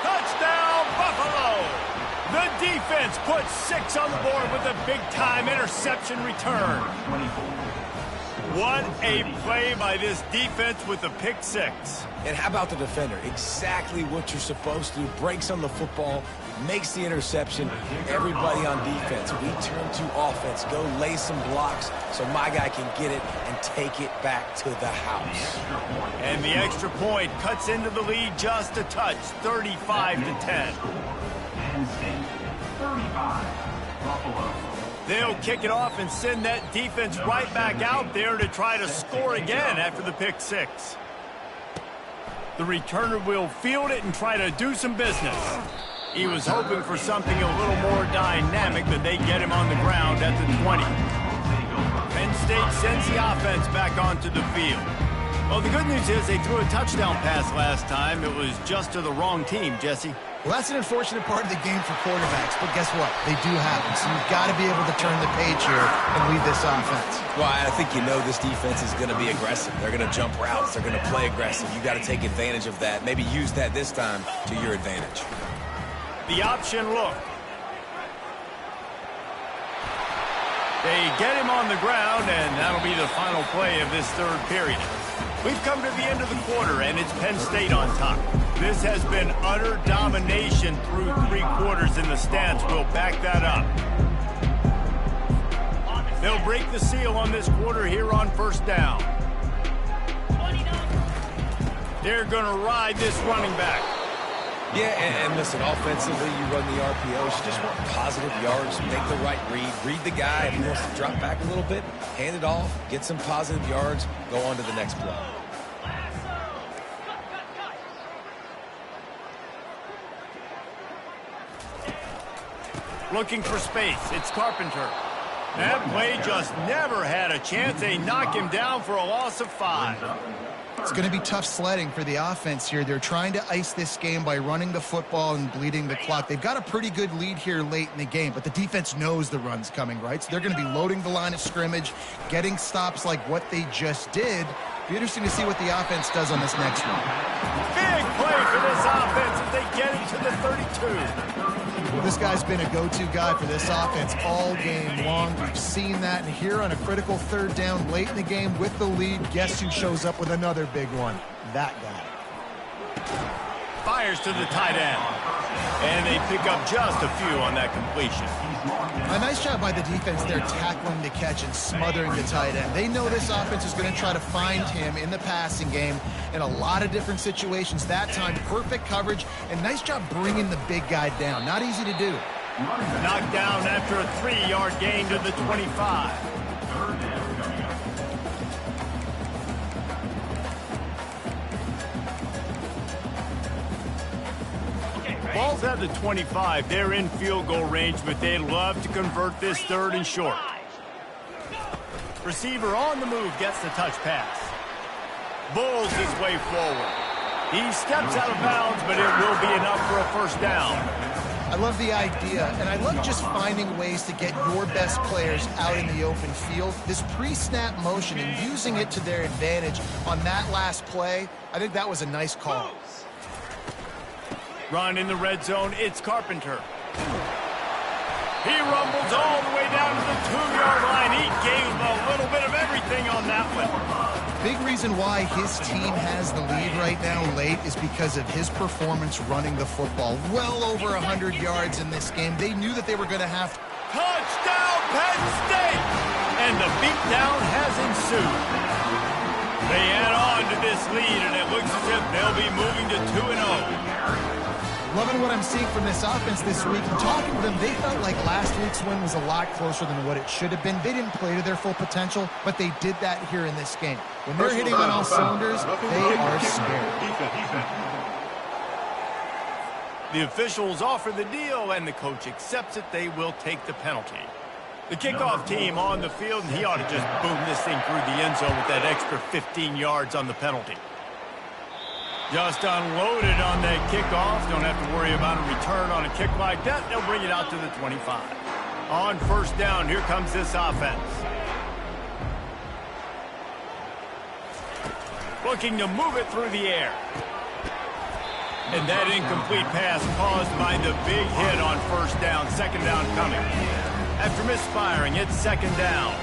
Touchdown, Buffalo. The defense puts 6 on the board with a big-time interception return. What a play by this defense with the pick 6. And how about the defender? Exactly what you're supposed to do. Breaks on the football, makes the interception. Everybody on defense, we turn to offense. Go lay some blocks so my guy can get it and take it back to the house. And the extra point cuts into the lead just a touch, 35-10. 35, Buffalo. They'll kick it off and send that defense right back out there to try to score again after the pick 6. The returner will field it and try to do some business. He was hoping for something a little more dynamic, but they get him on the ground at the 20. Penn State sends the offense back onto the field. Well, the good news is they threw a touchdown pass last time. It was just to the wrong team, Jesse. Well, that's an unfortunate part of the game for quarterbacks, but guess what? They do happen, so you've got to be able to turn the page here and lead this offense. Well, I think you know this defense is going to be aggressive. They're going to jump routes. They're going to play aggressive. You got to take advantage of that. Maybe use that this time to your advantage. The option look. They get him on the ground, and that'll be the final play of this 3rd period. We've come to the end of the quarter, and it's Penn State on top. This has been utter domination through 3 quarters, and the stats will back that up. They'll break the seal on this quarter here on 1st down. They're going to ride this running back. Yeah, and listen, offensively, you run the RPOs. You just want positive yards, make the right read the guy. If he wants to drop back a little bit, hand it off, get some positive yards, go on to the next play. Looking for space. It's Carpenter. That play just never had a chance. They knock him down for a loss of 5. It's going to be tough sledding for the offense here. They're trying to ice this game by running the football and bleeding the clock. They've got a pretty good lead here late in the game, but the defense knows the run's coming, right? So they're going to be loading the line of scrimmage, getting stops like what they just did. Be interesting to see what the offense does on this next one. Big play for this offense as they get it to the 32. Well, this guy's been a go-to guy for this offense all game long. We've seen that, and here on a critical third down late in the game with the lead, guess who shows up with another big one? That guy. Fires to the tight end. And they pick up just a few on that completion. A nice job by the defense there tackling the catch and smothering the tight end. They know this offense is going to try to find him in the passing game in a lot of different situations. That time, perfect coverage, and nice job bringing the big guy down. Not easy to do. Knocked down after a 3-yard gain to the 25. Ball's at the 25. They're in field goal range, but they'd love to convert this 3rd and short. Receiver on the move gets the touch pass. Bulls his way forward. He steps out of bounds, but it will be enough for a first down. I love the idea, and I love just finding ways to get your best players out in the open field. This pre-snap motion and using it to their advantage on that last play, I think that was a nice call. Run in the red zone, it's Carpenter. He rumbles all the way down to the 2-yard line. He gave a little bit of everything on that one. Big reason why his team has the lead right now late is because of his performance running the football. Well over 100 yards in this game. They knew that they were going to have to. Touchdown, Penn State! And the beatdown has ensued. They add on to this lead, and it looks as if they'll be moving to 2-0. Loving what I'm seeing from this offense this week. And talking to them, they felt like last week's win was a lot closer than what it should have been. They didn't play to their full potential, but they did that here in this game. When they're hitting on all cylinders, they are scared. The officials offer the deal, and the coach accepts it. They will take the penalty. The kickoff team on the field, and he ought to just boom this thing through the end zone with that extra 15 yards on the penalty. Just unloaded on that kickoff. Don't have to worry about a return on a kick like that. They'll bring it out to the 25. On first down, here comes this offense. Looking to move it through the air. And that incomplete pass caused by the big hit on first down. Second down coming. After misfiring, it's second down.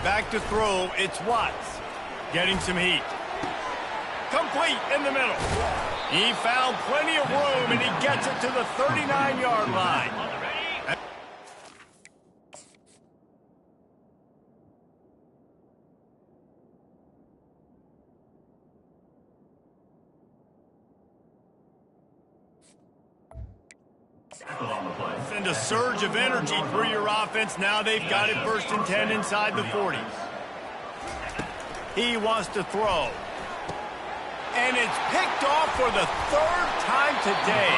Back to throw, it's Watts. Getting some heat. Complete in the middle. He found plenty of room, and he gets it to the 39-yard line. Send a surge of energy through your offense. Now they've got it 1st and 10 inside the 40. He wants to throw. And it's picked off for the 3rd time today.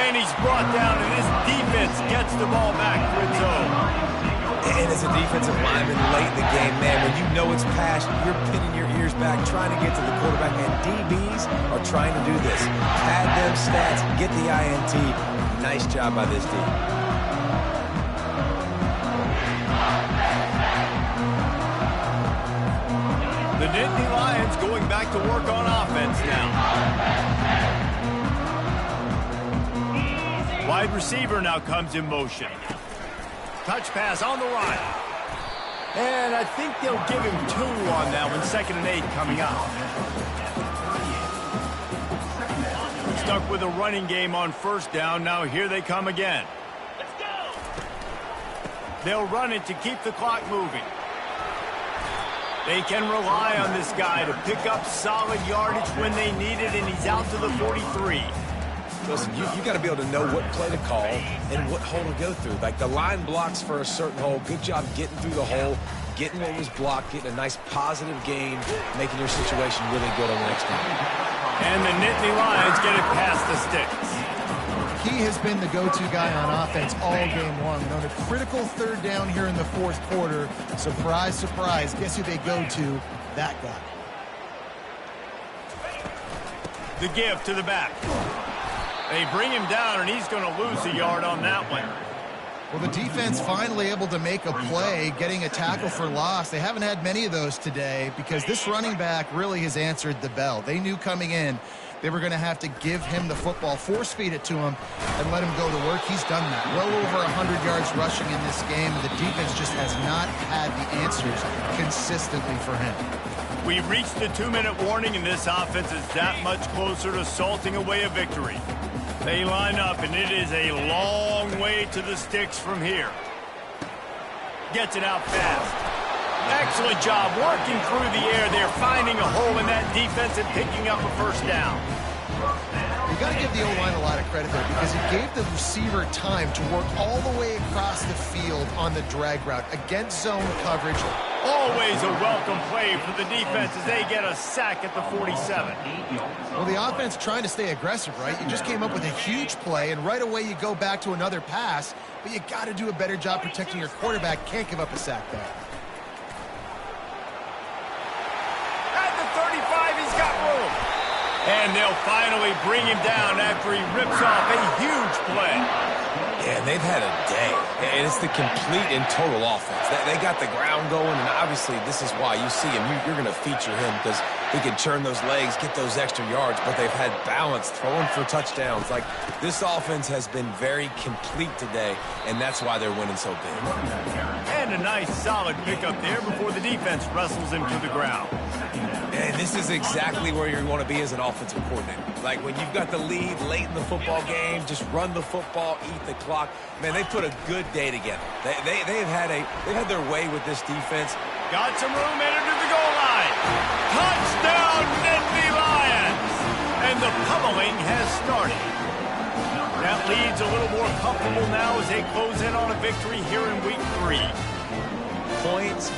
And he's brought down, and this defense gets the ball back for its own. And as a defensive lineman late in the game, man, when you know it's past, you're pinning your ears back, trying to get to the quarterback. And DBs are trying to do this. Pad them stats, get the INT. Nice job by this team. The Nittany Lions going back to work on offense now. Wide receiver now comes in motion. Touch pass on the right. And I think they'll give him 2 on that one. 2nd and 8 coming up. Stuck with a running game on first down. Now here they come again. Let's go. They'll run it to keep the clock moving. They can rely on this guy to pick up solid yardage when they need it, and he's out to the 43. Listen, you got to be able to know what play to call and what hole to go through. Like the line blocks for a certain hole. Good job getting through the hole, getting what was blocked, getting a nice positive gain, making your situation really good on the next game. And the Nittany Lions get it past the sticks. He has been the go-to guy on offense all game long. And on a critical third down here in the fourth quarter, surprise, surprise, guess who they go to? That guy. The give to the back. They bring him down, and he's going to lose a yard on that one. Well, the defense finally able to make a play, getting a tackle for loss. They haven't had many of those today because this running back really has answered the bell. They knew coming in they were going to have to give him the football, force feed it to him, and let him go to work. He's done that. Well over 100 yards rushing in this game. The defense just has not had the answers consistently for him. We reached the 2-minute warning, and this offense is that much closer to salting away a victory. They line up, and it is a long way to the sticks from here. Gets it out fast. Excellent job working through the air there, finding a hole in that defense and picking up a first down. You got to give the O-line a lot of credit there because he gave the receiver time to work all the way across the field on the drag route against zone coverage. Always a welcome play for the defense as they get a sack at the 47. Well, the offense trying to stay aggressive, right? You just came up with a huge play, and right away you go back to another pass, but you got to do a better job protecting your quarterback. Can't give up a sack there. At the 35, he's got room. And they'll finally bring him down after he rips off a huge play. Yeah, they've had a day, and it's the complete and total offense. They got the ground going, and obviously this is why you see him. You're going to feature him because he can churn those legs, get those extra yards, but they've had balance, throwing for touchdowns. Like, this offense has been very complete today, and that's why they're winning so big. And a nice, solid pickup there before the defense wrestles him to the ground. And this is exactly where you want to be as an offensive coordinator. Like when you've got the lead late in the football game, just run the football, eat the clock. Man, they put a good day together. They've had their way with this defense. Got some room, entered to the goal line. Touchdown, Nittany Lions! And the pummeling has started. That lead's a little more comfortable now as they close in on a victory here in week 3. Points,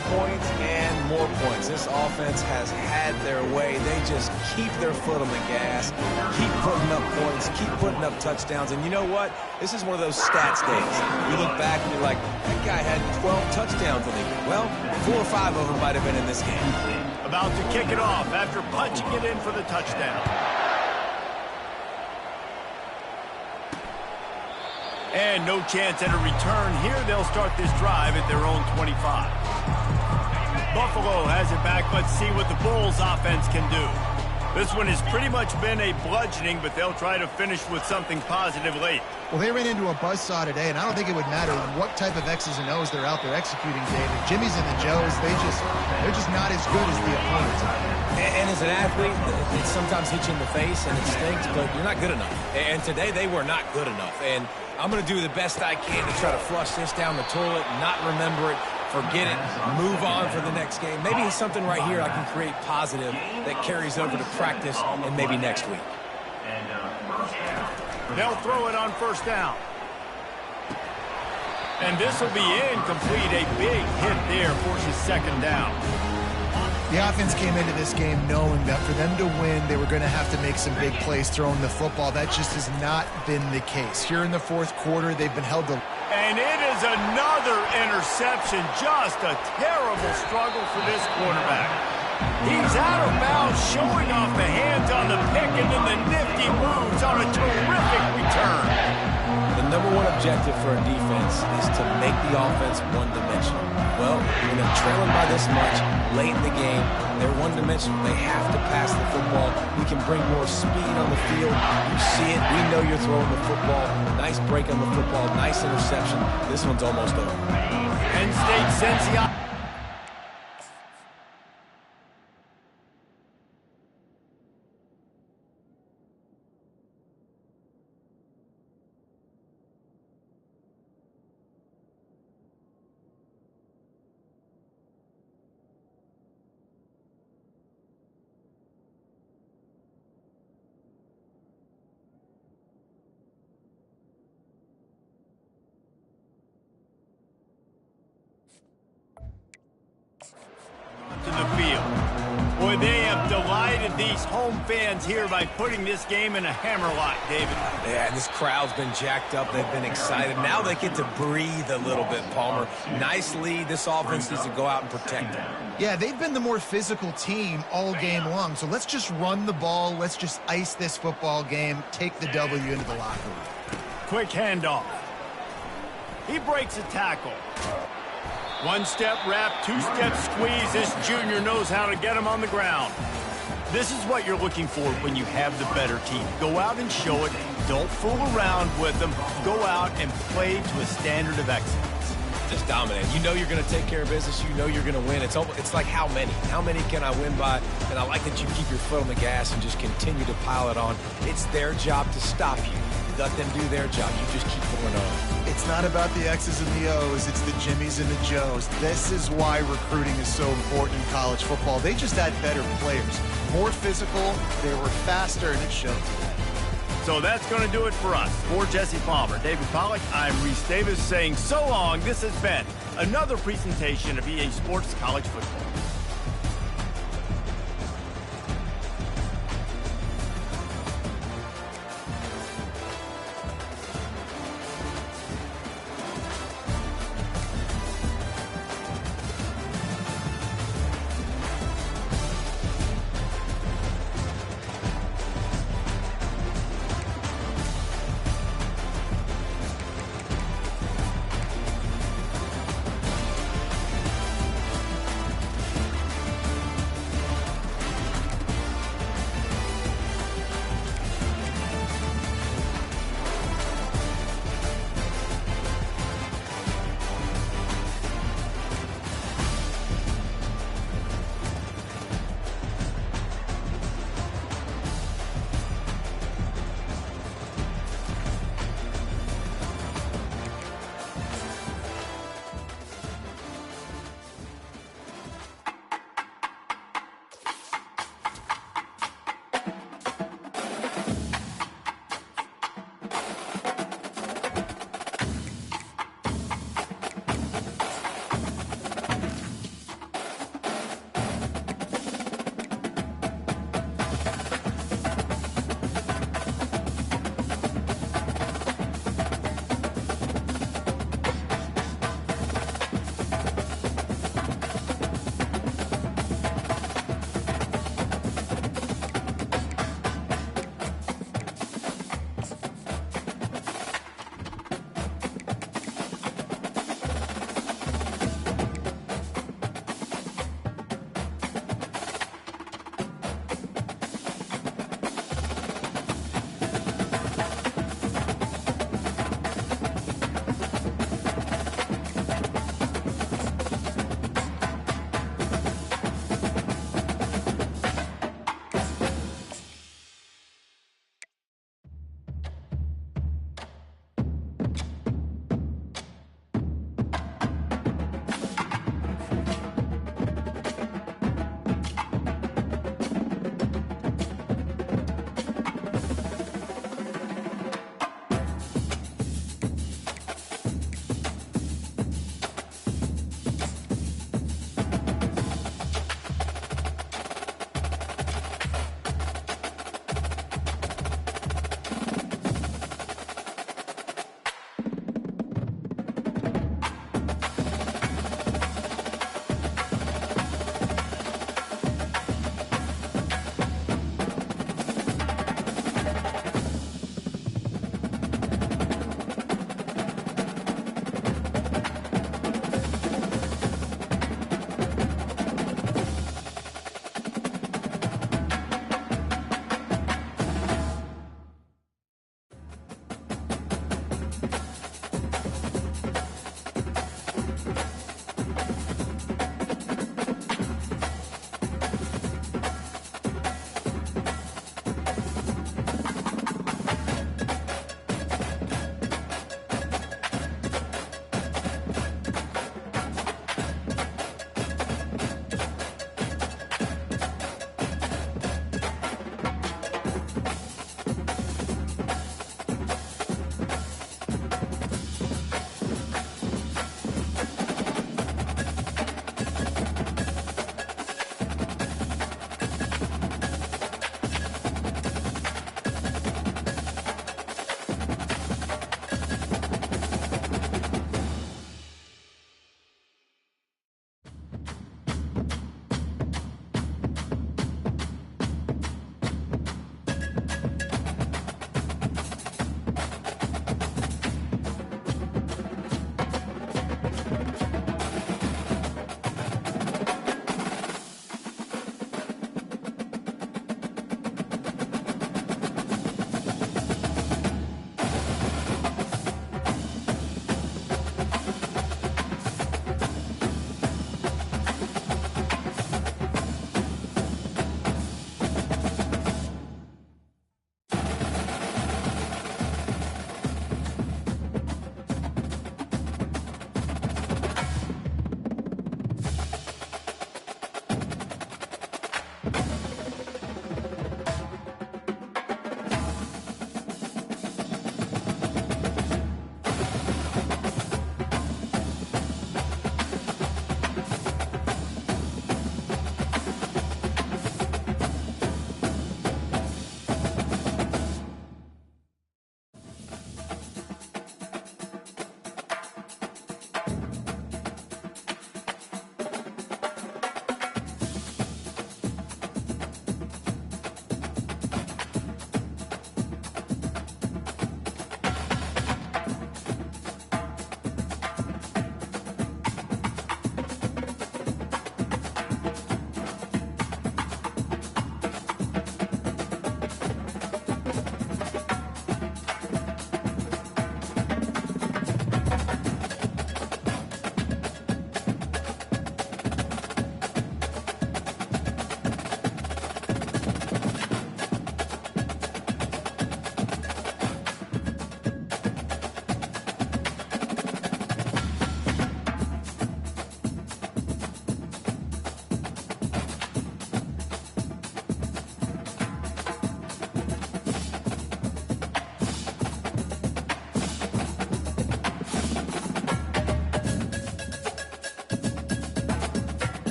and more points. This offense has had their way. They just keep their foot on the gas, keep putting up points, keep putting up touchdowns. And you know what? This is one of those stats days. You look back and you're like, that guy had 12 touchdowns in the game. Well, 4 or 5 of them might have been in this game. About to kick it off after punching it in for the touchdown. And no chance at a return here. They'll start this drive at their own 25. Buffalo has it back. Let's see what the Bulls offense can do. This one has pretty much been a bludgeoning, but they'll try to finish with something positive late. Well, they ran into a buzzsaw today, and I don't think it would matter what type of X's and O's they're out there executing, David. Jimmy's and the Joes, they're just not as good as the opponents. And as an athlete, it sometimes hits you in the face, and it stinks, but you're not good enough. And today, they were not good enough. And I'm going to do the best I can to try to flush this down the toilet, not remember it, forget it, move on for the next game. Maybe it's something right here I can create positive that carries over to practice and maybe next week. They'll throw it on first down. And this will be incomplete. A big hit there forces second down. The offense came into this game knowing that for them to win, they were going to have to make some big plays throwing the football. That just has not been the case. Here in the fourth quarter, they've been held to... And it is another interception. Just a terrible struggle for this quarterback. He's out of bounds, showing off the hands on the pick, and then the nifty moves on a terrific return. The number one objective for a defense is to make the offense one-dimensional. Well, when they're trailing by this much late in the game, they're one-dimensional. They have to pass the football. We can bring more speed on the field. You see it. We know you're throwing the football. Nice break on the football. Nice interception. This one's almost over. Penn State sends the... Boy, they have delighted these home fans here by putting this game in a hammerlock, David. Yeah, and this crowd's been jacked up. They've been excited. Now they get to breathe a little bit, Palmer. Nice lead. This offense needs to go out and protect them. Yeah, they've been the more physical team all game long. So let's just run the ball. Let's just ice this football game, take the W into the locker room. Quick handoff. He breaks a tackle. One-step wrap, two-step squeeze. This junior knows how to get him on the ground. This is what you're looking for when you have the better team. Go out and show it. Don't fool around with them. Go out and play to a standard of excellence. Just dominate. You know you're going to take care of business. You know you're going to win. It's like how many? How many can I win by? And I like that you keep your foot on the gas and just continue to pile it on. It's their job to stop you. Let them do their job. You just keep going on. It's not about the X's and the O's. It's the Jimmies and the Joes. This is why recruiting is so important in college football. They just had better players. More physical, they were faster, and it showed today. So that's going to do it for us. For Jesse Palmer, David Pollack, I'm Reese Davis saying so long. This has been another presentation of EA Sports College Football.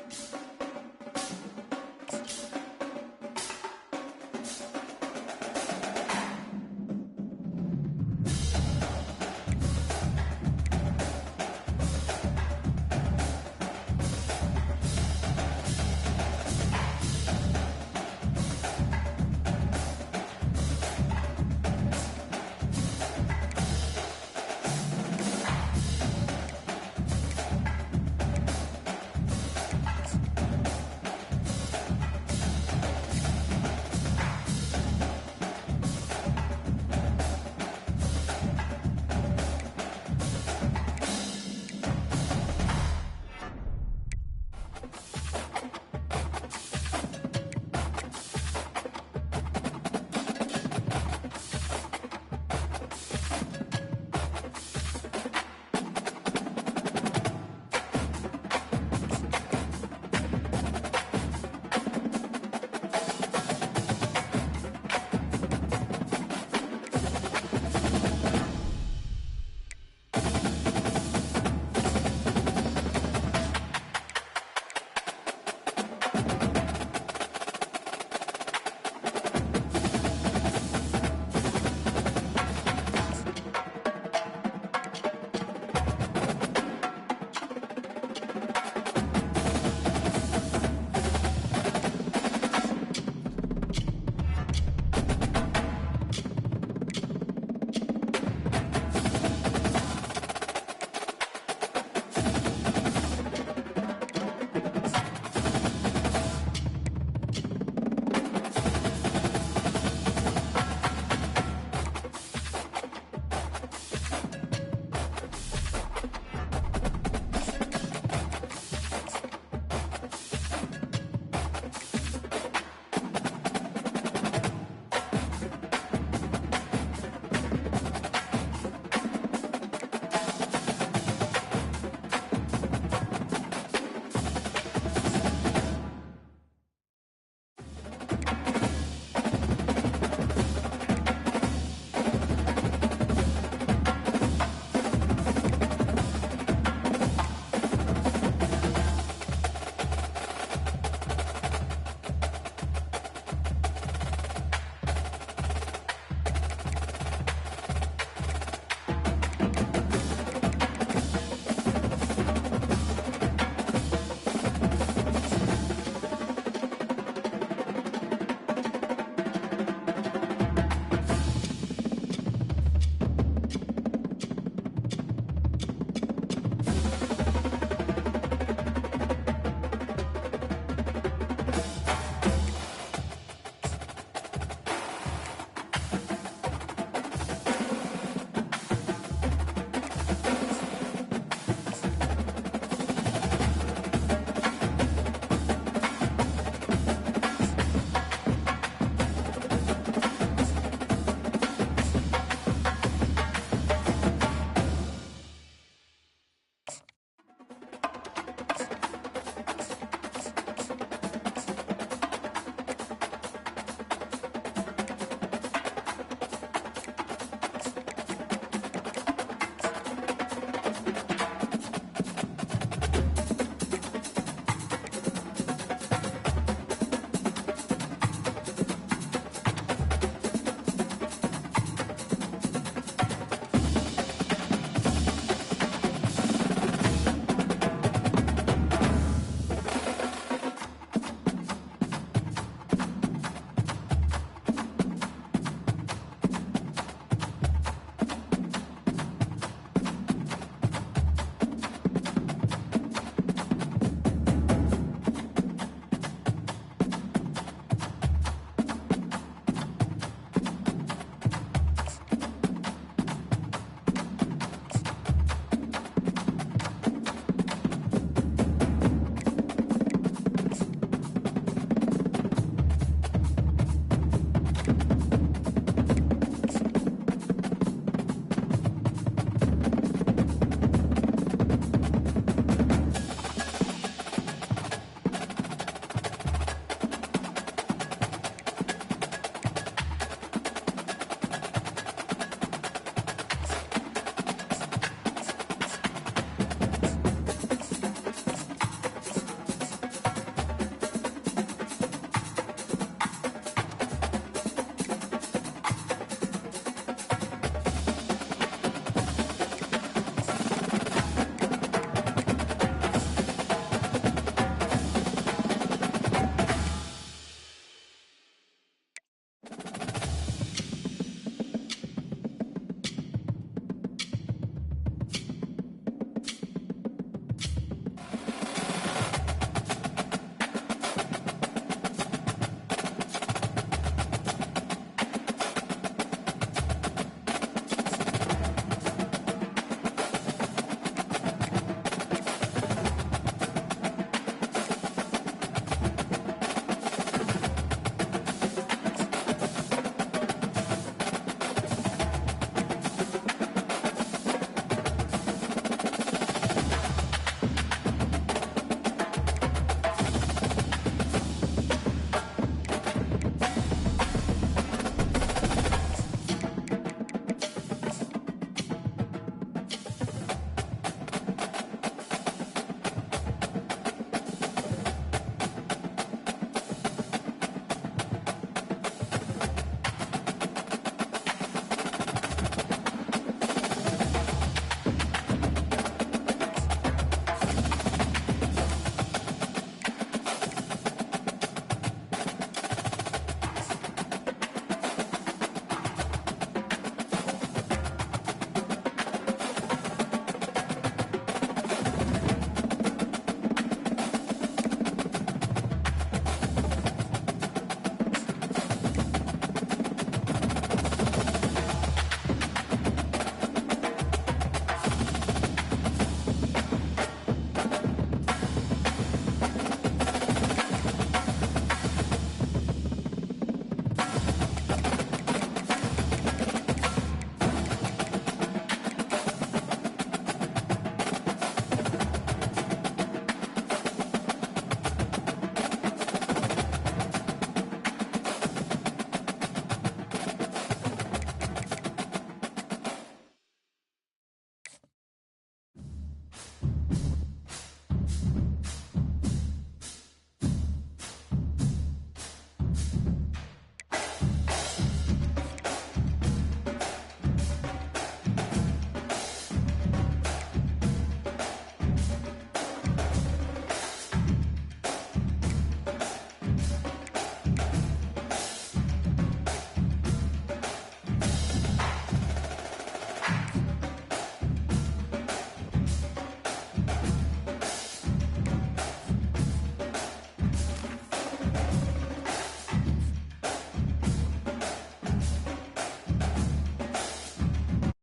down.